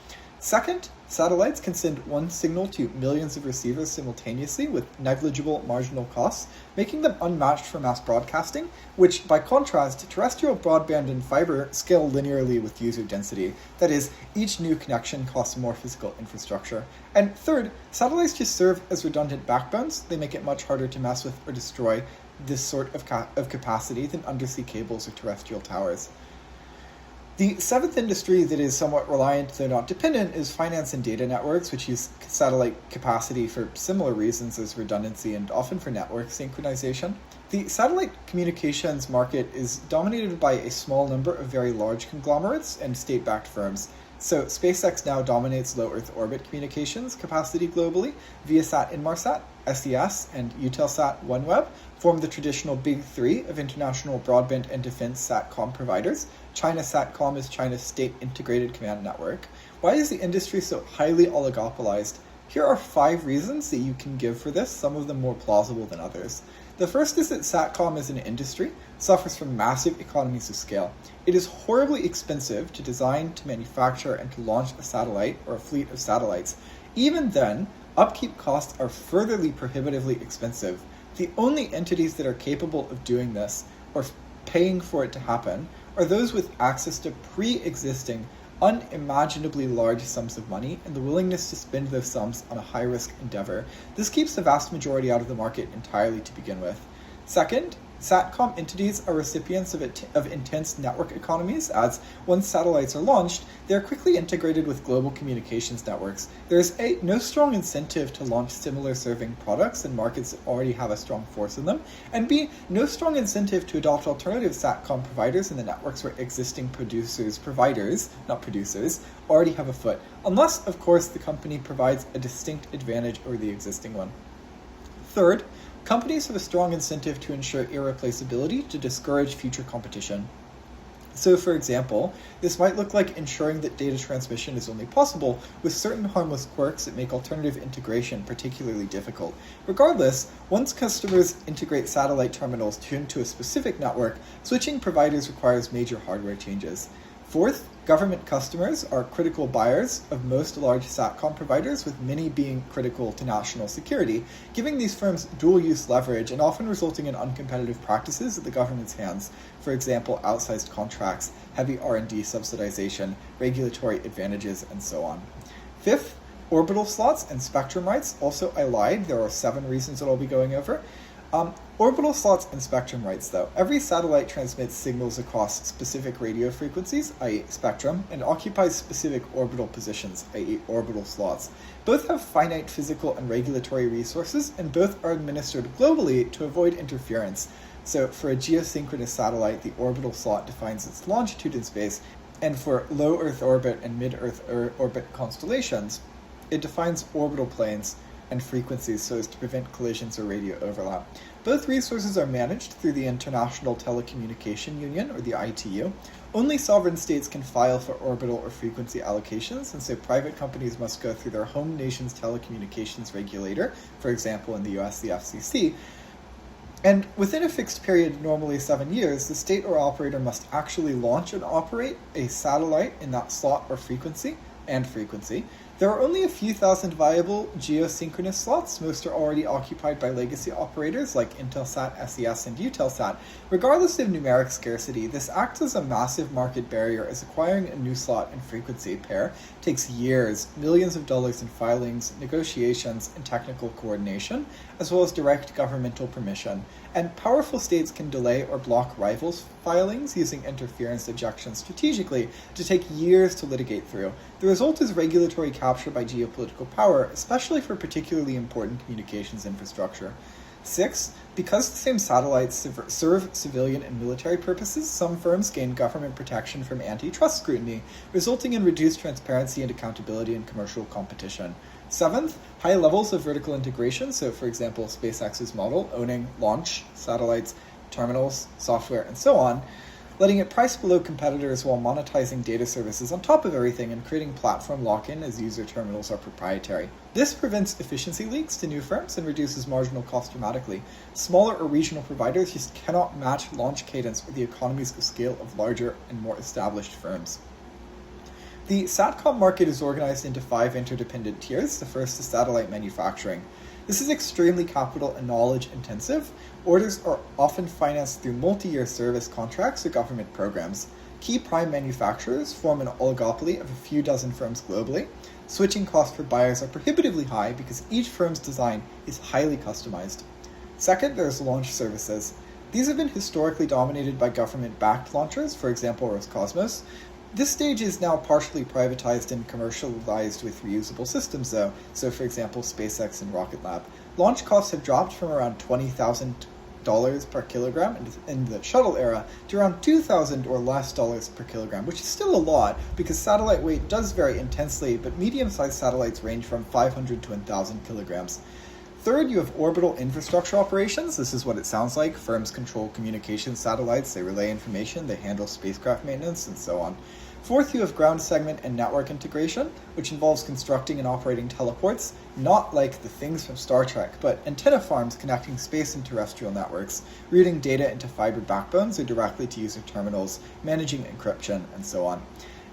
Second, satellites can send one signal to millions of receivers simultaneously with negligible marginal costs, making them unmatched for mass broadcasting, which, by contrast, terrestrial broadband and fiber scale linearly with user density. That is, each new connection costs more physical infrastructure. And third, satellites just serve as redundant backbones. They make it much harder to mess with or destroy this sort of capacity than undersea cables or terrestrial towers. The seventh industry that is somewhat reliant, though not dependent, is finance and data networks, which use satellite capacity for similar reasons as redundancy and often for network synchronization. The satellite communications market is dominated by a small number of very large conglomerates and state-backed firms. So SpaceX now dominates low Earth orbit communications capacity globally. Viasat Inmarsat, SES, and Eutelsat OneWeb form the traditional big three of international broadband and defense SATCOM providers. China SATCOM is China's state integrated command network. Why is the industry so highly oligopolized? Here are 5 reasons that you can give for this, some of them more plausible than others. The first is that SATCOM as an industry suffers from massive economies of scale. It is horribly expensive to design, to manufacture, and to launch a satellite or a fleet of satellites. Even then, upkeep costs are furtherly prohibitively expensive. The only entities that are capable of doing this, or paying for it to happen, are those with access to pre-existing, unimaginably large sums of money and the willingness to spend those sums on a high-risk endeavor. This keeps the vast majority out of the market entirely to begin with. Second, SATCOM entities are recipients of intense network economies, as once satellites are launched, they are quickly integrated with global communications networks. There is A, no strong incentive to launch similar serving products in markets that already have a strong force in them, and B, no strong incentive to adopt alternative SATCOM providers in the networks where existing providers, already have a foot, unless, of course, the company provides a distinct advantage over the existing one. Third, Companies have a strong incentive to ensure irreplaceability to discourage future competition. So, for example, this might look like ensuring that data transmission is only possible with certain harmless quirks that make alternative integration particularly difficult. Regardless, once customers integrate satellite terminals tuned to a specific network, switching providers requires major hardware changes. Fourth, government customers are critical buyers of most large SATCOM providers, with many being critical to national security, giving these firms dual-use leverage and often resulting in uncompetitive practices at the government's hands. For example, outsized contracts, heavy R&D subsidization, regulatory advantages, and so on. Fifth, orbital slots and spectrum rights. Also, I lied. There are 7 reasons that I'll be going over. Orbital slots and spectrum rights, though. Every satellite transmits signals across specific radio frequencies, i.e. spectrum, and occupies specific orbital positions, i.e. orbital slots. Both have finite physical and regulatory resources, and both are administered globally to avoid interference. So for a geosynchronous satellite, the orbital slot defines its longitude in space, and for low Earth orbit and mid-Earth orbit constellations, it defines orbital planes and frequencies so as to prevent collisions or radio overlap. Both resources are managed through the International Telecommunication Union, or the ITU. Only sovereign states can file for orbital or frequency allocations, and so private companies must go through their home nation's telecommunications regulator, for example in the US, the FCC. And within a fixed period, normally 7 years, the state or operator must actually launch and operate a satellite in that slot or frequency. There are only a few thousand viable geosynchronous slots. Most are already occupied by legacy operators like Intelsat, SES, and Eutelsat. Regardless of numeric scarcity, this acts as a massive market barrier, as acquiring a new slot and frequency pair takes years, millions of dollars in filings, negotiations, and technical coordination, as well as direct governmental permission. And powerful states can delay or block rivals' filings using interference ejection strategically to take years to litigate through. The result is regulatory capture by geopolitical power, especially for particularly important communications infrastructure. 6. Because the same satellites serve civilian and military purposes, some firms gain government protection from antitrust scrutiny, resulting in reduced transparency and accountability in commercial competition. 7th, high levels of vertical integration, so for example SpaceX's model, owning launch, satellites, terminals, software, and so on, letting it price below competitors while monetizing data services on top of everything and creating platform lock-in as user terminals are proprietary. This prevents efficiency leaks to new firms and reduces marginal cost dramatically. Smaller or regional providers just cannot match launch cadence or the economies of scale of larger and more established firms. The SATCOM market is organized into 5 interdependent tiers. The first is satellite manufacturing. This is extremely capital and knowledge intensive. Orders are often financed through multi-year service contracts or government programs. Key prime manufacturers form an oligopoly of a few dozen firms globally. Switching costs for buyers are prohibitively high because each firm's design is highly customized. Second, there's launch services. These have been historically dominated by government-backed launchers, for example Roscosmos. This stage is now partially privatized and commercialized with reusable systems, though, so for example SpaceX and Rocket Lab. Launch costs have dropped from around $20,000 per kilogram in the shuttle era to around $2,000 or less per kilogram, which is still a lot because satellite weight does vary intensely, but medium-sized satellites range from 500 to 1,000 kilograms. Third, you have orbital infrastructure operations. This is what it sounds like. Firms control communication satellites, they relay information, they handle spacecraft maintenance, and so on. Fourth, you have ground segment and network integration, which involves constructing and operating teleports, not like the things from Star Trek, but antenna farms connecting space and terrestrial networks, routing data into fiber backbones or directly to user terminals, managing encryption, and so on.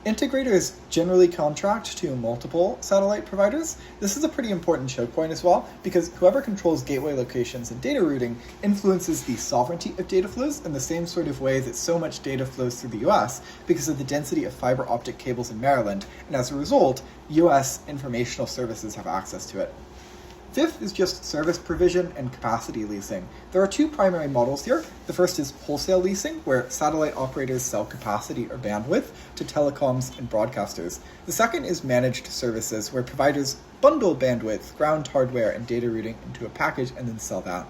Integrators generally contract to multiple satellite providers. This is a pretty important choke point as well, because whoever controls gateway locations and data routing influences the sovereignty of data flows in the same sort of way that so much data flows through the US because of the density of fiber optic cables in Maryland, and as a result, US informational services have access to it. Fifth is just service provision and capacity leasing. There are 2 primary models here. The first is wholesale leasing, where satellite operators sell capacity or bandwidth to telecoms and broadcasters. The second is managed services, where providers bundle bandwidth, ground hardware, and data routing into a package and then sell that.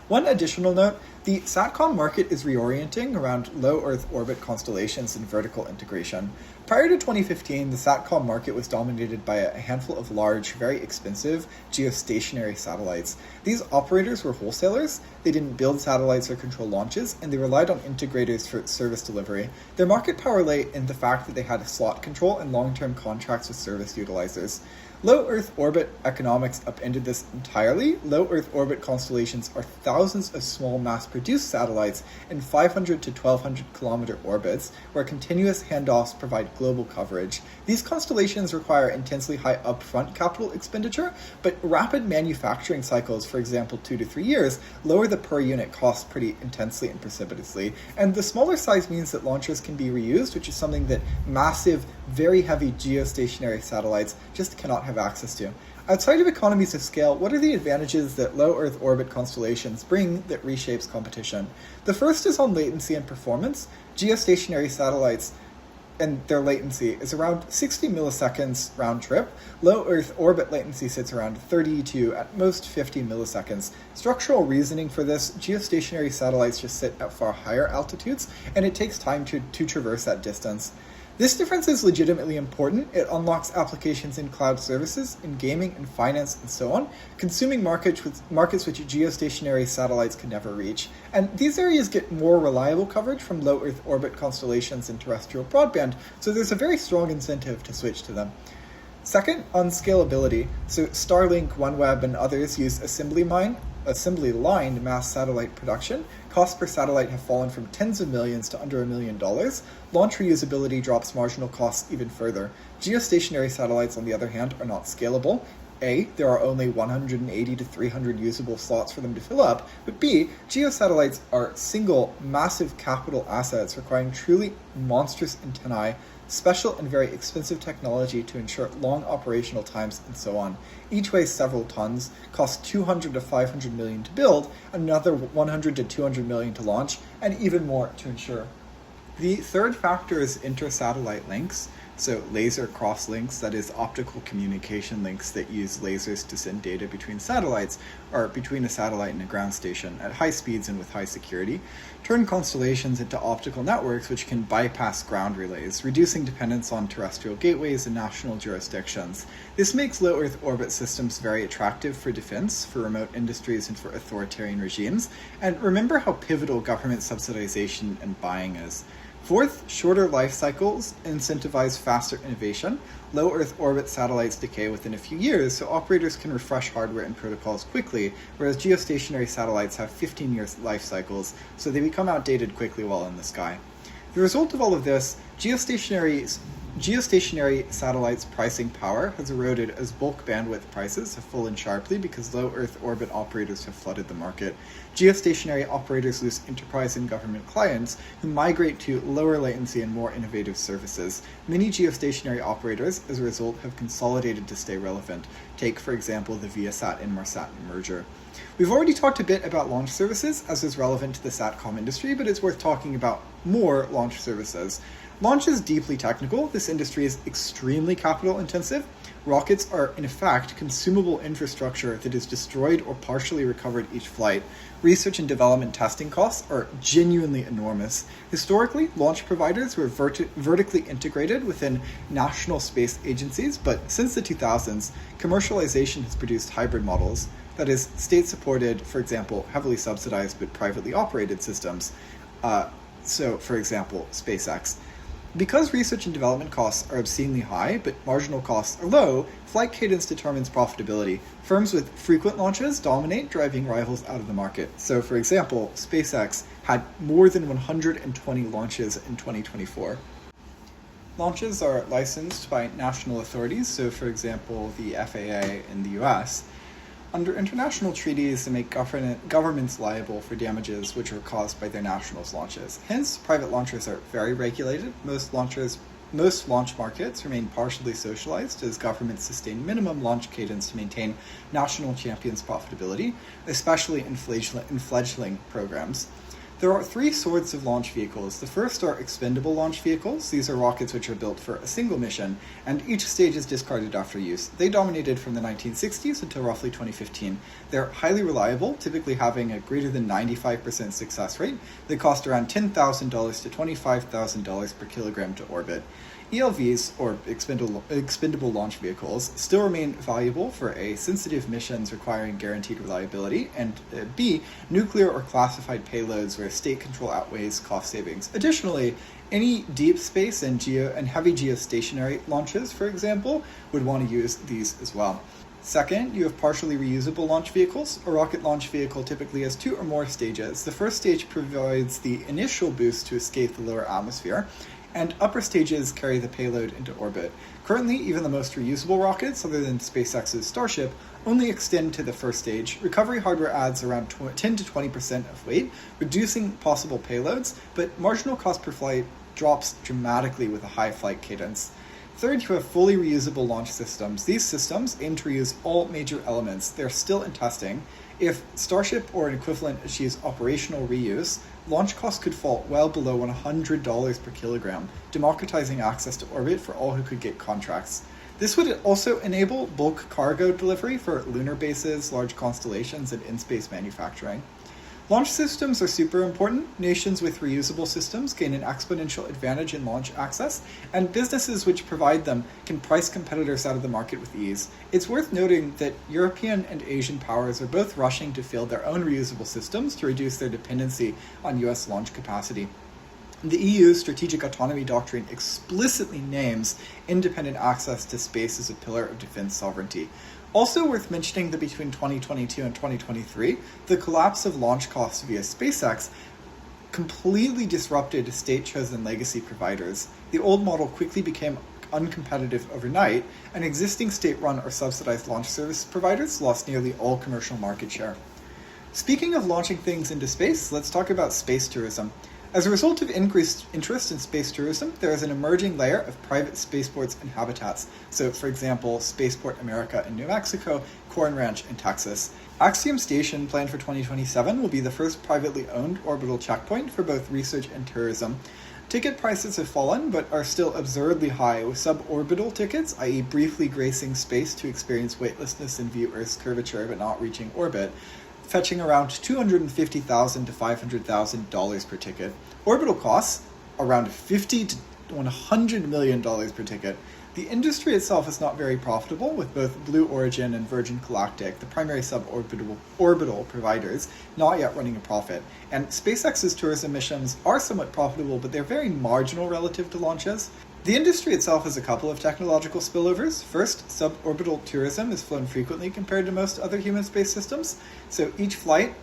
One additional note, The SATCOM market is reorienting around low Earth orbit constellations and vertical integration. Prior to 2015, the SATCOM market was dominated by a handful of large, very expensive geostationary satellites. These operators were wholesalers, they didn't build satellites or control launches, and they relied on integrators for service delivery. Their market power lay in the fact that they had slot control and long-term contracts with service utilizers. Low Earth orbit economics upended this entirely. Low Earth orbit constellations are thousands of small mass-produced satellites in 500 to 1200 kilometer orbits, where continuous handoffs provide global coverage. These constellations require intensely high upfront capital expenditure, but rapid manufacturing cycles, for example 2 to 3 years, lower the per unit cost pretty intensely and precipitously. And the smaller size means that launchers can be reused, which is something that massive, very heavy geostationary satellites just cannot have access to. Outside of economies of scale, what are the advantages that low Earth orbit constellations bring that reshapes competition? The first is on latency and performance. Geostationary satellites and their latency is around 60 milliseconds round trip. Low Earth orbit latency sits around 30 to at most 50 milliseconds. Structural reasoning for this, geostationary satellites just sit at far higher altitudes, and it takes time to traverse that distance. This difference is legitimately important. It unlocks applications in cloud services, in gaming, in finance, and so on, consuming markets which geostationary satellites can never reach. And these areas get more reliable coverage from low Earth orbit constellations and terrestrial broadband, so there's a very strong incentive to switch to them. Second, on scalability. So Starlink, OneWeb, and others use assembly-line mass satellite production. Costs per satellite have fallen from tens of millions to under $1 million. Launch reusability drops marginal costs even further. Geostationary satellites, on the other hand, are not scalable. A, there are only 180 to 300 usable slots for them to fill up, but B, geosatellites are single, massive capital assets requiring truly monstrous antennae, special and very expensive technology to ensure long operational times, and so on. Each weighs several tons, costs 200 to 500 million to build, another 100 to 200 million to launch, and even more to ensure. The third factor is inter-satellite links. So laser cross-links, that is optical communication links that use lasers to send data between satellites, or between a satellite and a ground station at high speeds and with high security, turn constellations into optical networks which can bypass ground relays, reducing dependence on terrestrial gateways and national jurisdictions. This makes low Earth orbit systems very attractive for defense, for remote industries, and for authoritarian regimes. And remember how pivotal government subsidization and buying is. Fourth, shorter life cycles incentivize faster innovation. Low Earth orbit satellites decay within a few years, so operators can refresh hardware and protocols quickly, whereas geostationary satellites have 15-year life cycles, so they become outdated quickly while in the sky. The result of all of this, geostationary satellites' pricing power has eroded as bulk bandwidth prices have fallen sharply because low Earth orbit operators have flooded the market. Geostationary operators lose enterprise and government clients who migrate to lower latency and more innovative services. Many geostationary operators, as a result, have consolidated to stay relevant. Take, for example, the Viasat and Inmarsat merger. We've already talked a bit about launch services, as is relevant to the SATCOM industry, but it's worth talking about more launch services. Launch is deeply technical. This industry is extremely capital intensive. Rockets are, in fact, consumable infrastructure that is destroyed or partially recovered each flight. Research and development testing costs are genuinely enormous. Historically, launch providers were vertically integrated within national space agencies, but since the 2000s, commercialization has produced hybrid models. That is, state-supported, for example, heavily subsidized but privately operated systems. So, for example, SpaceX. Because research and development costs are obscenely high, but marginal costs are low, flight cadence determines profitability. Firms with frequent launches dominate, driving rivals out of the market. So, for example, SpaceX had more than 120 launches in 2024. Launches are licensed by national authorities, so for example, the FAA in the US. Under international treaties, they make governments liable for damages which are caused by their nationals' launches. Hence, private launchers are very regulated. Most launch markets remain partially socialized as governments sustain minimum launch cadence to maintain national champions' profitability, especially in fledgling programs. There are three sorts of launch vehicles. The first are expendable launch vehicles. These are rockets which are built for a single mission, and each stage is discarded after use. They dominated from the 1960s until roughly 2015. They're highly reliable, typically having a greater than 95% success rate. They cost around $10,000 to $25,000 per kilogram to orbit. ELVs, or expendable launch vehicles, still remain valuable for A, sensitive missions requiring guaranteed reliability, and B, nuclear or classified payloads where state control outweighs cost savings. Additionally, any deep space and heavy geostationary launches, for example, would want to use these as well. Second, you have partially reusable launch vehicles. A rocket launch vehicle typically has two or more stages. The first stage provides the initial boost to escape the lower atmosphere, and upper stages carry the payload into orbit. Currently, even the most reusable rockets, other than SpaceX's Starship, only extend to the first stage. Recovery hardware adds around 10 to 20% of weight, reducing possible payloads, but marginal cost per flight drops dramatically with a high flight cadence. Third, you have fully reusable launch systems. These systems aim to reuse all major elements. They're still in testing. If Starship or an equivalent achieves operational reuse, launch costs could fall well below $100 per kilogram, democratizing access to orbit for all who could get contracts. This would also enable bulk cargo delivery for lunar bases, large constellations, and in-space manufacturing. Launch systems are super important. Nations with reusable systems gain an exponential advantage in launch access, and businesses which provide them can price competitors out of the market with ease. It's worth noting that European and Asian powers are both rushing to field their own reusable systems to reduce their dependency on US launch capacity. The EU's Strategic Autonomy Doctrine explicitly names independent access to space as a pillar of defense sovereignty. Also worth mentioning that between 2022 and 2023, the collapse of launch costs via SpaceX completely disrupted state-chosen legacy providers. The old model quickly became uncompetitive overnight, and existing state-run or subsidized launch service providers lost nearly all commercial market share. Speaking of launching things into space, let's talk about space tourism. As a result of increased interest in space tourism, there is an emerging layer of private spaceports and habitats. So, for example, Spaceport America in New Mexico, Corn Ranch in Texas. Axiom Station, planned for 2027, will be the first privately owned orbital checkpoint for both research and tourism. Ticket prices have fallen, but are still absurdly high, with suborbital tickets, i.e. briefly gracing space to experience weightlessness and view Earth's curvature but not reaching orbit, fetching around $250,000 to $500,000 per ticket. Orbital costs around $50 to $100 million per ticket. The industry itself is not very profitable, with both Blue Origin and Virgin Galactic, the primary suborbital providers, not yet running a profit. And SpaceX's tourism missions are somewhat profitable, but they're very marginal relative to launches. The industry itself has a couple of technological spillovers. First, suborbital tourism is flown frequently compared to most other human space systems. So each flight,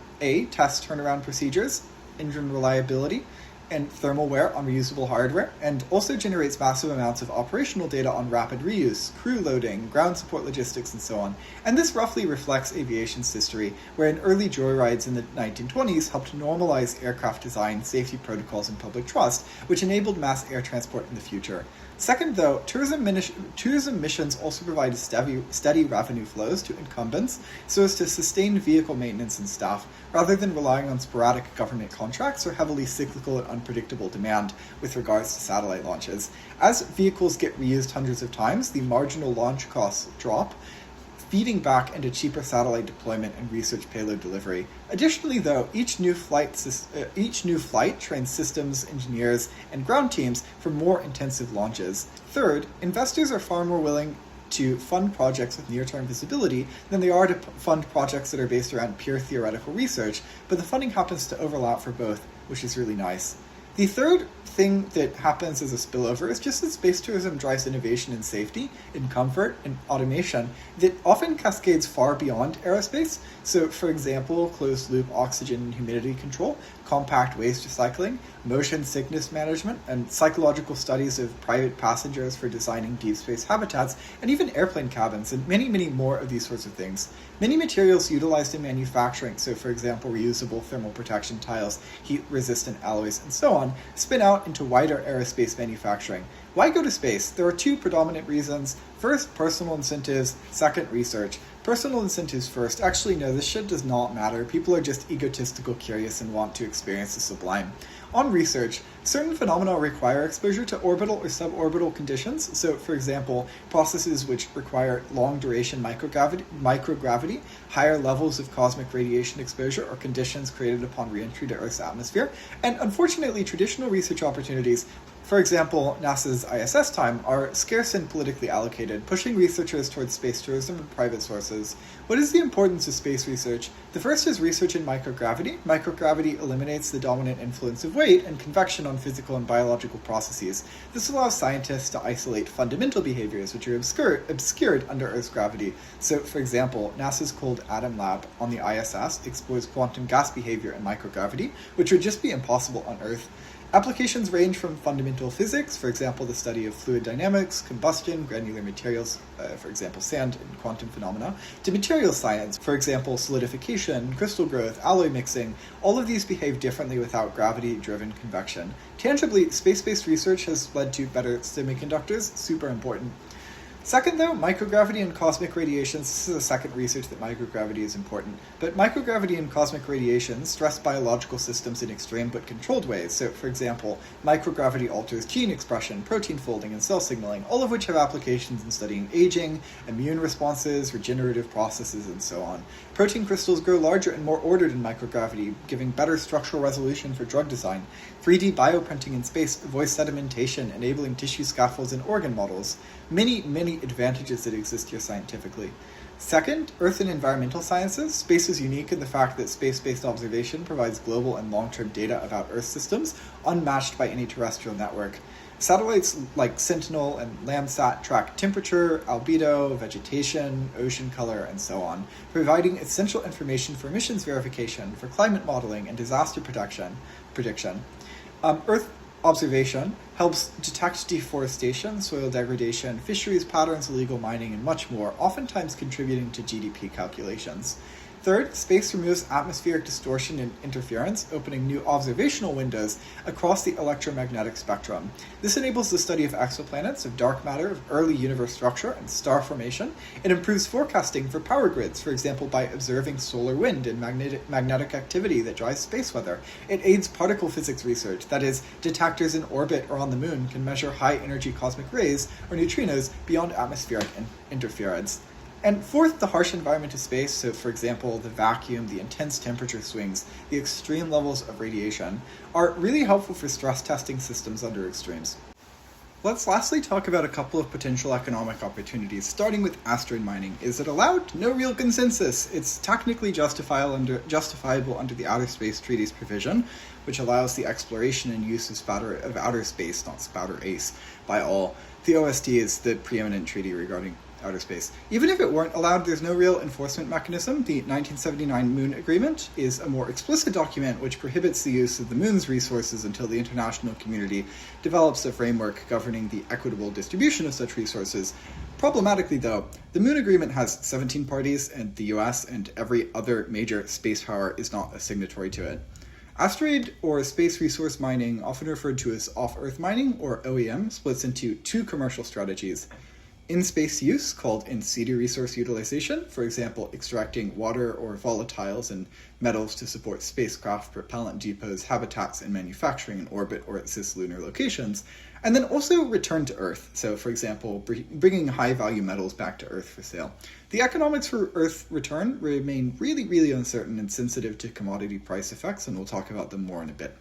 tests turnaround procedures, engine reliability, and thermal wear on reusable hardware, and also generates massive amounts of operational data on rapid reuse, crew loading, ground support logistics, and so on. And this roughly reflects aviation's history, wherein early joyrides in the 1920s helped normalize aircraft design, safety protocols, and public trust, which enabled mass air transport in the future. Second, though, tourism missions also provide steady revenue flows to incumbents so as to sustain vehicle maintenance and staff, rather than relying on sporadic government contracts or heavily cyclical and unpredictable demand with regards to satellite launches. As vehicles get reused hundreds of times, the marginal launch costs drop, feeding back into cheaper satellite deployment and research payload delivery. Additionally, though, each new flight trains systems, engineers, and ground teams for more intensive launches. Third, investors are far more willing to fund projects with near-term visibility than they are to fund projects that are based around pure theoretical research, but the funding happens to overlap for both, which is really nice. The third thing that happens as a spillover is just that space tourism drives innovation in safety, in comfort, and automation that often cascades far beyond aerospace. So, for example, closed-loop oxygen and humidity control, compact waste recycling, motion sickness management, and psychological studies of private passengers for designing deep space habitats, and even airplane cabins, and many, many more of these sorts of things. Many materials utilized in manufacturing, so for example reusable thermal protection tiles, heat-resistant alloys, and so on, spin out into wider aerospace manufacturing. Why go to space? There are two predominant reasons. First, personal incentives. Second, research. Personal incentives first. Actually, no, this shit does not matter. People are just egotistical curious and want to experience the sublime. On research, certain phenomena require exposure to orbital or suborbital conditions. So, for example, processes which require long-duration microgravity, higher levels of cosmic radiation exposure, or conditions created upon re-entry to Earth's atmosphere. And unfortunately, traditional research opportunities, for example, NASA's ISS time, are scarce and politically allocated, pushing researchers towards space tourism and private sources. What is the importance of space research? The first is research in microgravity. Microgravity eliminates the dominant influence of weight and convection on physical and biological processes. This allows scientists to isolate fundamental behaviors which are obscured under Earth's gravity. So, for example, NASA's Cold Atom Lab on the ISS explores quantum gas behavior in microgravity, which would just be impossible on Earth. Applications range from fundamental physics, for example, the study of fluid dynamics, combustion, granular materials, for example, sand and quantum phenomena, to materials science, for example, solidification, crystal growth, alloy mixing. All of these behave differently without gravity-driven convection. Tangibly, space-based research has led to better semiconductors, super important. Second, though, microgravity and cosmic radiations. This is the second research that microgravity is important. But microgravity and cosmic radiations stress biological systems in extreme but controlled ways. So, for example, microgravity alters gene expression, protein folding, and cell signaling, all of which have applications in studying aging, immune responses, regenerative processes, and so on. Protein crystals grow larger and more ordered in microgravity, giving better structural resolution for drug design. 3D bioprinting in space avoids sedimentation, enabling tissue scaffolds and organ models. Many advantages that exist here scientifically. Second, Earth and environmental sciences. Space is unique in the fact that space-based observation provides global and long-term data about Earth systems, unmatched by any terrestrial network. Satellites like Sentinel and Landsat track temperature, albedo, vegetation, ocean color, and so on, providing essential information for emissions verification, for climate modeling, and disaster prediction. Earth observation helps detect deforestation, soil degradation, fisheries patterns, illegal mining, and much more, oftentimes contributing to GDP calculations. Third, space removes atmospheric distortion and interference, opening new observational windows across the electromagnetic spectrum. This enables the study of exoplanets, of dark matter, of early universe structure, and star formation. It improves forecasting for power grids, for example, by observing solar wind and magnetic activity that drives space weather. It aids particle physics research, that is, detectors in orbit or on the moon can measure high-energy cosmic rays or neutrinos beyond atmospheric interference. And fourth, the harsh environment of space, so for example, the vacuum, the intense temperature swings, the extreme levels of radiation, are really helpful for stress testing systems under extremes. Let's lastly talk about a couple of potential economic opportunities, starting with asteroid mining. Is it allowed? No real consensus. It's technically justifiable under the Outer Space Treaty's provision, which allows the exploration and use of outer space, not spouter ace, by all. The OST is the preeminent treaty regarding outer space. Even if it weren't allowed, there's no real enforcement mechanism. The 1979 Moon Agreement is a more explicit document which prohibits the use of the Moon's resources until the international community develops a framework governing the equitable distribution of such resources. Problematically, though, the Moon Agreement has 17 parties, and the US and every other major space power is not a signatory to it. Asteroid or space resource mining, often referred to as off-Earth mining, or OEM, splits into two commercial strategies. In-space use, called in-situ resource utilization, for example, extracting water or volatiles and metals to support spacecraft, propellant depots, habitats, and manufacturing in orbit or at cislunar locations, and then also return to Earth, so for example, bringing high-value metals back to Earth for sale. The economics for Earth return remain really uncertain and sensitive to commodity price effects, and we'll talk about them more in a bit.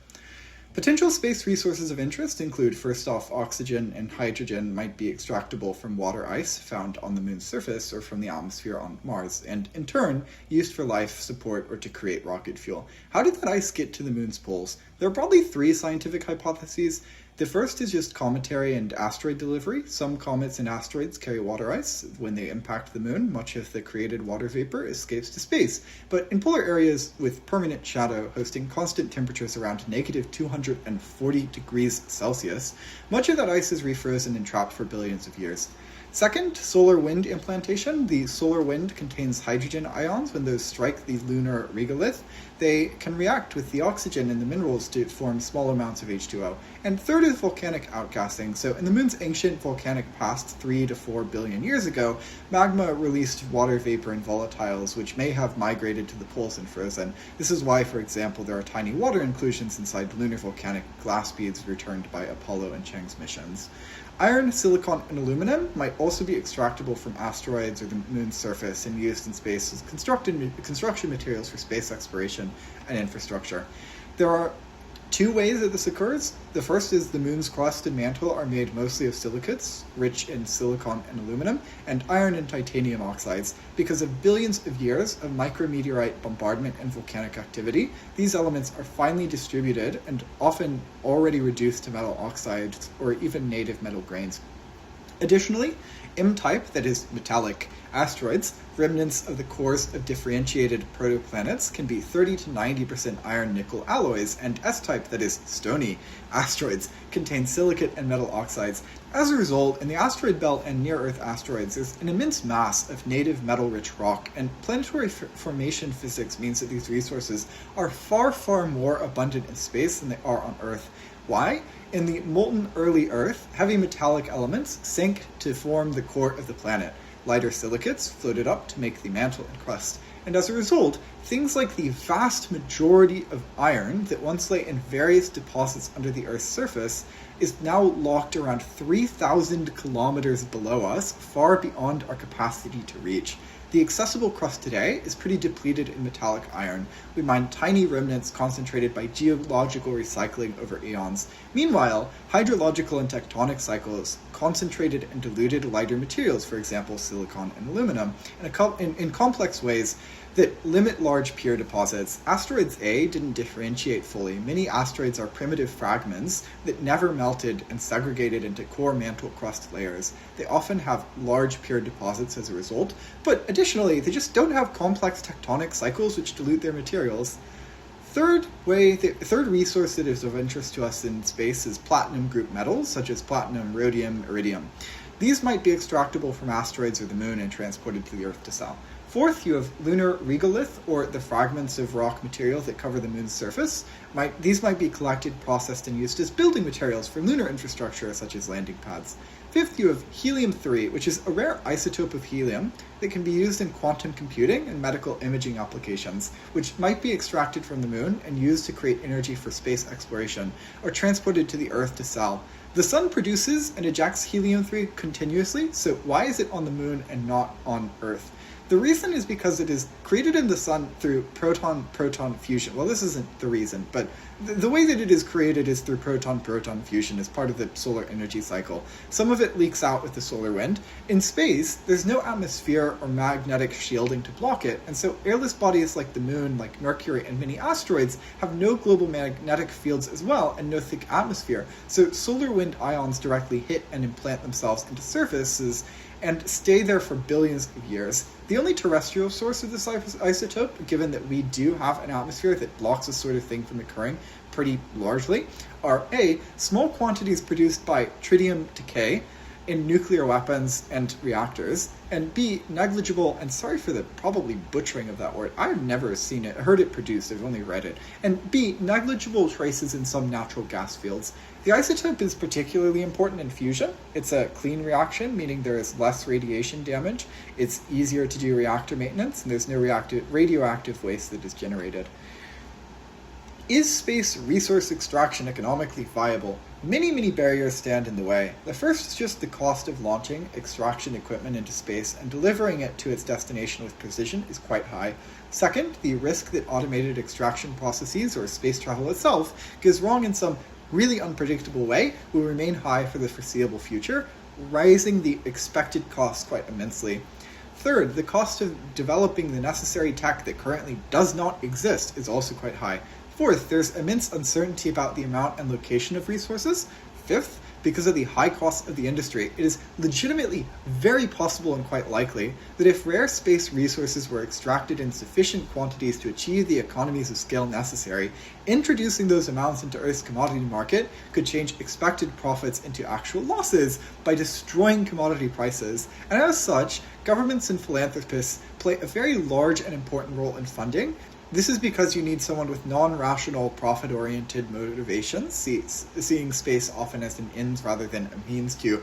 Potential space resources of interest include, first off, oxygen and hydrogen might be extractable from water ice found on the Moon's surface or from the atmosphere on Mars, and in turn, used for life support or to create rocket fuel. How did that ice get to the Moon's poles? There are probably three scientific hypotheses. The first is just cometary and asteroid delivery. Some comets and asteroids carry water ice. When they impact the Moon, much of the created water vapor escapes to space. But in polar areas with permanent shadow hosting constant temperatures around negative 240 degrees Celsius, much of that ice is refrozen and trapped for billions of years. Second, solar wind implantation. The solar wind contains hydrogen ions. When those strike the lunar regolith, they can react with the oxygen in the minerals to form small amounts of H2O. And third is volcanic outgassing. So in the moon's ancient volcanic past 3 to 4 billion years ago, magma released water vapor and volatiles, which may have migrated to the poles and frozen. This is why, for example, there are tiny water inclusions inside lunar volcanic glass beads returned by Apollo and Chang's missions. Iron, silicon, and aluminum might also be extractable from asteroids or the moon's surface and used in space as construction materials for space exploration and infrastructure. There are two ways that this occurs. The first is the moon's crust and mantle are made mostly of silicates, rich in silicon and aluminum, and iron and titanium oxides. Because of billions of years of micrometeorite bombardment and volcanic activity, these elements are finely distributed and often already reduced to metal oxides or even native metal grains. Additionally, M-type, that is metallic, asteroids, remnants of the cores of differentiated protoplanets, can be 30 to 90% iron-nickel alloys, and S-type, that is stony, asteroids, contain silicate and metal oxides. As a result, in the asteroid belt and near-Earth asteroids, there's an immense mass of native metal-rich rock, and planetary formation physics means that these resources are far, far more abundant in space than they are on Earth. Why? In the molten early Earth, heavy metallic elements sank to form the core of the planet. Lighter silicates floated up to make the mantle and crust. And as a result, things like the vast majority of iron that once lay in various deposits under the Earth's surface is now locked around 3,000 kilometers below us, far beyond our capacity to reach. The accessible crust today is pretty depleted in metallic iron. We mine tiny remnants concentrated by geological recycling over eons. Meanwhile, hydrological and tectonic cycles concentrated and diluted lighter materials, for example silicon and aluminum, in complex ways that limit large pure deposits. Asteroids A didn't differentiate fully. Many asteroids are primitive fragments that never melted and segregated into core mantle crust layers. They often have large pure deposits as a result, but additionally, they just don't have complex tectonic cycles which dilute their materials. The third resource that is of interest to us in space is platinum group metals, such as platinum, rhodium, iridium. These might be extractable from asteroids or the moon and transported to the Earth to sell. Fourth, you have lunar regolith, or the fragments of rock material that cover the moon's surface. These might be collected, processed, and used as building materials for lunar infrastructure, such as landing pads. Fifth, you have helium-3, which is a rare isotope of helium that can be used in quantum computing and medical imaging applications, which might be extracted from the moon and used to create energy for space exploration, or transported to the Earth to sell. The sun produces and ejects helium-3 continuously, so why is it on the moon and not on Earth? The reason is because it is created in the sun through proton-proton fusion. Well, this isn't the reason, but the way that it is created is through proton-proton fusion as part of the solar energy cycle. Some of it leaks out with the solar wind. In space, there's no atmosphere or magnetic shielding to block it, and so airless bodies like the moon, like Mercury, and many asteroids have no global magnetic fields as well and no thick atmosphere. So solar wind ions directly hit and implant themselves into surfaces and stay there for billions of years. The only terrestrial source of this isotope, given that we do have an atmosphere that blocks this sort of thing from occurring pretty largely, are A, small quantities produced by tritium decay in nuclear weapons and reactors, and B, negligible, and sorry for the probably butchering of that word, I've never seen it, heard it produced, I've only read it, and B, negligible traces in some natural gas fields. The isotope is particularly important in fusion. It's a clean reaction, meaning there is less radiation damage, it's easier to do reactor maintenance, and there's no radioactive waste that is generated. Is space resource extraction economically viable? Many barriers stand in the way. The first is just the cost of launching extraction equipment into space and delivering it to its destination with precision is quite high. Second, the risk that automated extraction processes or space travel itself goes wrong in some really unpredictable way will remain high for the foreseeable future, raising the expected costs quite immensely. Third, the cost of developing the necessary tech that currently does not exist is also quite high. Fourth, there's immense uncertainty about the amount and location of resources. Fifth, because of the high costs of the industry, it is legitimately very possible and quite likely that if rare space resources were extracted in sufficient quantities to achieve the economies of scale necessary, introducing those amounts into Earth's commodity market could change expected profits into actual losses by destroying commodity prices. And as such, governments and philanthropists play a very large and important role in funding. This is because you need someone with non-rational, profit-oriented motivations, seeing space often as an ends rather than a means to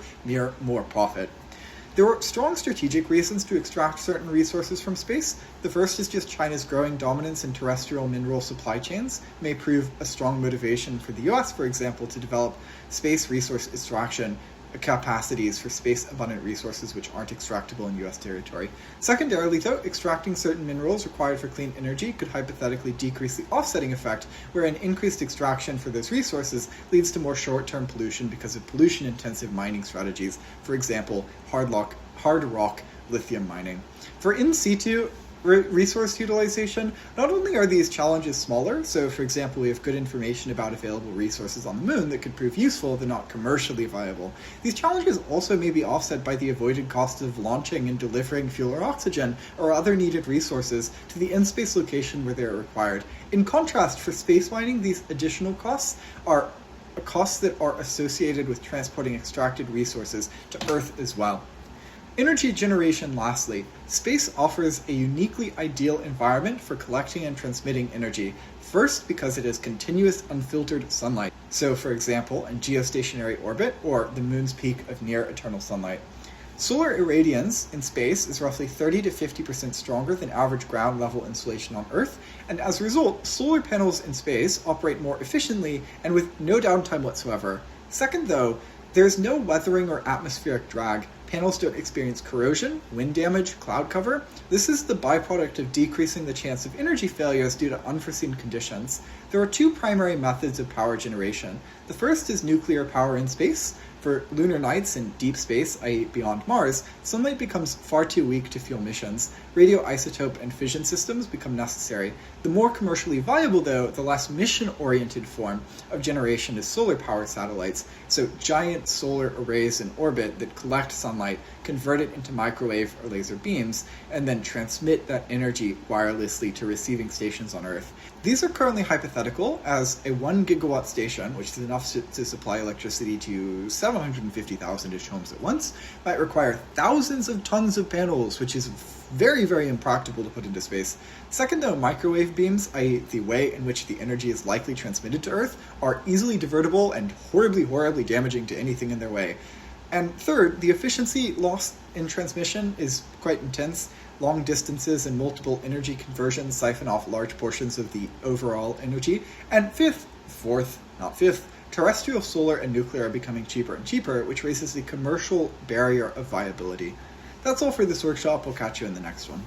more profit. There are strong strategic reasons to extract certain resources from space. The first is just China's growing dominance in terrestrial mineral supply chains may prove a strong motivation for the US, for example, to develop space resource extraction capacities for space-abundant resources which aren't extractable in US territory. Secondarily, though, extracting certain minerals required for clean energy could hypothetically decrease the offsetting effect, where an increased extraction for those resources leads to more short-term pollution because of pollution-intensive mining strategies, for example, hard rock lithium mining. For in situ resource utilization, not only are these challenges smaller, so for example we have good information about available resources on the moon that could prove useful though not commercially viable, these challenges also may be offset by the avoided costs of launching and delivering fuel or oxygen or other needed resources to the in-space location where they are required. In contrast, for space mining, these additional costs are costs that are associated with transporting extracted resources to Earth as well. Energy generation, lastly. Space offers a uniquely ideal environment for collecting and transmitting energy. First, because it has continuous unfiltered sunlight. So, for example, in geostationary orbit or the moon's peak of near-eternal sunlight. Solar irradiance in space is roughly 30 to 50% stronger than average ground-level insolation on Earth, and as a result, solar panels in space operate more efficiently and with no downtime whatsoever. Second, though, there is no weathering or atmospheric drag. Panels don't experience corrosion, wind damage, cloud cover. This is the byproduct of decreasing the chance of energy failures due to unforeseen conditions. There are two primary methods of power generation. The first is nuclear power in space. For lunar nights in deep space, i.e. beyond Mars, sunlight becomes far too weak to fuel missions. Radioisotope and fission systems become necessary. The more commercially viable, though, the less mission-oriented form of generation is solar power satellites, so giant solar arrays in orbit that collect sunlight, convert it into microwave or laser beams, and then transmit that energy wirelessly to receiving stations on Earth. These are currently hypothetical, as a 1 gigawatt station, which is enough to supply electricity to 750,000-ish homes at once, might require thousands of tons of panels, which is very, very impractical to put into space. Second, though, microwave beams, i.e. the way in which the energy is likely transmitted to Earth, are easily divertible and horribly, horribly damaging to anything in their way. And third, the efficiency loss in transmission is quite intense. Long distances and multiple energy conversions siphon off large portions of the overall energy. And fourth, terrestrial, solar, and nuclear are becoming cheaper and cheaper, which raises the commercial barrier of viability. That's all for this workshop. We'll catch you in the next one.